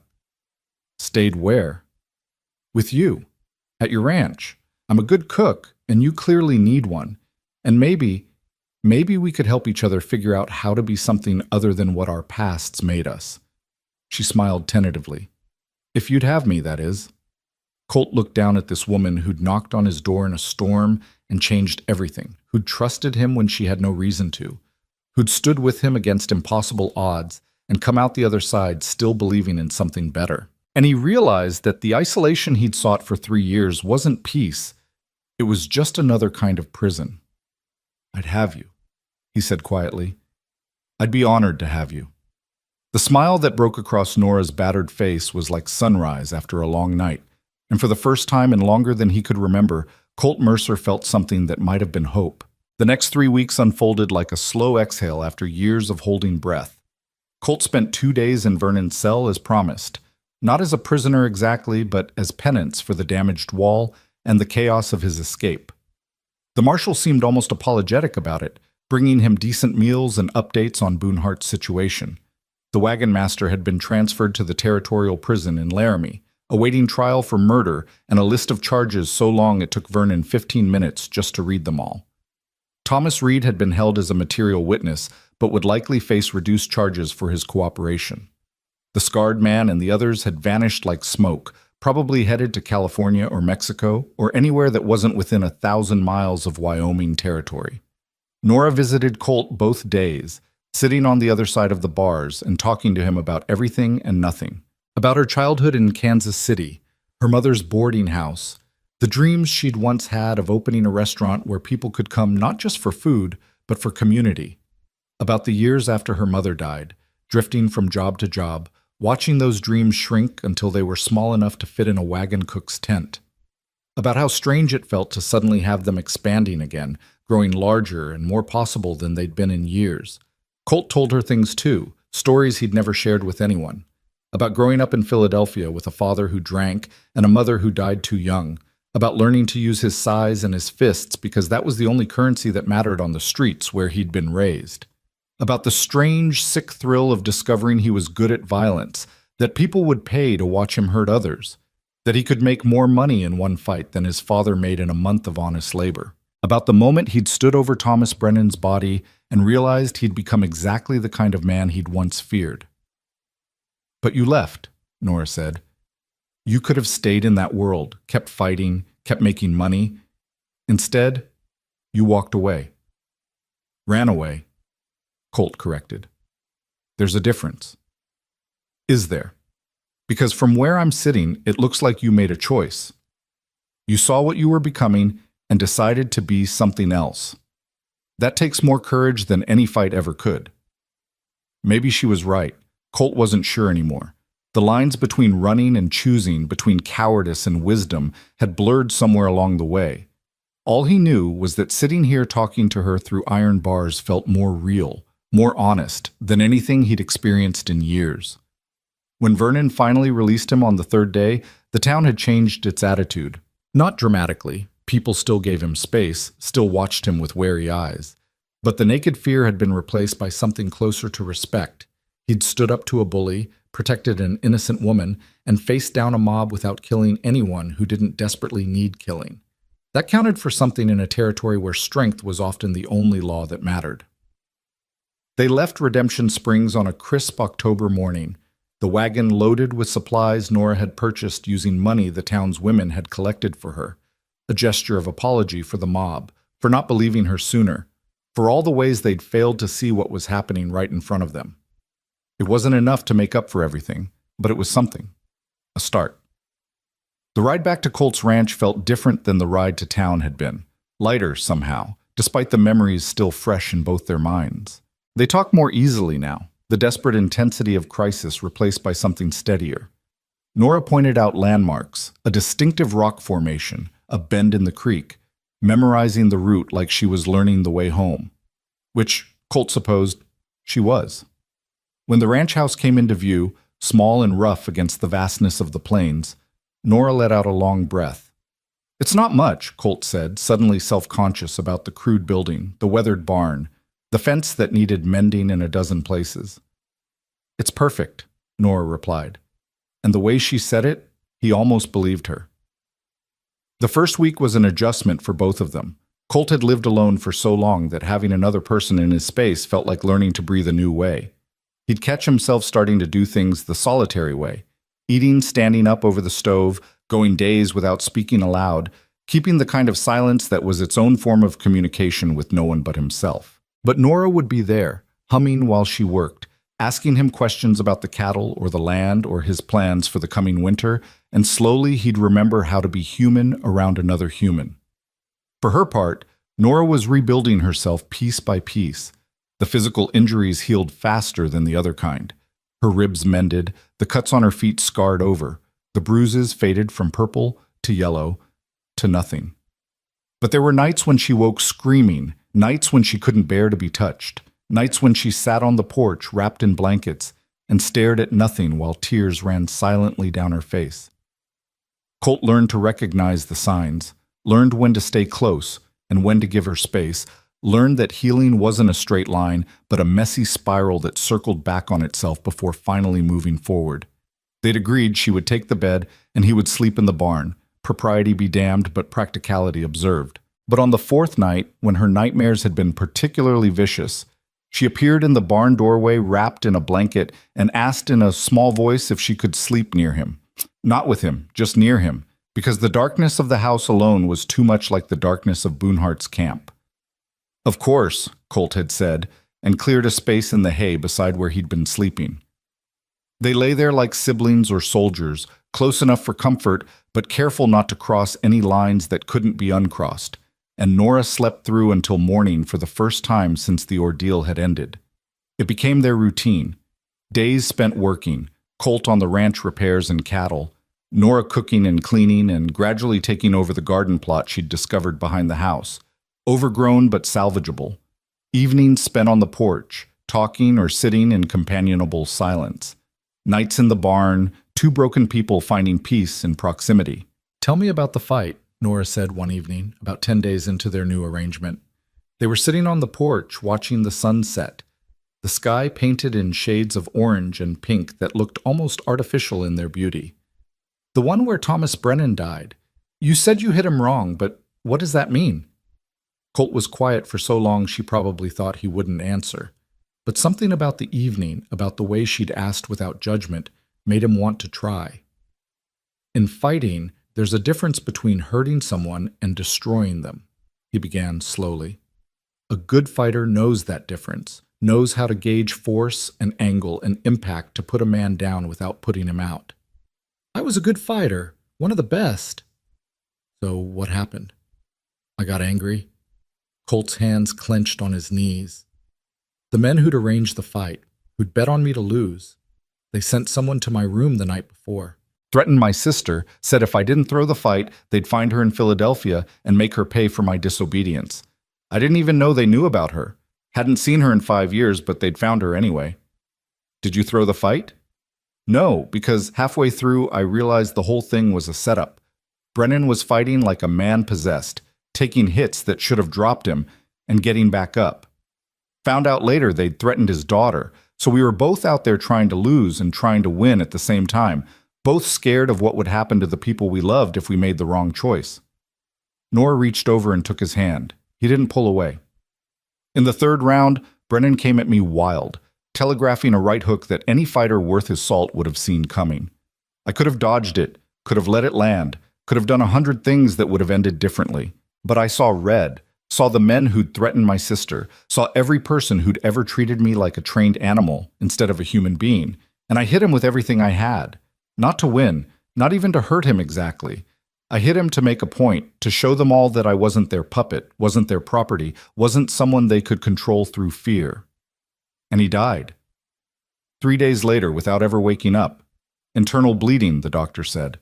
Stayed where? With you. At your ranch. I'm a good cook, and you clearly need one. And maybe we could help each other figure out how to be something other than what our pasts made us. She smiled tentatively. If you'd have me, that is. Colt looked down at this woman who'd knocked on his door in a storm and changed everything, who'd trusted him when she had no reason to, who'd stood with him against impossible odds and come out the other side still believing in something better. And he realized that the isolation he'd sought for 3 years wasn't peace. It was just another kind of prison. I'd have you, he said quietly. I'd be honored to have you. The smile that broke across Nora's battered face was like sunrise after a long night, and for the first time in longer than he could remember, Colt Mercer felt something that might have been hope. The next 3 weeks unfolded like a slow exhale after years of holding breath. Colt spent 2 days in Vernon's cell as promised, not as a prisoner exactly, but as penance for the damaged wall and the chaos of his escape. The marshal seemed almost apologetic about it, bringing him decent meals and updates on Boonhart's situation. The wagon master had been transferred to the territorial prison in Laramie, awaiting trial for murder and a list of charges so long it took Vernon 15 minutes just to read them all. Thomas Reed had been held as a material witness, but would likely face reduced charges for his cooperation. The scarred man and the others had vanished like smoke, probably headed to California or Mexico, or anywhere that wasn't within 1,000 miles of Wyoming territory. Nora visited Colt both days, sitting on the other side of the bars and talking to him about everything and nothing. About her childhood in Kansas City, her mother's boarding house, the dreams she'd once had of opening a restaurant where people could come not just for food, but for community. About the years after her mother died, drifting from job to job, watching those dreams shrink until they were small enough to fit in a wagon cook's tent. About how strange it felt to suddenly have them expanding again, growing larger and more possible than they'd been in years. Colt told her things too, stories he'd never shared with anyone. About growing up in Philadelphia with a father who drank and a mother who died too young. About learning to use his size and his fists because that was the only currency that mattered on the streets where he'd been raised. About the strange, sick thrill of discovering he was good at violence, that people would pay to watch him hurt others, that he could make more money in one fight than his father made in a month of honest labor. About the moment he'd stood over Thomas Brennan's body and realized he'd become exactly the kind of man he'd once feared. But you left, Nora said. You could have stayed in that world, kept fighting, kept making money. Instead, you walked away. Ran away. Colt corrected. There's a difference. Is there? Because from where I'm sitting, it looks like you made a choice. You saw what you were becoming and decided to be something else. That takes more courage than any fight ever could. Maybe she was right. Colt wasn't sure anymore. The lines between running and choosing, between cowardice and wisdom, had blurred somewhere along the way. All he knew was that sitting here talking to her through iron bars felt more real, more honest than anything he'd experienced in years. When Vernon finally released him on the third day, the town had changed its attitude. Not dramatically. People still gave him space, still watched him with wary eyes. But the naked fear had been replaced by something closer to respect. He'd stood up to a bully, protected an innocent woman, and faced down a mob without killing anyone who didn't desperately need killing. That counted for something in a territory where strength was often the only law that mattered. They left Redemption Springs on a crisp October morning, the wagon loaded with supplies Nora had purchased using money the town's women had collected for her, a gesture of apology for the mob, for not believing her sooner, for all the ways they'd failed to see what was happening right in front of them. It wasn't enough to make up for everything, but it was something. A start. The ride back to Colt's ranch felt different than the ride to town had been, lighter somehow, despite the memories still fresh in both their minds. They talked more easily now, the desperate intensity of crisis replaced by something steadier. Nora pointed out landmarks, a distinctive rock formation, a bend in the creek, memorizing the route like she was learning the way home, which, Colt supposed, she was. When the ranch house came into view, small and rough against the vastness of the plains, Nora let out a long breath. "It's not much," Colt said, suddenly self-conscious about the crude building, the weathered barn, the fence that needed mending in a dozen places. "It's perfect," Nora replied. And the way she said it, he almost believed her. The first week was an adjustment for both of them. Colt had lived alone for so long that having another person in his space felt like learning to breathe a new way. He'd catch himself starting to do things the solitary way, eating standing up over the stove, going days without speaking aloud, keeping the kind of silence that was its own form of communication with no one but himself. But Nora would be there, humming while she worked, asking him questions about the cattle or the land or his plans for the coming winter, and slowly he'd remember how to be human around another human. For her part, Nora was rebuilding herself piece by piece. The physical injuries healed faster than the other kind. Her ribs mended, the cuts on her feet scarred over, the bruises faded from purple to yellow to nothing. But there were nights when she woke screaming, nights when she couldn't bear to be touched, nights when she sat on the porch wrapped in blankets and stared at nothing while tears ran silently down her face. Colt learned to recognize the signs, learned when to stay close and when to give her space, learned that healing wasn't a straight line, but a messy spiral that circled back on itself before finally moving forward. They'd agreed she would take the bed and he would sleep in the barn, propriety be damned but practicality observed. But on the fourth night, when her nightmares had been particularly vicious, she appeared in the barn doorway wrapped in a blanket and asked in a small voice if she could sleep near him. Not with him, just near him, because the darkness of the house alone was too much like the darkness of Boonhart's camp. "Of course," Colt had said, and cleared a space in the hay beside where he'd been sleeping. They lay there like siblings or soldiers, close enough for comfort, but careful not to cross any lines that couldn't be uncrossed, and Nora slept through until morning for the first time since the ordeal had ended. It became their routine. Days spent working, Colt on the ranch repairs and cattle, Nora cooking and cleaning and gradually taking over the garden plot she'd discovered behind the house, overgrown but salvageable. Evenings spent on the porch, talking or sitting in companionable silence. Nights in the barn, two broken people finding peace in proximity. "Tell me about the fight," Nora said one evening, about 10 days into their new arrangement. They were sitting on the porch watching the sun set, the sky painted in shades of orange and pink that looked almost artificial in their beauty. "The one where Thomas Brennan died. You said you hit him wrong, but what does that mean?" Colt was quiet for so long she probably thought he wouldn't answer. But something about the evening, about the way she'd asked without judgment, made him want to try. "In fighting, there's a difference between hurting someone and destroying them," he began slowly. "A good fighter knows that difference, knows how to gauge force and angle and impact to put a man down without putting him out." "I was a good fighter, one of the best." So what happened? I got angry. Colt's hands clenched on his knees. The men who'd arranged the fight, who'd bet on me to lose, they sent someone to my room the night before. Threatened my sister, said if I didn't throw the fight, they'd find her in Philadelphia and make her pay for my disobedience. I didn't even know they knew about her. Hadn't seen her in 5 years, but they'd found her anyway. Did you throw the fight? No, because halfway through I realized the whole thing was a setup. Brennan was fighting like a man possessed, taking hits that should have dropped him and getting back up. Found out later they'd threatened his daughter, so we were both out there trying to lose and trying to win at the same time, both scared of what would happen to the people we loved if we made the wrong choice. Nora reached over and took his hand. He didn't pull away. In the third round, Brennan came at me wild, telegraphing a right hook that any fighter worth his salt would have seen coming. I could have dodged it, could have let it land, could have done 100 things that would have ended differently. But I saw red, saw the men who'd threatened my sister, saw every person who'd ever treated me like a trained animal instead of a human being, and I hit him with everything I had. Not to win, not even to hurt him exactly. I hit him to make a point, to show them all that I wasn't their puppet, wasn't their property, wasn't someone they could control through fear. And he died. 3 days later, without ever waking up. Internal bleeding, the doctor said.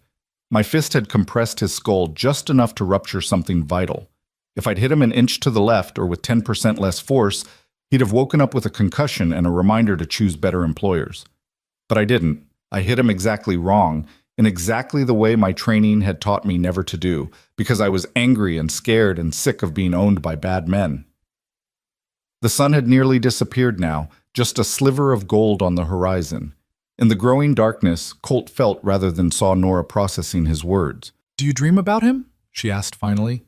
My fist had compressed his skull just enough to rupture something vital. If I'd hit him an inch to the left or with 10% less force, he'd have woken up with a concussion and a reminder to choose better employers. But I didn't. I hit him exactly wrong, in exactly the way my training had taught me never to do, because I was angry and scared and sick of being owned by bad men. The sun had nearly disappeared now, just a sliver of gold on the horizon. In the growing darkness, Colt felt rather than saw Nora processing his words. Do you dream about him? She asked finally.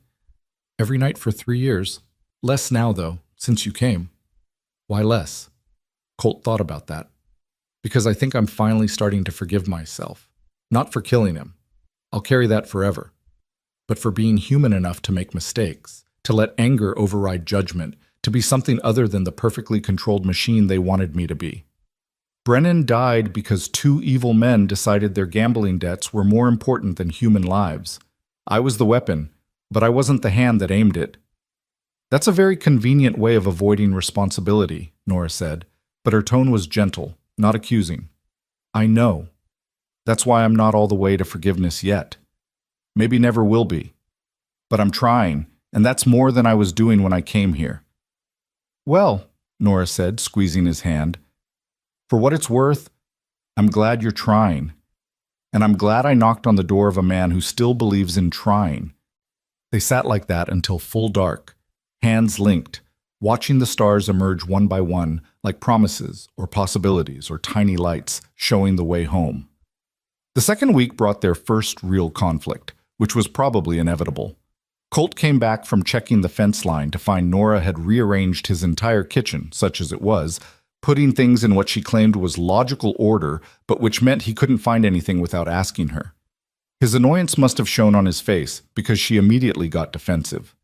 Every night for 3 years. Less now, though, since you came. Why less? Colt thought about that. Because I think I'm finally starting to forgive myself. Not for killing him. I'll carry that forever. But for being human enough to make mistakes, to let anger override judgment, to be something other than the perfectly controlled machine they wanted me to be. Brennan died because 2 evil men decided their gambling debts were more important than human lives. I was the weapon, but I wasn't the hand that aimed it. That's a very convenient way of avoiding responsibility, Nora said, but her tone was gentle, not accusing. I know. That's why I'm not all the way to forgiveness yet. Maybe never will be. But I'm trying, and that's more than I was doing when I came here. Well, Nora said, squeezing his hand, for what it's worth, I'm glad you're trying. And I'm glad I knocked on the door of a man who still believes in trying. They sat like that until full dark, hands linked, watching the stars emerge one by one like promises or possibilities or tiny lights showing the way home. The second week brought their first real conflict, which was probably inevitable. Colt came back from checking the fence line to find Nora had rearranged his entire kitchen, such as it was, putting things in what she claimed was logical order, but which meant he couldn't find anything without asking her. His annoyance must have shown on his face, because she immediately got defensive.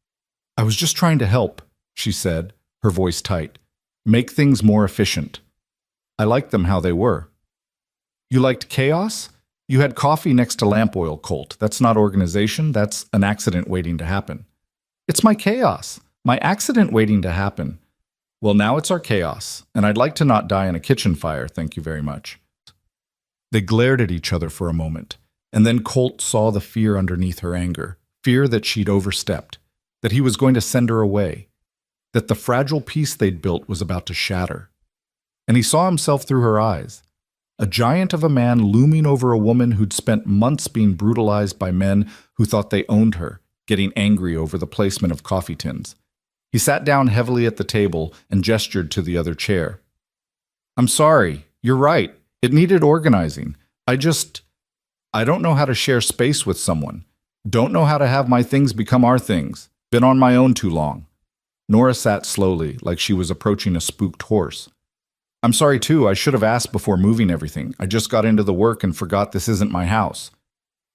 I was just trying to help, she said, her voice tight. Make things more efficient. I liked them how they were. You liked chaos? You had coffee next to lamp oil, Colt. That's not organization, that's an accident waiting to happen. It's my chaos, my accident waiting to happen. Well, now it's our chaos, and I'd like to not die in a kitchen fire, thank you very much. They glared at each other for a moment, and then Colt saw the fear underneath her anger, fear that she'd overstepped, that he was going to send her away, that the fragile peace they'd built was about to shatter. And he saw himself through her eyes, a giant of a man looming over a woman who'd spent months being brutalized by men who thought they owned her, getting angry over the placement of coffee tins. He sat down heavily at the table and gestured to the other chair. I'm sorry, you're right. It needed organizing. I don't know how to share space with someone. Don't know how to have my things become our things. Been on my own too long. Nora sat slowly, like she was approaching a spooked horse. I'm sorry too, I should have asked before moving everything. I just got into the work and forgot this isn't my house.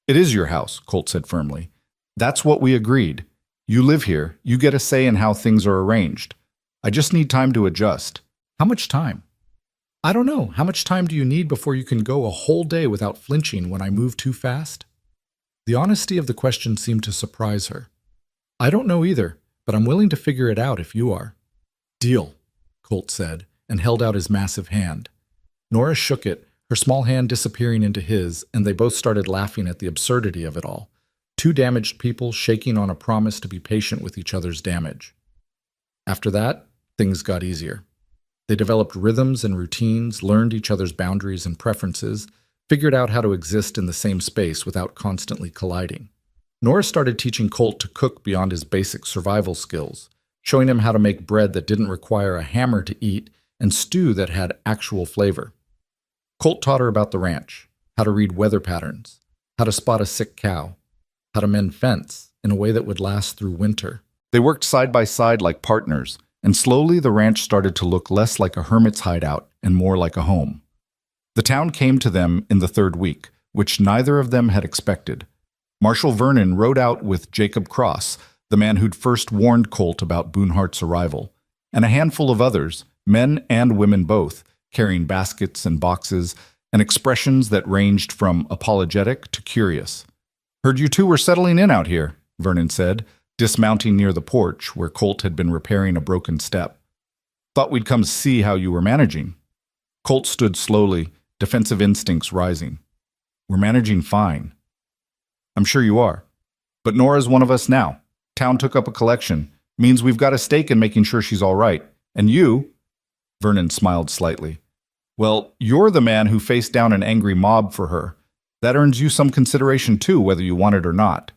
It is your house, Colt said firmly. That's what we agreed. You live here, you get a say in how things are arranged. I just need time to adjust. How much time? I don't know. How much time do you need before you can go a whole day without flinching when I move too fast? The honesty of the question seemed to surprise her. I don't know either, but I'm willing to figure it out if you are. Deal, Colt said, and held out his massive hand. Nora shook it, her small hand disappearing into his, and they both started laughing at the absurdity of it all. Two damaged people shaking on a promise to be patient with each other's damage. After that, things got easier. They developed rhythms and routines, learned each other's boundaries and preferences, figured out how to exist in the same space without constantly colliding. Nora started teaching Colt to cook beyond his basic survival skills, showing him how to make bread that didn't require a hammer to eat and stew that had actual flavor. Colt taught her about the ranch, how to read weather patterns, how to spot a sick cow, how to mend fence in a way that would last through winter. They worked side by side like partners, and slowly the ranch started to look less like a hermit's hideout and more like a home. The town came to them in the third week, which neither of them had expected. Marshal Vernon rode out with Jacob Cross, the man who'd first warned Colt about Boonhart's arrival, and a handful of others, men and women both, carrying baskets and boxes, and expressions that ranged from apologetic to curious. "Heard you two were settling in out here," Vernon said, dismounting near the porch where Colt had been repairing a broken step. "Thought we'd come see how you were managing." Colt stood slowly, defensive instincts rising. "We're managing fine." "I'm sure you are. But Nora's one of us now. Town took up a collection. Means we've got a stake in making sure she's all right. And you—" Vernon smiled slightly. "Well, you're the man who faced down an angry mob for her. That earns you some consideration too, whether you want it or not."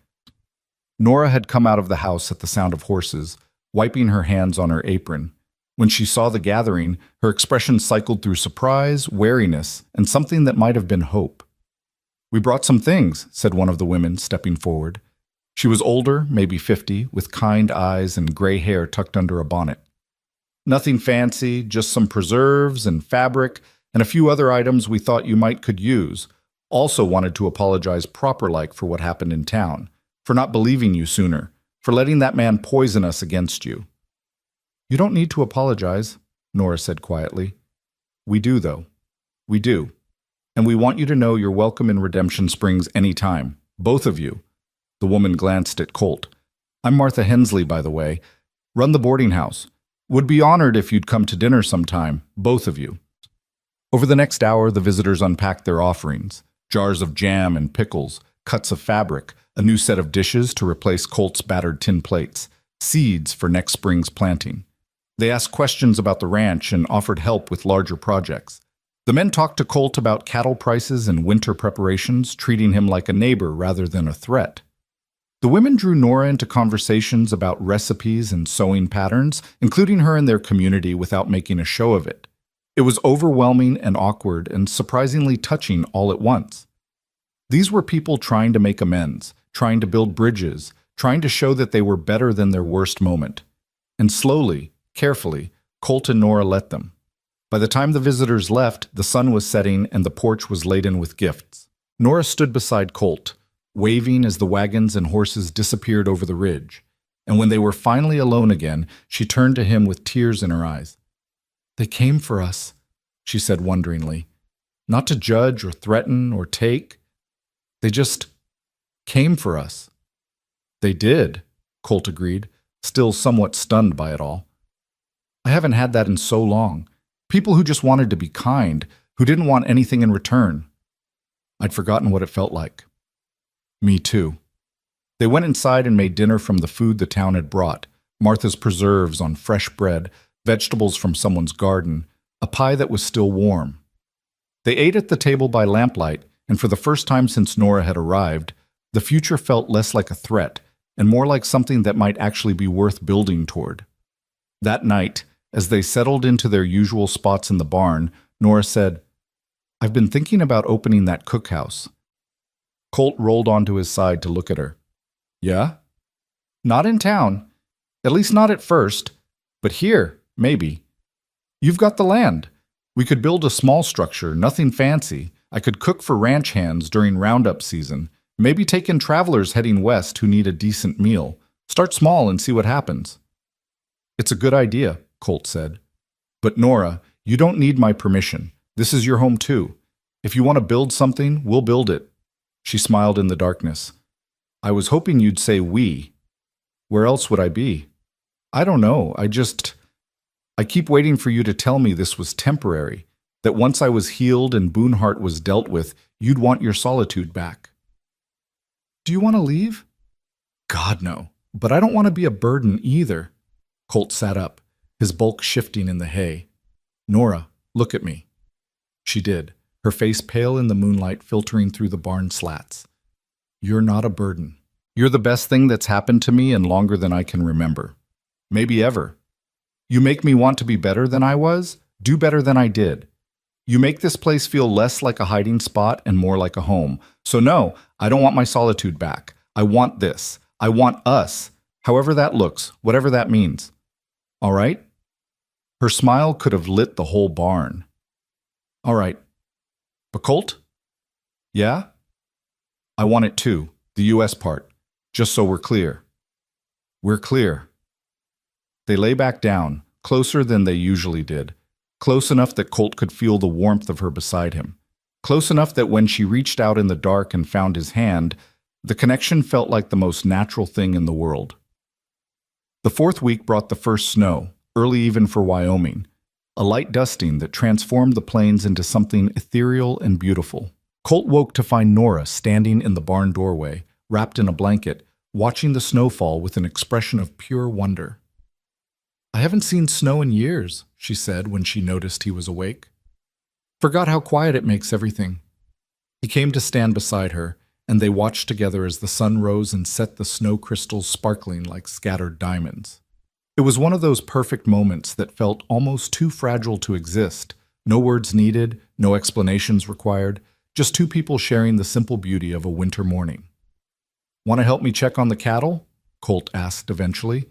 Nora had come out of the house at the sound of horses, wiping her hands on her apron. When she saw the gathering, her expression cycled through surprise, wariness, and something that might have been hope. "We brought some things," said one of the women, stepping forward. She was older, maybe 50, with kind eyes and gray hair tucked under a bonnet. "Nothing fancy, just some preserves and fabric and a few other items we thought you might could use. Also wanted to apologize proper-like for what happened in town, for not believing you sooner, for letting that man poison us against you." "You don't need to apologize," Nora said quietly. "We do, though. We do. And we want you to know you're welcome in Redemption Springs any time, both of you." The woman glanced at Colt. "I'm Martha Hensley, by the way. Run the boarding house. Would be honored if you'd come to dinner sometime, both of you." Over the next hour, the visitors unpacked their offerings: jars of jam and pickles, cuts of fabric, a new set of dishes to replace Colt's battered tin plates, seeds for next spring's planting. They asked questions about the ranch and offered help with larger projects. The men talked to Colt about cattle prices and winter preparations, treating him like a neighbor rather than a threat. The women drew Nora into conversations about recipes and sewing patterns, including her in their community without making a show of it. It was overwhelming and awkward and surprisingly touching all at once. These were people trying to make amends, trying to build bridges, trying to show that they were better than their worst moment. And slowly, carefully, Colt and Nora let them. By the time the visitors left, the sun was setting and the porch was laden with gifts. Nora stood beside Colt, waving as the wagons and horses disappeared over the ridge. And when they were finally alone again, she turned to him with tears in her eyes. "They came for us," she said wonderingly. "Not to judge or threaten or take. They just came for us." "They did," Colt agreed, still somewhat stunned by it all. "I haven't had that in so long. People who just wanted to be kind, who didn't want anything in return. I'd forgotten what it felt like." "Me too." They went inside and made dinner from the food the town had brought: Martha's preserves on fresh bread, vegetables from someone's garden, a pie that was still warm. They ate at the table by lamplight, and for the first time since Nora had arrived, the future felt less like a threat and more like something that might actually be worth building toward. That night, as they settled into their usual spots in the barn, Nora said, "I've been thinking about opening that cookhouse." Colt rolled onto his side to look at her. "Yeah?" "Not in town. At least not at first. But here, maybe. You've got the land. We could build a small structure, nothing fancy. I could cook for ranch hands during roundup season. Maybe take in travelers heading west who need a decent meal. Start small and see what happens." "It's a good idea," Colt said. "But Nora, you don't need my permission. This is your home too. If you want to build something, we'll build it." She smiled in the darkness. I was hoping you'd say we. Where else would I be? I don't know. I keep waiting for you to tell me this was temporary, that once I was healed and Boonhart was dealt with, you'd want your solitude back. Do you want to leave? God, no. But I don't want to be a burden either. Colt sat up, his bulk shifting in the hay. Nora, look at me. She did, her face pale in the moonlight filtering through the barn slats. You're not a burden. You're the best thing that's happened to me in longer than I can remember. Maybe ever. You make me want to be better than I was, do better than I did. You make this place feel less like a hiding spot and more like a home. So no, I don't want my solitude back. I want this. I want us. However that looks, whatever that means. All right? Her smile could have lit the whole barn. All right. But Colt? Yeah? I want it too, the US part, just so we're clear. We're clear. They lay back down, closer than they usually did, close enough that Colt could feel the warmth of her beside him, close enough that when she reached out in the dark and found his hand, the connection felt like the most natural thing in the world. The fourth week brought the first snow, early even for Wyoming, a light dusting that transformed the plains into something ethereal and beautiful. Colt woke to find Nora standing in the barn doorway, wrapped in a blanket, watching the snowfall with an expression of pure wonder. I haven't seen snow in years, she said when she noticed he was awake. Forgot how quiet it makes everything. He came to stand beside her, and they watched together as the sun rose and set the snow crystals sparkling like scattered diamonds. It was one of those perfect moments that felt almost too fragile to exist. No words needed, no explanations required, just two people sharing the simple beauty of a winter morning. Want to help me check on the cattle? Colt asked eventually.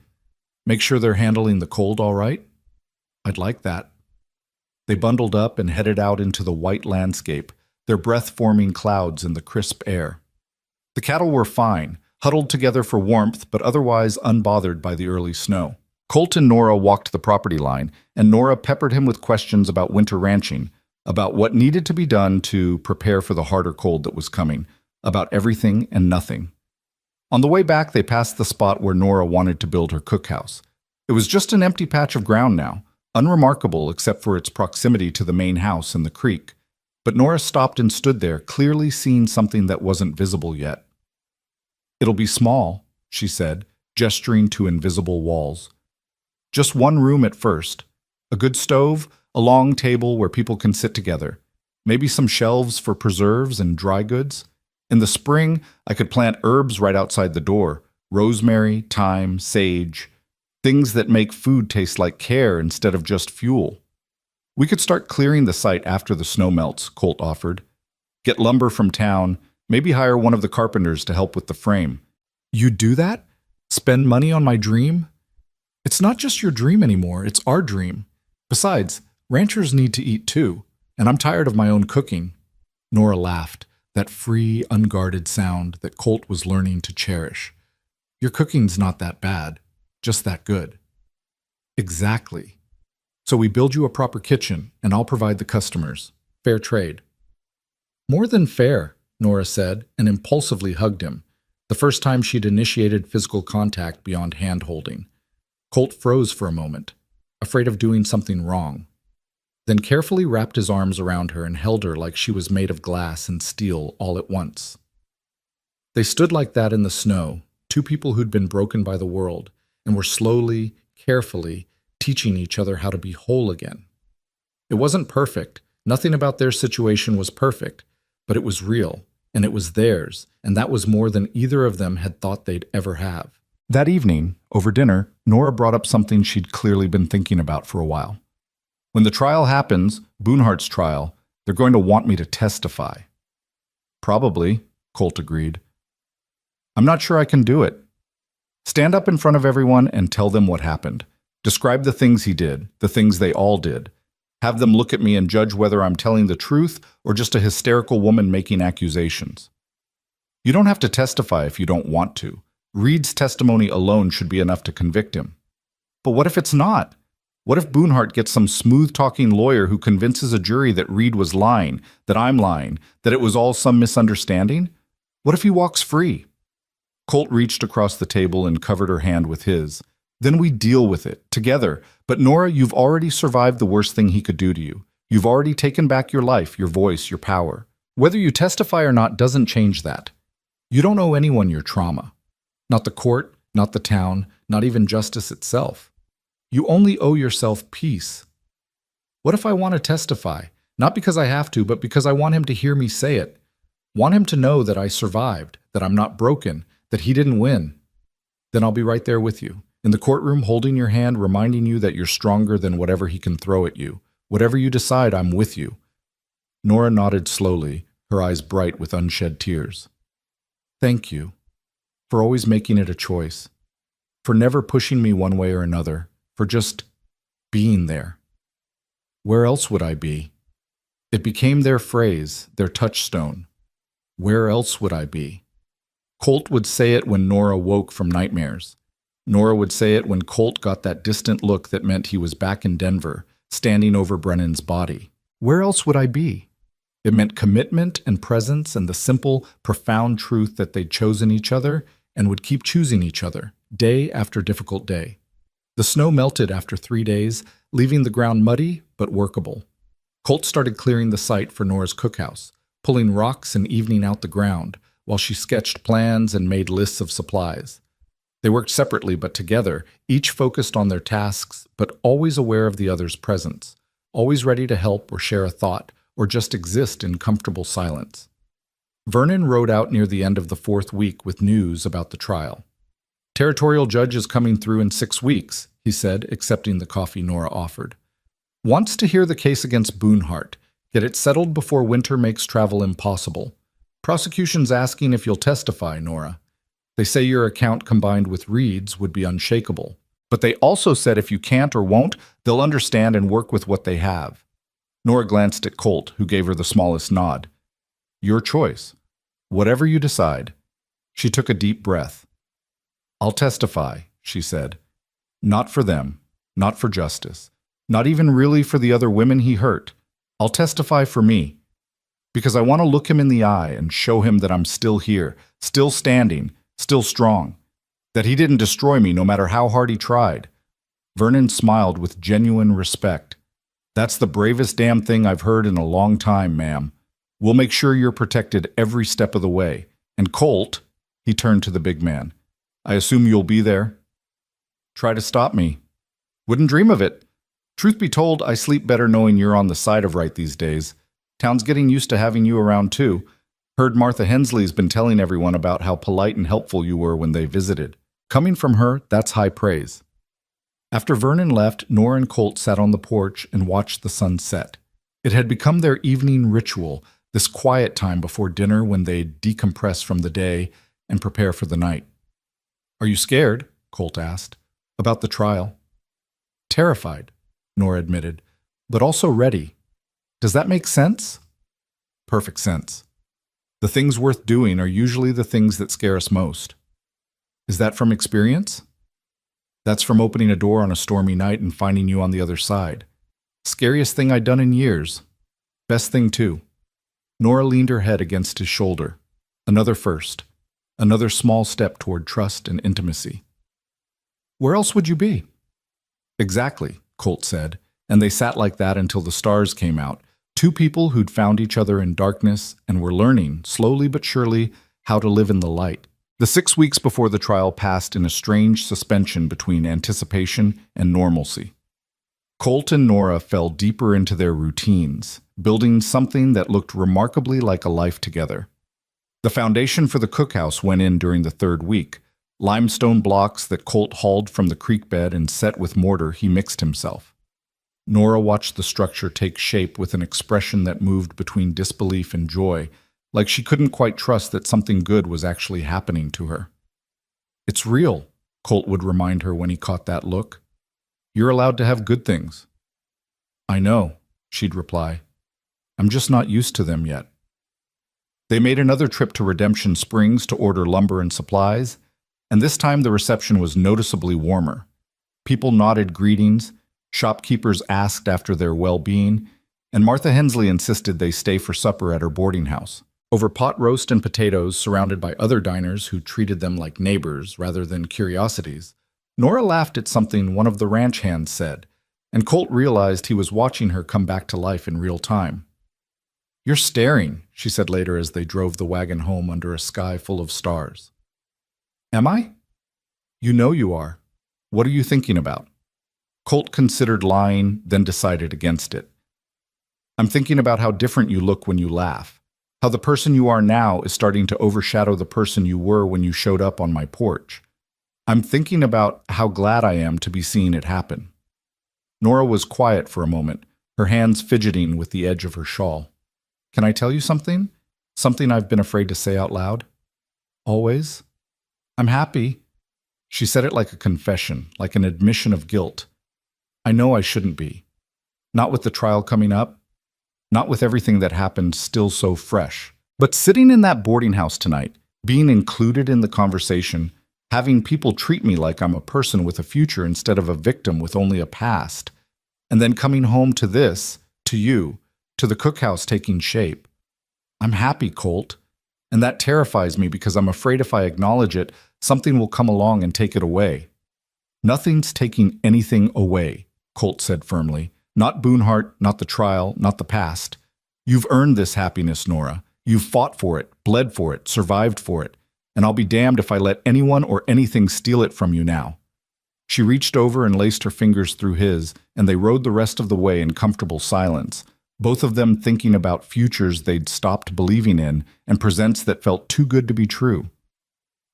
Make sure they're handling the cold all right? I'd like that. They bundled up and headed out into the white landscape, their breath-forming clouds in the crisp air. The cattle were fine, huddled together for warmth, but otherwise unbothered by the early snow. Colt and Nora walked the property line, and Nora peppered him with questions about winter ranching, about what needed to be done to prepare for the harder cold that was coming, about everything and nothing. On the way back, they passed the spot where Nora wanted to build her cookhouse. It was just an empty patch of ground now, unremarkable except for its proximity to the main house and the creek. But Nora stopped and stood there, clearly seeing something that wasn't visible yet. It'll be small, she said, gesturing to invisible walls. Just one room at first. A good stove, a long table where people can sit together. Maybe some shelves for preserves and dry goods. In the spring, I could plant herbs right outside the door. Rosemary, thyme, sage. Things that make food taste like care instead of just fuel. We could start clearing the site after the snow melts, Colt offered. Get lumber from town, maybe hire one of the carpenters to help with the frame. You'd do that? Spend money on my dream? It's not just your dream anymore, it's our dream. Besides, ranchers need to eat too, and I'm tired of my own cooking. Nora laughed, that free, unguarded sound that Colt was learning to cherish. Your cooking's not that bad, just that good. Exactly. So we build you a proper kitchen, and I'll provide the customers. Fair trade. More than fair, Nora said, and impulsively hugged him, the first time she'd initiated physical contact beyond hand-holding. Colt froze for a moment, afraid of doing something wrong, then carefully wrapped his arms around her and held her like she was made of glass and steel all at once. They stood like that in the snow, two people who'd been broken by the world, and were slowly, carefully, teaching each other how to be whole again. It wasn't perfect, nothing about their situation was perfect, but it was real, and it was theirs, and that was more than either of them had thought they'd ever have. That evening, over dinner, Nora brought up something she'd clearly been thinking about for a while. When the trial happens, Boonhart's trial, they're going to want me to testify. Probably, Colt agreed. I'm not sure I can do it. Stand up in front of everyone and tell them what happened. Describe the things he did, the things they all did. Have them look at me and judge whether I'm telling the truth or just a hysterical woman making accusations. You don't have to testify if you don't want to. Reed's testimony alone should be enough to convict him. But what if it's not? What if Boonhart gets some smooth-talking lawyer who convinces a jury that Reed was lying, that I'm lying, that it was all some misunderstanding? What if he walks free? Colt reached across the table and covered her hand with his. Then we deal with it, together. But Nora, you've already survived the worst thing he could do to you. You've already taken back your life, your voice, your power. Whether you testify or not doesn't change that. You don't owe anyone your trauma. Not the court, not the town, not even justice itself. You only owe yourself peace. What if I want to testify? Not because I have to, but because I want him to hear me say it. Want him to know that I survived, that I'm not broken, that he didn't win. Then I'll be right there with you, in the courtroom holding your hand, reminding you that you're stronger than whatever he can throw at you. Whatever you decide, I'm with you. Nora nodded slowly, her eyes bright with unshed tears. Thank you for always making it a choice, for never pushing me one way or another, for just being there. Where else would I be? It became their phrase, their touchstone. Where else would I be? Colt would say it when Nora woke from nightmares. Nora would say it when Colt got that distant look that meant he was back in Denver, standing over Brennan's body. Where else would I be? It meant commitment and presence and the simple, profound truth that they'd chosen each other and would keep choosing each other, day after difficult day. The snow melted after 3 days, leaving the ground muddy but workable. Colt started clearing the site for Nora's cookhouse, pulling rocks and evening out the ground, while she sketched plans and made lists of supplies. They worked separately but together, each focused on their tasks but always aware of the other's presence, always ready to help or share a thought, or just exist in comfortable silence. Vernon rode out near the end of the 4th week with news about the trial. Territorial judge is coming through in 6 weeks, he said, accepting the coffee Nora offered. Wants to hear the case against Boonhart, get it settled before winter makes travel impossible. Prosecution's asking if you'll testify, Nora. They say your account combined with Reed's would be unshakable. But they also said if you can't or won't, they'll understand and work with what they have. Nora glanced at Colt, who gave her the smallest nod. Your choice. Whatever you decide. She took a deep breath. I'll testify, she said. Not for them, not for justice, not even really for the other women he hurt. I'll testify for me. Because I want to look him in the eye and show him that I'm still here, still standing, still strong. That he didn't destroy me no matter how hard he tried. Vernon smiled with genuine respect. That's the bravest damn thing I've heard in a long time, ma'am. We'll make sure you're protected every step of the way. And Colt, he turned to the big man, I assume you'll be there? Try to stop me. Wouldn't dream of it. Truth be told, I sleep better knowing you're on the side of right these days. Town's getting used to having you around too. Heard Martha Hensley's been telling everyone about how polite and helpful you were when they visited. Coming from her, that's high praise. After Vernon left, Nora and Colt sat on the porch and watched the sun set. It had become their evening ritual, this quiet time before dinner when they'd decompress from the day and prepare for the night. Are you scared? Colt asked. About the trial. Terrified, Nora admitted, but also ready. Does that make sense? Perfect sense. The things worth doing are usually the things that scare us most. Is that from experience? That's from opening a door on a stormy night and finding you on the other side. Scariest thing I'd done in years. Best thing too. Nora leaned her head against his shoulder. Another first. Another small step toward trust and intimacy. Where else would you be? Exactly, Colt said, and they sat like that until the stars came out. Two people who'd found each other in darkness and were learning, slowly but surely, how to live in the light. The 6 weeks before the trial passed in a strange suspension between anticipation and normalcy. Colt and Nora fell deeper into their routines, building something that looked remarkably like a life together. The foundation for the cookhouse went in during the 3rd week, limestone blocks that Colt hauled from the creek bed and set with mortar he mixed himself. Nora watched the structure take shape with an expression that moved between disbelief and joy, like she couldn't quite trust that something good was actually happening to her. It's real, Colt would remind her when he caught that look. You're allowed to have good things. I know, she'd reply. I'm just not used to them yet. They made another trip to Redemption Springs to order lumber and supplies, and this time the reception was noticeably warmer. People nodded greetings, shopkeepers asked after their well-being, and Martha Hensley insisted they stay for supper at her boarding house. Over pot roast and potatoes, surrounded by other diners who treated them like neighbors rather than curiosities, Nora laughed at something one of the ranch hands said, and Colt realized he was watching her come back to life in real time. "You're staring," she said later as they drove the wagon home under a sky full of stars. "Am I?" "You know you are. What are you thinking about?" Colt considered lying, then decided against it. "I'm thinking about how different you look when you laugh. How the person you are now is starting to overshadow the person you were when you showed up on my porch. I'm thinking about how glad I am to be seeing it happen." Nora was quiet for a moment, her hands fidgeting with the edge of her shawl. "Can I tell you something? Something I've been afraid to say out loud?" "Always?" "I'm happy." She said it like a confession, like an admission of guilt. "I know I shouldn't be. Not with the trial coming up. Not with everything that happened still so fresh. But sitting in that boarding house tonight, being included in the conversation, having people treat me like I'm a person with a future instead of a victim with only a past, and then coming home to this, to you, to the cookhouse taking shape. I'm happy, Colt. And that terrifies me because I'm afraid if I acknowledge it, something will come along and take it away." "Nothing's taking anything away," Colt said firmly. "Not Boonhart, not the trial, not the past. You've earned this happiness, Nora. You've fought for it, bled for it, survived for it. And I'll be damned if I let anyone or anything steal it from you now." She reached over and laced her fingers through his, and they rode the rest of the way in comfortable silence, both of them thinking about futures they'd stopped believing in and presents that felt too good to be true.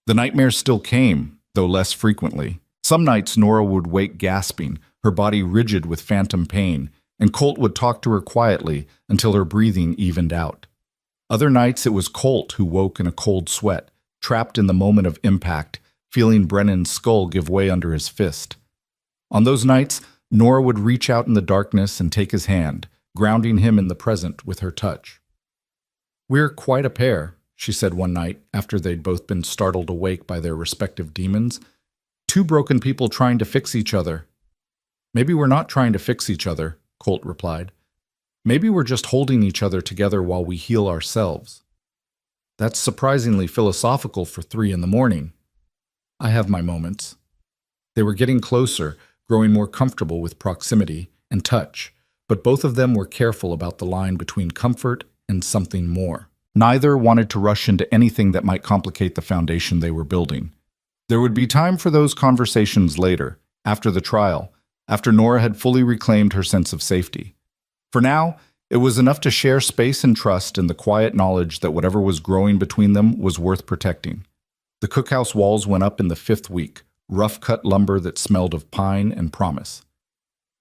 The nightmares still came, though less frequently. Some nights Nora would wake gasping, her body rigid with phantom pain, and Colt would talk to her quietly until her breathing evened out. Other nights it was Colt who woke in a cold sweat, trapped in the moment of impact, feeling Brennan's skull give way under his fist. On those nights, Nora would reach out in the darkness and take his hand, grounding him in the present with her touch. "We're quite a pair," she said one night after they'd both been startled awake by their respective demons. "Two broken people trying to fix each other." "Maybe we're not trying to fix each other," Colt replied. "Maybe we're just holding each other together while we heal ourselves." "That's surprisingly philosophical for 3 a.m. "I have my moments." They were getting closer, growing more comfortable with proximity and touch, but both of them were careful about the line between comfort and something more. Neither wanted to rush into anything that might complicate the foundation they were building. There would be time for those conversations later, after the trial, after Nora had fully reclaimed her sense of safety. For now, it was enough to share space and trust in the quiet knowledge that whatever was growing between them was worth protecting. The cookhouse walls went up in the 5th week, rough-cut lumber that smelled of pine and promise.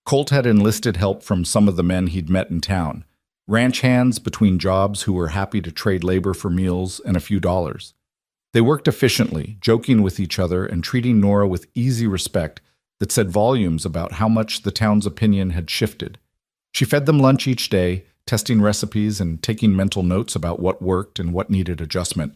Colt had enlisted help from some of the men he'd met in town, ranch hands between jobs who were happy to trade labor for meals and a few dollars. They worked efficiently, joking with each other and treating Nora with easy respect that said volumes about how much the town's opinion had shifted. She fed them lunch each day, testing recipes and taking mental notes about what worked and what needed adjustment.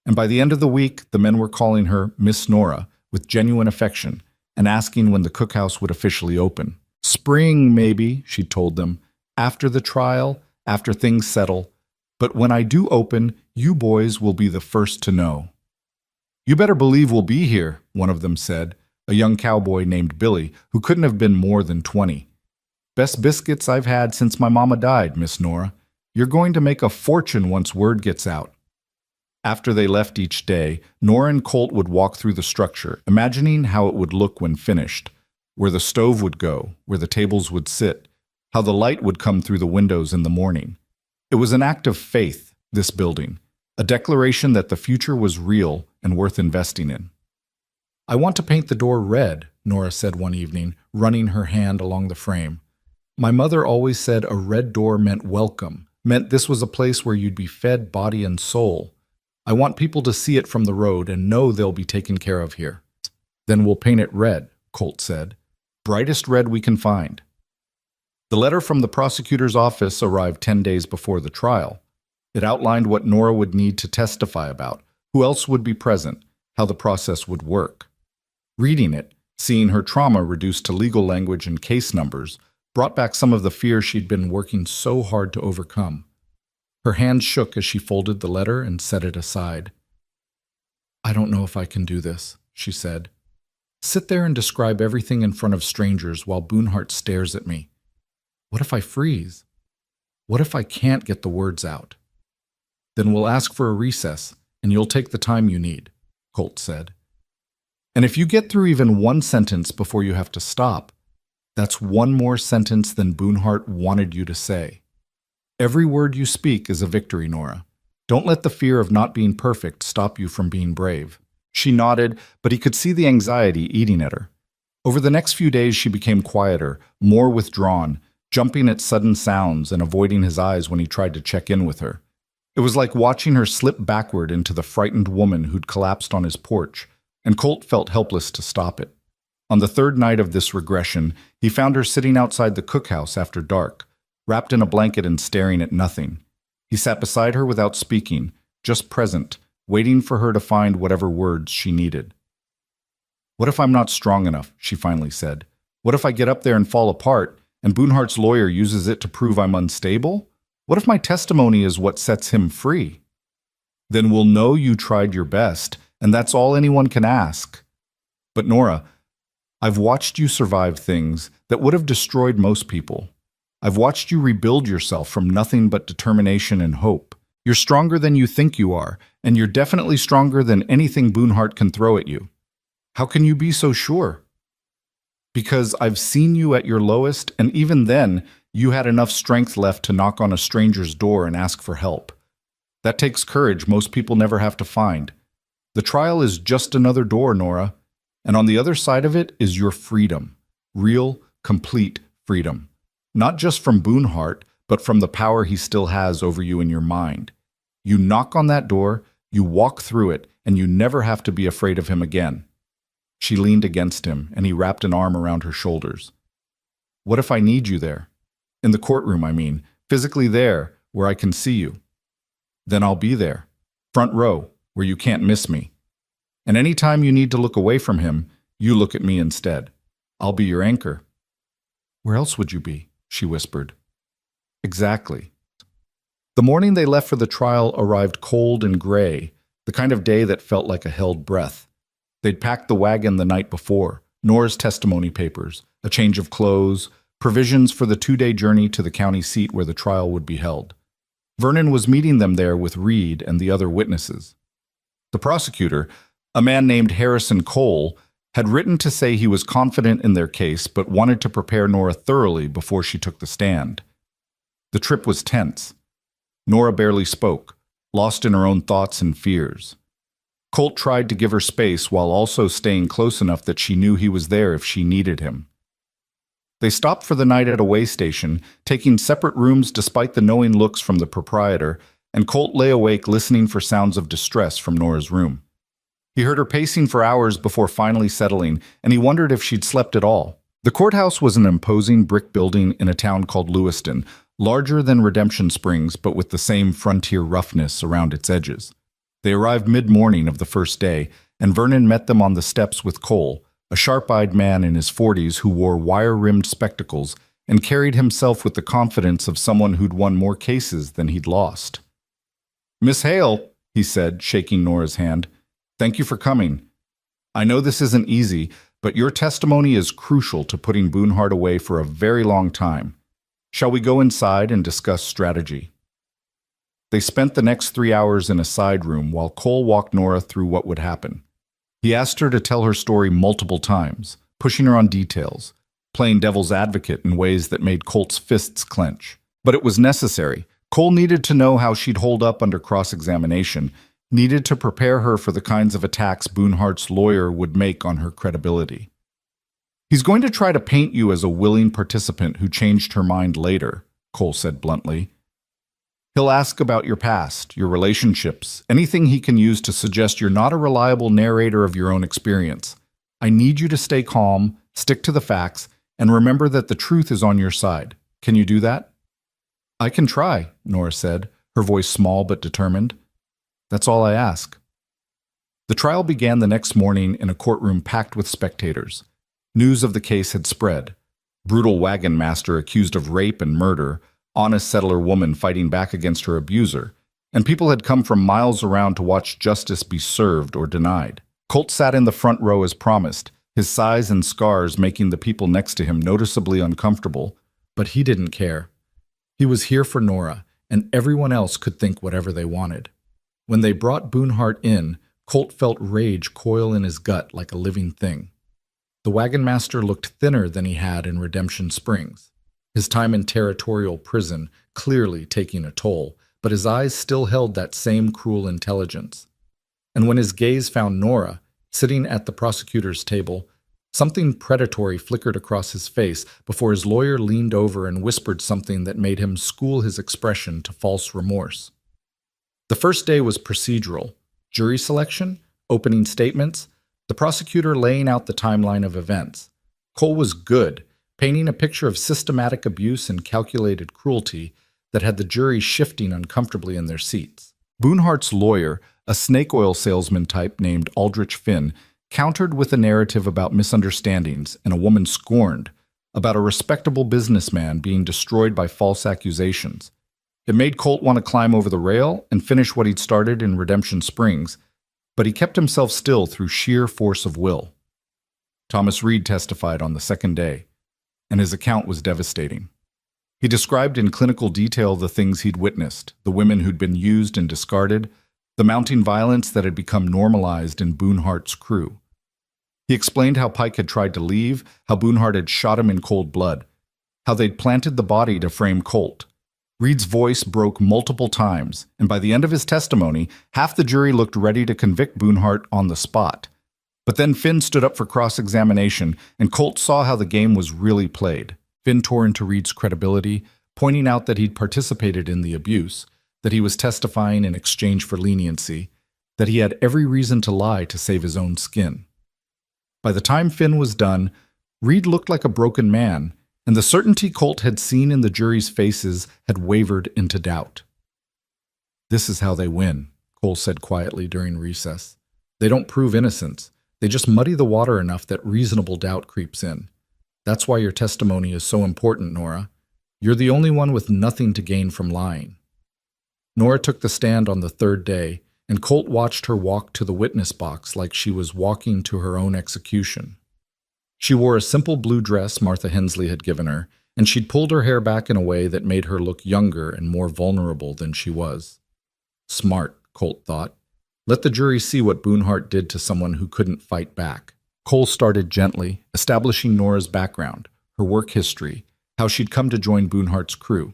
And by the end of the week, the men were calling her Miss Nora with genuine affection and asking when the cookhouse would officially open. "Spring, maybe," she told them, "after the trial, after things settle. But when I do open, you boys will be the first to know." "You better believe we'll be here," one of them said, a young cowboy named Billy, who couldn't have been more than 20. "Best biscuits I've had since my mama died, Miss Nora. You're going to make a fortune once word gets out." After they left each day, Nora and Colt would walk through the structure, imagining how it would look when finished, where the stove would go, where the tables would sit, how the light would come through the windows in the morning. It was an act of faith, this building, a declaration that the future was real and worth investing in. "I want to paint the door red," Nora said one evening, running her hand along the frame. "My mother always said a red door meant welcome, meant this was a place where you'd be fed body and soul. I want people to see it from the road and know they'll be taken care of here." "Then we'll paint it red," Colt said. "Brightest red we can find." The letter from the prosecutor's office arrived 10 days before the trial. It outlined what Nora would need to testify about, who else would be present, how the process would work. Reading it, seeing her trauma reduced to legal language and case numbers, brought back some of the fear she'd been working so hard to overcome. Her hand shook as she folded the letter and set it aside. "I don't know if I can do this," she said. "Sit there and describe everything in front of strangers while Boonhart stares at me. What if I freeze? What if I can't get the words out?" "Then we'll ask for a recess, and you'll take the time you need," Colt said. "And if you get through even one sentence before you have to stop, that's one more sentence than Boonhart wanted you to say. Every word you speak is a victory, Nora. Don't let the fear of not being perfect stop you from being brave." She nodded, but he could see the anxiety eating at her. Over the next few days, she became quieter, more withdrawn, jumping at sudden sounds and avoiding his eyes when he tried to check in with her. It was like watching her slip backward into the frightened woman who'd collapsed on his porch, and Colt felt helpless to stop it. On the third night of this regression, he found her sitting outside the cookhouse after dark, wrapped in a blanket and staring at nothing. He sat beside her without speaking, just present, waiting for her to find whatever words she needed. "What if I'm not strong enough?" she finally said. "What if I get up there and fall apart, and Boonhart's lawyer uses it to prove I'm unstable? What if my testimony is what sets him free? Then we'll know you tried your best, and that's all anyone can ask. But Nora, I've watched you survive things that would have destroyed most people. I've watched you rebuild yourself from nothing but determination and hope. You're stronger than you think you are, and you're definitely stronger than anything Boonhart can throw at you. How can you be so sure?" "Because I've seen you at your lowest, and even then, you had enough strength left to knock on a stranger's door and ask for help. That takes courage most people never have to find. The trial is just another door, Nora, and on the other side of it is your freedom. Real, complete freedom. Not just from Boonhart, but from the power he still has over you in your mind. You knock on that door, you walk through it, and you never have to be afraid of him again." She leaned against him, and he wrapped an arm around her shoulders. "What if I need you there? In the courtroom, I mean, physically there, where I can see you. Then I'll be there, front row, where you can't miss me. And any time you need to look away from him, you look at me instead. I'll be your anchor." "Where else would you be?" she whispered. "Exactly." The morning they left for the trial arrived cold and gray, the kind of day that felt like a held breath. They'd packed the wagon the night before, Nora's testimony papers, a change of clothes, provisions for the 2-day journey to the county seat where the trial would be held. Vernon was meeting them there with Reed and the other witnesses. The prosecutor, a man named Harrison Cole, had written to say he was confident in their case but wanted to prepare Nora thoroughly before she took the stand. The trip was tense. Nora barely spoke, lost in her own thoughts and fears. Colt tried to give her space while also staying close enough that she knew he was there if she needed him. They stopped for the night at a way station, taking separate rooms despite the knowing looks from the proprietor, and Colt lay awake listening for sounds of distress from Nora's room. He heard her pacing for hours before finally settling, and he wondered if she'd slept at all. The courthouse was an imposing brick building in a town called Lewiston, larger than Redemption Springs but with the same frontier roughness around its edges. They arrived mid-morning of the first day, and Vernon met them on the steps with Cole, a sharp-eyed man in his 40s who wore wire-rimmed spectacles and carried himself with the confidence of someone who'd won more cases than he'd lost. "Miss Hale," he said, shaking Nora's hand, "thank you for coming. I know this isn't easy, but your testimony is crucial to putting Boonhart away for a very long time. Shall we go inside and discuss strategy?" They spent the next 3 hours in a side room while Cole walked Nora through what would happen. He asked her to tell her story multiple times, pushing her on details, playing devil's advocate in ways that made Colt's fists clench. But it was necessary. Cole needed to know how she'd hold up under cross-examination, needed to prepare her for the kinds of attacks Boonhart's lawyer would make on her credibility. "He's going to try to paint you as a willing participant who changed her mind later," Cole said bluntly. "He'll ask about your past, your relationships, anything he can use to suggest you're not a reliable narrator of your own experience. I need you to stay calm, stick to the facts, and remember that the truth is on your side. Can you do that?" "I can try," Nora said, her voice small but determined. "That's all I ask." The trial began the next morning in a courtroom packed with spectators. News of the case had spread. Brutal wagon master accused of rape and murder, honest settler woman fighting back against her abuser, and people had come from miles around to watch justice be served or denied. Colt sat in the front row as promised, his size and scars making the people next to him noticeably uncomfortable, but he didn't care. He was here for Nora, and everyone else could think whatever they wanted. When they brought Boonhart in, Colt felt rage coil in his gut like a living thing. The wagon master looked thinner than he had in Redemption Springs, his time in territorial prison clearly taking a toll, but his eyes still held that same cruel intelligence. And when his gaze found Nora, sitting at the prosecutor's table, something predatory flickered across his face before his lawyer leaned over and whispered something that made him school his expression to false remorse. The first day was procedural: jury selection, opening statements, the prosecutor laying out the timeline of events. Cole was good, painting a picture of systematic abuse and calculated cruelty that had the jury shifting uncomfortably in their seats. Boonhart's lawyer, a snake oil salesman type named Aldrich Finn, countered with a narrative about misunderstandings and a woman scorned, about a respectable businessman being destroyed by false accusations. It made Colt want to climb over the rail and finish what he'd started in Redemption Springs, but he kept himself still through sheer force of will. Thomas Reed testified on the second day, and his account was devastating. He described in clinical detail the things he'd witnessed, the women who'd been used and discarded, the mounting violence that had become normalized in Boonhart's crew. He explained how Pike had tried to leave, how Boonhart had shot him in cold blood, how they'd planted the body to frame Colt. Reed's voice broke multiple times, and by the end of his testimony, half the jury looked ready to convict Boonhart on the spot. But then Finn stood up for cross-examination, and Colt saw how the game was really played. Finn tore into Reed's credibility, pointing out that he'd participated in the abuse, that he was testifying in exchange for leniency, that he had every reason to lie to save his own skin. By the time Finn was done, Reed looked like a broken man, and the certainty Colt had seen in the jury's faces had wavered into doubt. "This is how they win," Cole said quietly during recess. "They don't prove innocence. They just muddy the water enough that reasonable doubt creeps in. That's why your testimony is so important, Nora. You're the only one with nothing to gain from lying." Nora took the stand on the third day, and Colt watched her walk to the witness box like she was walking to her own execution. She wore a simple blue dress Martha Hensley had given her, and she'd pulled her hair back in a way that made her look younger and more vulnerable than she was. Smart, Colt thought. Let the jury see what Boonhart did to someone who couldn't fight back. Cole started gently, establishing Nora's background, her work history, how she'd come to join Boonhart's crew.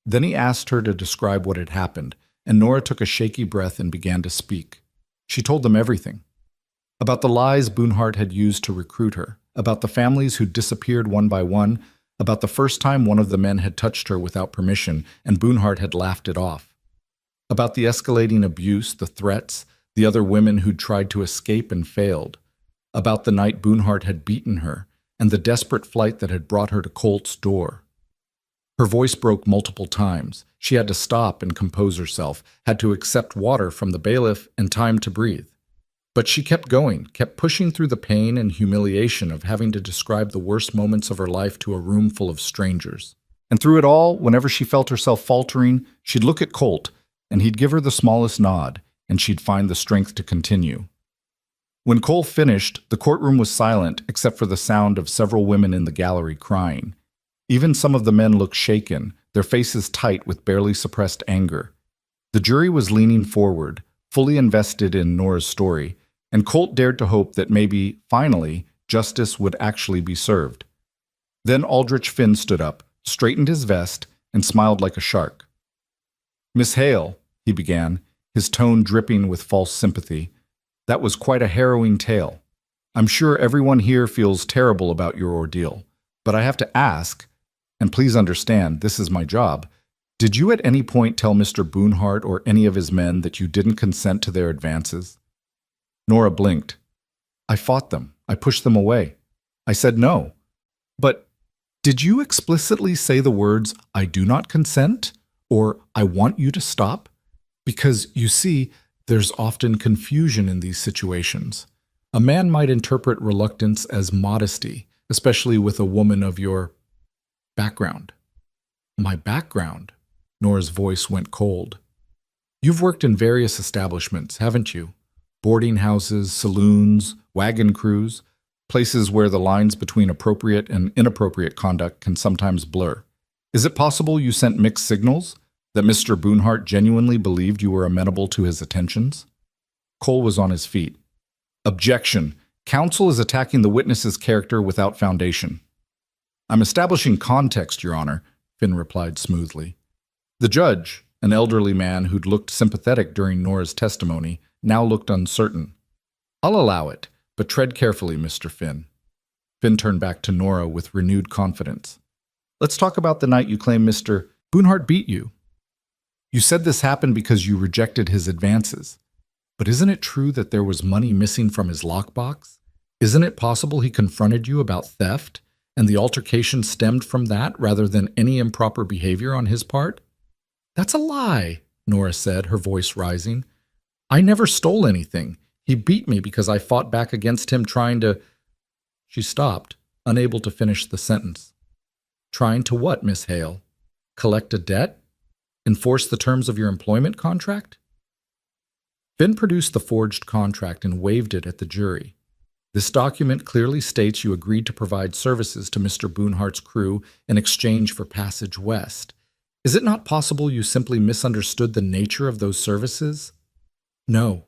Then he asked her to describe what had happened, and Nora took a shaky breath and began to speak. She told them everything. About the lies Boonhart had used to recruit her, about the families who disappeared one by one, about the first time one of the men had touched her without permission and Boonhart had laughed it off. About the escalating abuse, the threats, the other women who'd tried to escape and failed. About the night Boonhart had beaten her, and the desperate flight that had brought her to Colt's door. Her voice broke multiple times. She had to stop and compose herself, had to accept water from the bailiff and time to breathe. But she kept going, kept pushing through the pain and humiliation of having to describe the worst moments of her life to a room full of strangers. And through it all, whenever she felt herself faltering, she'd look at Colt, and he'd give her the smallest nod, and she'd find the strength to continue. When Cole finished, the courtroom was silent except for the sound of several women in the gallery crying. Even some of the men looked shaken, their faces tight with barely suppressed anger. The jury was leaning forward, fully invested in Nora's story, and Colt dared to hope that maybe, finally, justice would actually be served. Then Aldrich Finn stood up, straightened his vest, and smiled like a shark. "Miss Hale," he began, his tone dripping with false sympathy, "that was quite a harrowing tale. I'm sure everyone here feels terrible about your ordeal, but I have to ask, and please understand, this is my job, did you at any point tell Mr. Boonhart or any of his men that you didn't consent to their advances?" Nora blinked. "I fought them. I pushed them away. I said no. But did you explicitly say the words, 'I do not consent,' or 'I want you to stop'? Because, you see, there's often confusion in these situations. A man might interpret reluctance as modesty, especially with a woman of your background." My background? Nora's voice went cold. You've worked in various establishments, haven't you? Boarding houses, saloons, wagon crews, places where the lines between appropriate and inappropriate conduct can sometimes blur. Is it possible you sent mixed signals? That Mr. Boonhart genuinely believed you were amenable to his attentions? Cole was on his feet. Objection. Counsel is attacking the witness's character without foundation. I'm establishing context, Your Honor, Finn replied smoothly. The judge, an elderly man who'd looked sympathetic during Nora's testimony, now looked uncertain. I'll allow it, but tread carefully, Mr. Finn. Finn turned back to Nora with renewed confidence. Let's talk about the night you claim Mr. Boonhart beat you. You said this happened because you rejected his advances. But isn't it true that there was money missing from his lockbox? Isn't it possible he confronted you about theft, and the altercation stemmed from that rather than any improper behavior on his part? That's a lie, Nora said, her voice rising. I never stole anything. He beat me because I fought back against him trying to... She stopped, unable to finish the sentence. Trying to what, Miss Hale? Collect a debt? Enforce the terms of your employment contract? Finn produced the forged contract and waved it at the jury. This document clearly states you agreed to provide services to Mr. Boonhart's crew in exchange for passage west. Is it not possible you simply misunderstood the nature of those services? No,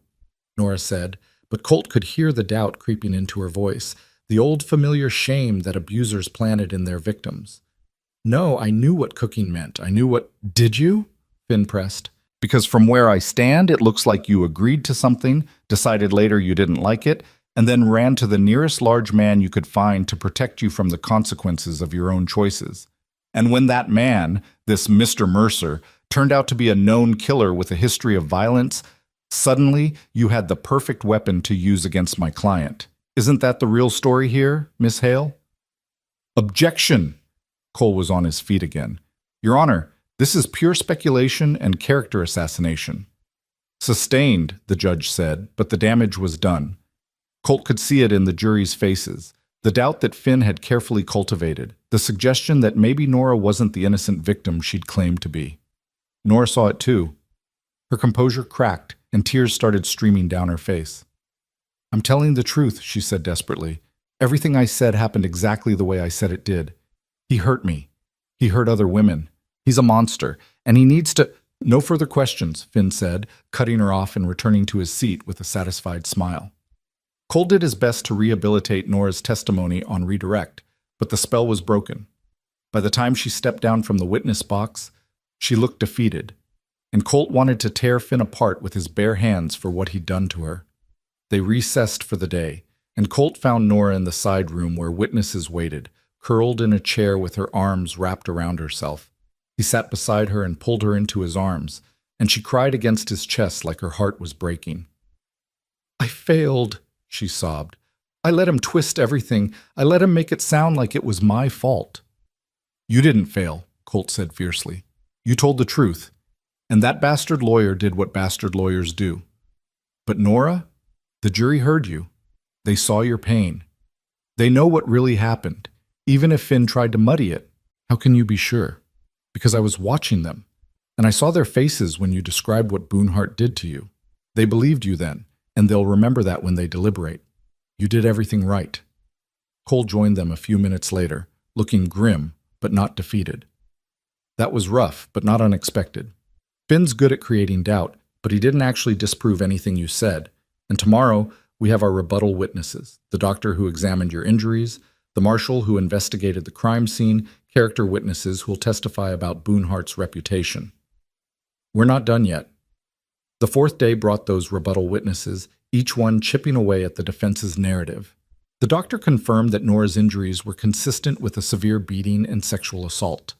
Nora said, but Colt could hear the doubt creeping into her voice, the old familiar shame that abusers planted in their victims. No, I knew what cooking meant. I knew what... Did you? Finn pressed. Because from where I stand, it looks like you agreed to something, decided later you didn't like it, and then ran to the nearest large man you could find to protect you from the consequences of your own choices. And when that man, this Mr. Mercer, turned out to be a known killer with a history of violence, suddenly you had the perfect weapon to use against my client. Isn't that the real story here, Miss Hale? Objection! Cole was on his feet again. Your Honor, this is pure speculation and character assassination. Sustained, the judge said, but the damage was done. Colt could see it in the jury's faces, the doubt that Finn had carefully cultivated, the suggestion that maybe Nora wasn't the innocent victim she'd claimed to be. Nora saw it too. Her composure cracked, and tears started streaming down her face. I'm telling the truth, she said desperately. Everything I said happened exactly the way I said it did. He hurt me. He hurt other women. He's a monster, and he needs to... No further questions, Finn said, cutting her off and returning to his seat with a satisfied smile. Cole did his best to rehabilitate Nora's testimony on redirect, but the spell was broken. By the time she stepped down from the witness box, she looked defeated, and Colt wanted to tear Finn apart with his bare hands for what he'd done to her. They recessed for the day, and Colt found Nora in the side room where witnesses waited, curled in a chair with her arms wrapped around herself. He sat beside her and pulled her into his arms, and she cried against his chest like her heart was breaking. I failed, she sobbed. I let him twist everything. I let him make it sound like it was my fault. You didn't fail, Colt said fiercely. You told the truth, and that bastard lawyer did what bastard lawyers do. But Nora, the jury heard you. They saw your pain. They know what really happened, even if Finn tried to muddy it. How can you be sure? Because I was watching them, and I saw their faces when you described what Boonhart did to you. They believed you then, and they'll remember that when they deliberate. You did everything right. Cole joined them a few minutes later, looking grim, but not defeated. That was rough, but not unexpected. Finn's good at creating doubt, but he didn't actually disprove anything you said. And tomorrow, we have our rebuttal witnesses, the doctor who examined your injuries, the marshal who investigated the crime scene, character witnesses who will testify about Boonhart's reputation. We're not done yet. The fourth day brought those rebuttal witnesses, each one chipping away at the defense's narrative. The doctor confirmed that Nora's injuries were consistent with a severe beating and sexual assault.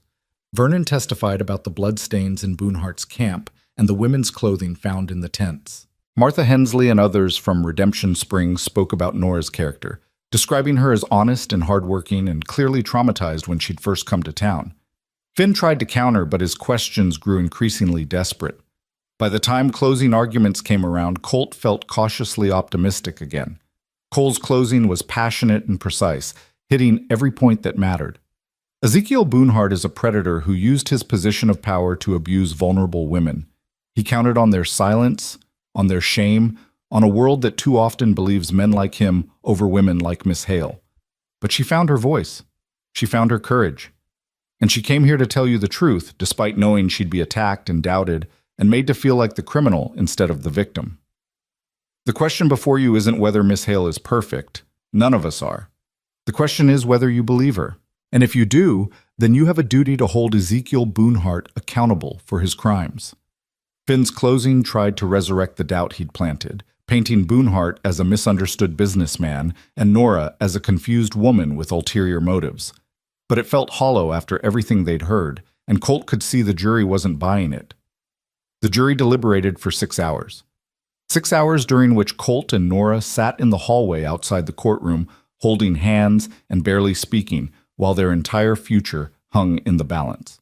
Vernon testified about the bloodstains in Boonhart's camp and the women's clothing found in the tents. Martha Hensley and others from Redemption Springs spoke about Nora's character, describing her as honest and hardworking and clearly traumatized when she'd first come to town. Finn tried to counter, but his questions grew increasingly desperate. By the time closing arguments came around, Colt felt cautiously optimistic again. Cole's closing was passionate and precise, hitting every point that mattered. Ezekiel Boonhart is a predator who used his position of power to abuse vulnerable women. He counted on their silence, on their shame, on a world that too often believes men like him over women like Miss Hale. But she found her voice. She found her courage. And she came here to tell you the truth, despite knowing she'd be attacked and doubted and made to feel like the criminal instead of the victim. The question before you isn't whether Miss Hale is perfect. None of us are. The question is whether you believe her. And if you do, then you have a duty to hold Ezekiel Boonhart accountable for his crimes. Finn's closing tried to resurrect the doubt he'd planted, painting Boonhart as a misunderstood businessman and Nora as a confused woman with ulterior motives. But it felt hollow after everything they'd heard, and Colt could see the jury wasn't buying it. The jury deliberated for 6 hours. 6 hours during which Colt and Nora sat in the hallway outside the courtroom, holding hands and barely speaking, while their entire future hung in the balance.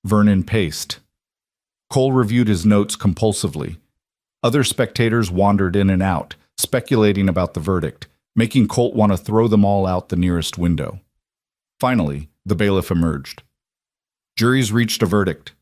Vernon paced. Cole reviewed his notes compulsively. Other spectators wandered in and out, speculating about the verdict, making Colt want to throw them all out the nearest window. Finally, the bailiff emerged. Juries reached a verdict.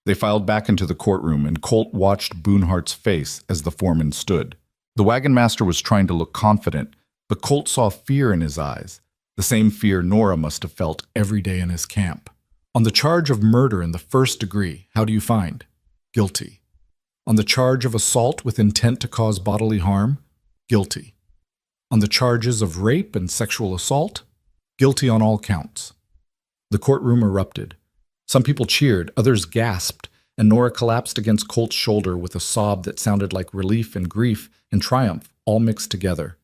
They filed back into the courtroom, and Colt watched Boonhart's face as the foreman stood. The wagon master was trying to look confident, but Colt saw fear in his eyes, the same fear Nora must have felt every day in his camp. On the charge of murder in the first degree, how do you find? Guilty. On the charge of assault with intent to cause bodily harm? Guilty. On the charges of rape and sexual assault? Guilty on all counts. The courtroom erupted. Some people cheered, others gasped, and Nora collapsed against Colt's shoulder with a sob that sounded like relief and grief and triumph all mixed together.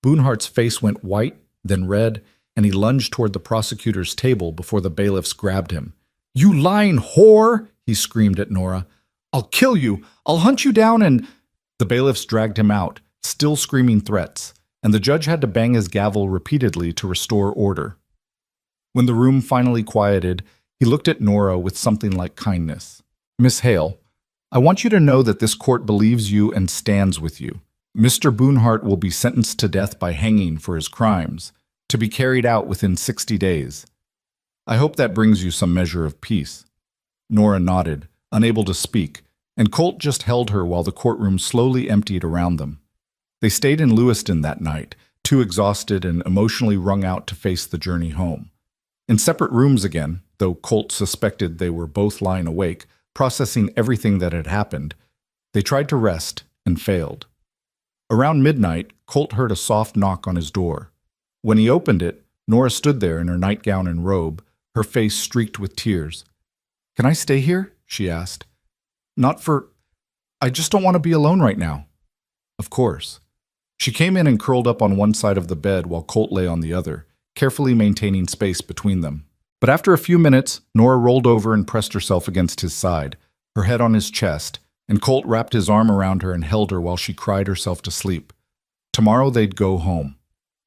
Boonhart's face went white, then red, and he lunged toward the prosecutor's table before the bailiffs grabbed him. "You lying whore!" he screamed at Nora. "I'll kill you! I'll hunt you down and—" The bailiffs dragged him out, still screaming threats, and the judge had to bang his gavel repeatedly to restore order. When the room finally quieted, he looked at Nora with something like kindness. "Miss Hale, I want you to know that this court believes you and stands with you. Mr. Boonhart will be sentenced to death by hanging for his crimes, to be carried out within 60 days. I hope that brings you some measure of peace." Nora nodded, unable to speak, and Colt just held her while the courtroom slowly emptied around them. They stayed in Lewiston that night, too exhausted and emotionally wrung out to face the journey home. In separate rooms again, though Colt suspected they were both lying awake, processing everything that had happened, they tried to rest and failed. Around midnight, Colt heard a soft knock on his door. When he opened it, Nora stood there in her nightgown and robe, her face streaked with tears. "Can I stay here?" she asked. I just don't want to be alone right now." "Of course." She came in and curled up on one side of the bed while Colt lay on the other, carefully maintaining space between them. But after a few minutes, Nora rolled over and pressed herself against his side, her head on his chest, and Colt wrapped his arm around her and held her while she cried herself to sleep. Tomorrow they'd go home.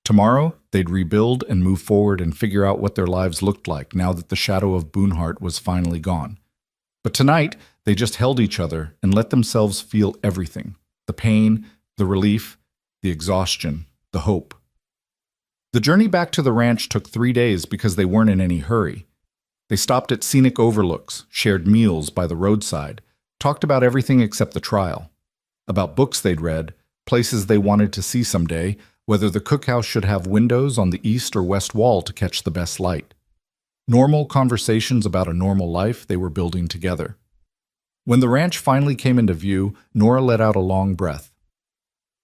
Tomorrow they'd rebuild and move forward and figure out what their lives looked like now that the shadow of Boonhart was finally gone. But tonight, they just held each other and let themselves feel everything: the pain, the relief, the exhaustion, the hope. The journey back to the ranch took 3 days because they weren't in any hurry. They stopped at scenic overlooks, shared meals by the roadside, talked about everything except the trial. About books they'd read, places they wanted to see someday, whether the cookhouse should have windows on the east or west wall to catch the best light. Normal conversations about a normal life they were building together. When the ranch finally came into view, Nora let out a long breath.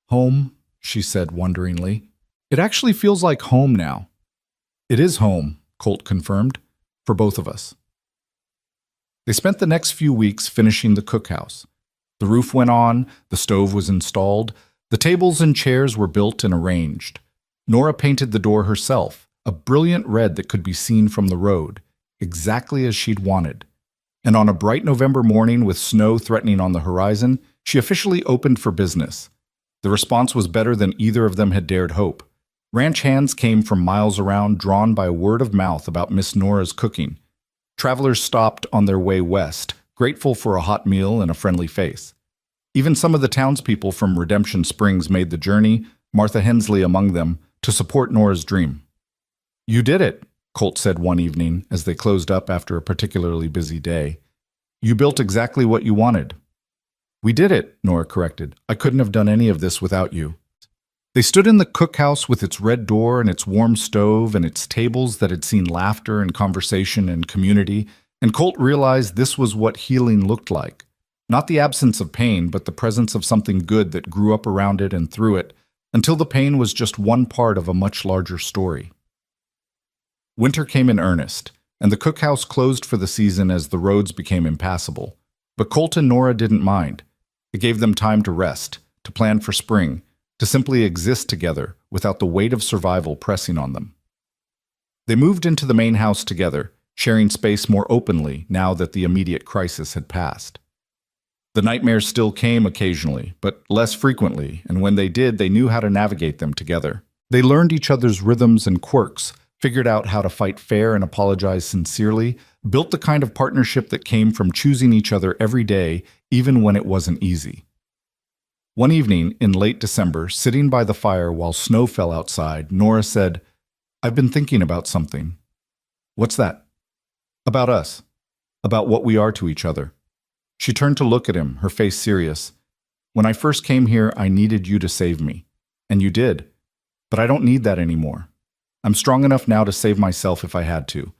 "Home," she said wonderingly. "It actually feels like home now." "It is home," Colt confirmed, "for both of us." They spent the next few weeks finishing the cookhouse. The roof went on, the stove was installed, the tables and chairs were built and arranged. Nora painted the door herself, a brilliant red that could be seen from the road, exactly as she'd wanted. And on a bright November morning with snow threatening on the horizon, she officially opened for business. The response was better than either of them had dared hope. Ranch hands came from miles around, drawn by word of mouth about Miss Nora's cooking. Travelers stopped on their way west, grateful for a hot meal and a friendly face. Even some of the townspeople from Redemption Springs made the journey, Martha Hensley among them, to support Nora's dream. "You did it," Colt said one evening as they closed up after a particularly busy day. You built exactly what you wanted. We did it, Nora corrected. I couldn't have done any of this without you. They stood in the cookhouse with its red door and its warm stove and its tables that had seen laughter and conversation and community, and Colt realized this was what healing looked like. Not the absence of pain, but the presence of something good that grew up around it and through it, until the pain was just one part of a much larger story. Winter came in earnest, and the cookhouse closed for the season as the roads became impassable. But Colt and Nora didn't mind. It gave them time to rest, to plan for spring, to simply exist together without the weight of survival pressing on them. They moved into the main house together, sharing space more openly now that the immediate crisis had passed. The nightmares still came occasionally, but less frequently, and when they did, they knew how to navigate them together. They learned each other's rhythms and quirks, figured out how to fight fair and apologize sincerely, built the kind of partnership that came from choosing each other every day, even when it wasn't easy. One evening in late December, sitting by the fire while snow fell outside, Nora said, I've been thinking about something. What's that? About us. About what we are to each other. She turned to look at him, her face serious. When I first came here, I needed you to save me. And you did. But I don't need that anymore. I'm strong enough now to save myself if I had to.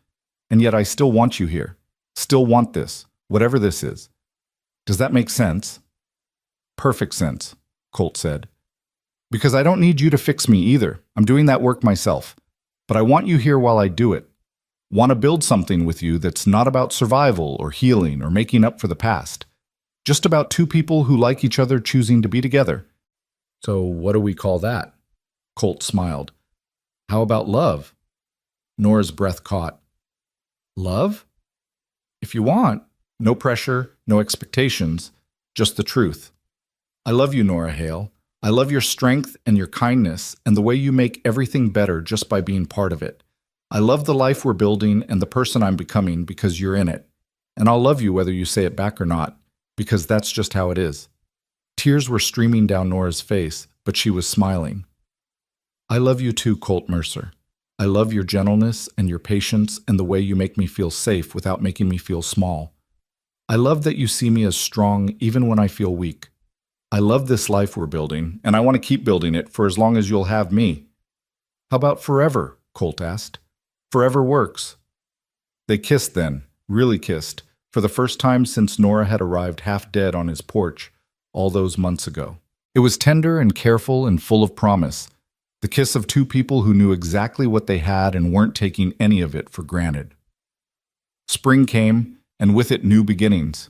And yet I still want you here. Still want this, whatever this is. Does that make sense? Perfect sense, Colt said. Because I don't need you to fix me either. I'm doing that work myself. But I want you here while I do it. Want to build something with you that's not about survival or healing or making up for the past. Just about two people who like each other choosing to be together. So what do we call that? Colt smiled. How about love? Nora's breath caught. Love? If you want. No pressure, no expectations, just the truth. I love you, Nora Hale. I love your strength and your kindness and the way you make everything better just by being part of it. I love the life we're building and the person I'm becoming because you're in it. And I'll love you whether you say it back or not, because that's just how it is. Tears were streaming down Nora's face, but she was smiling. I love you too, Colt Mercer. I love your gentleness and your patience and the way you make me feel safe without making me feel small. I love that you see me as strong even when I feel weak. I love this life we're building, and I want to keep building it for as long as you'll have me. How about forever? Colt asked. Forever works. They kissed then, really kissed, for the first time since Nora had arrived half dead on his porch all those months ago. It was tender and careful and full of promise, the kiss of two people who knew exactly what they had and weren't taking any of it for granted. Spring came, and with it new beginnings.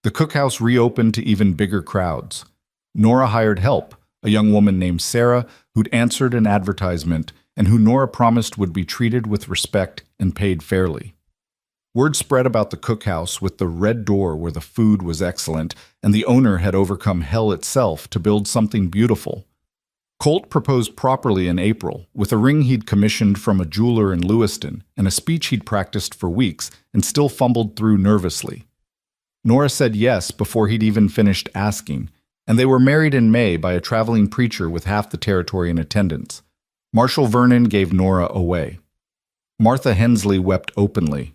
The cookhouse reopened to even bigger crowds. Nora hired help, a young woman named Sarah who'd answered an advertisement and who Nora promised would be treated with respect and paid fairly. Word spread about the cookhouse with the red door where the food was excellent, and the owner had overcome hell itself to build something beautiful. Colt proposed properly in April, with a ring he'd commissioned from a jeweler in Lewiston and a speech he'd practiced for weeks and still fumbled through nervously. Nora said yes before he'd even finished asking, and they were married in May by a traveling preacher with half the territory in attendance. Marshall Vernon gave Nora away. Martha Hensley wept openly.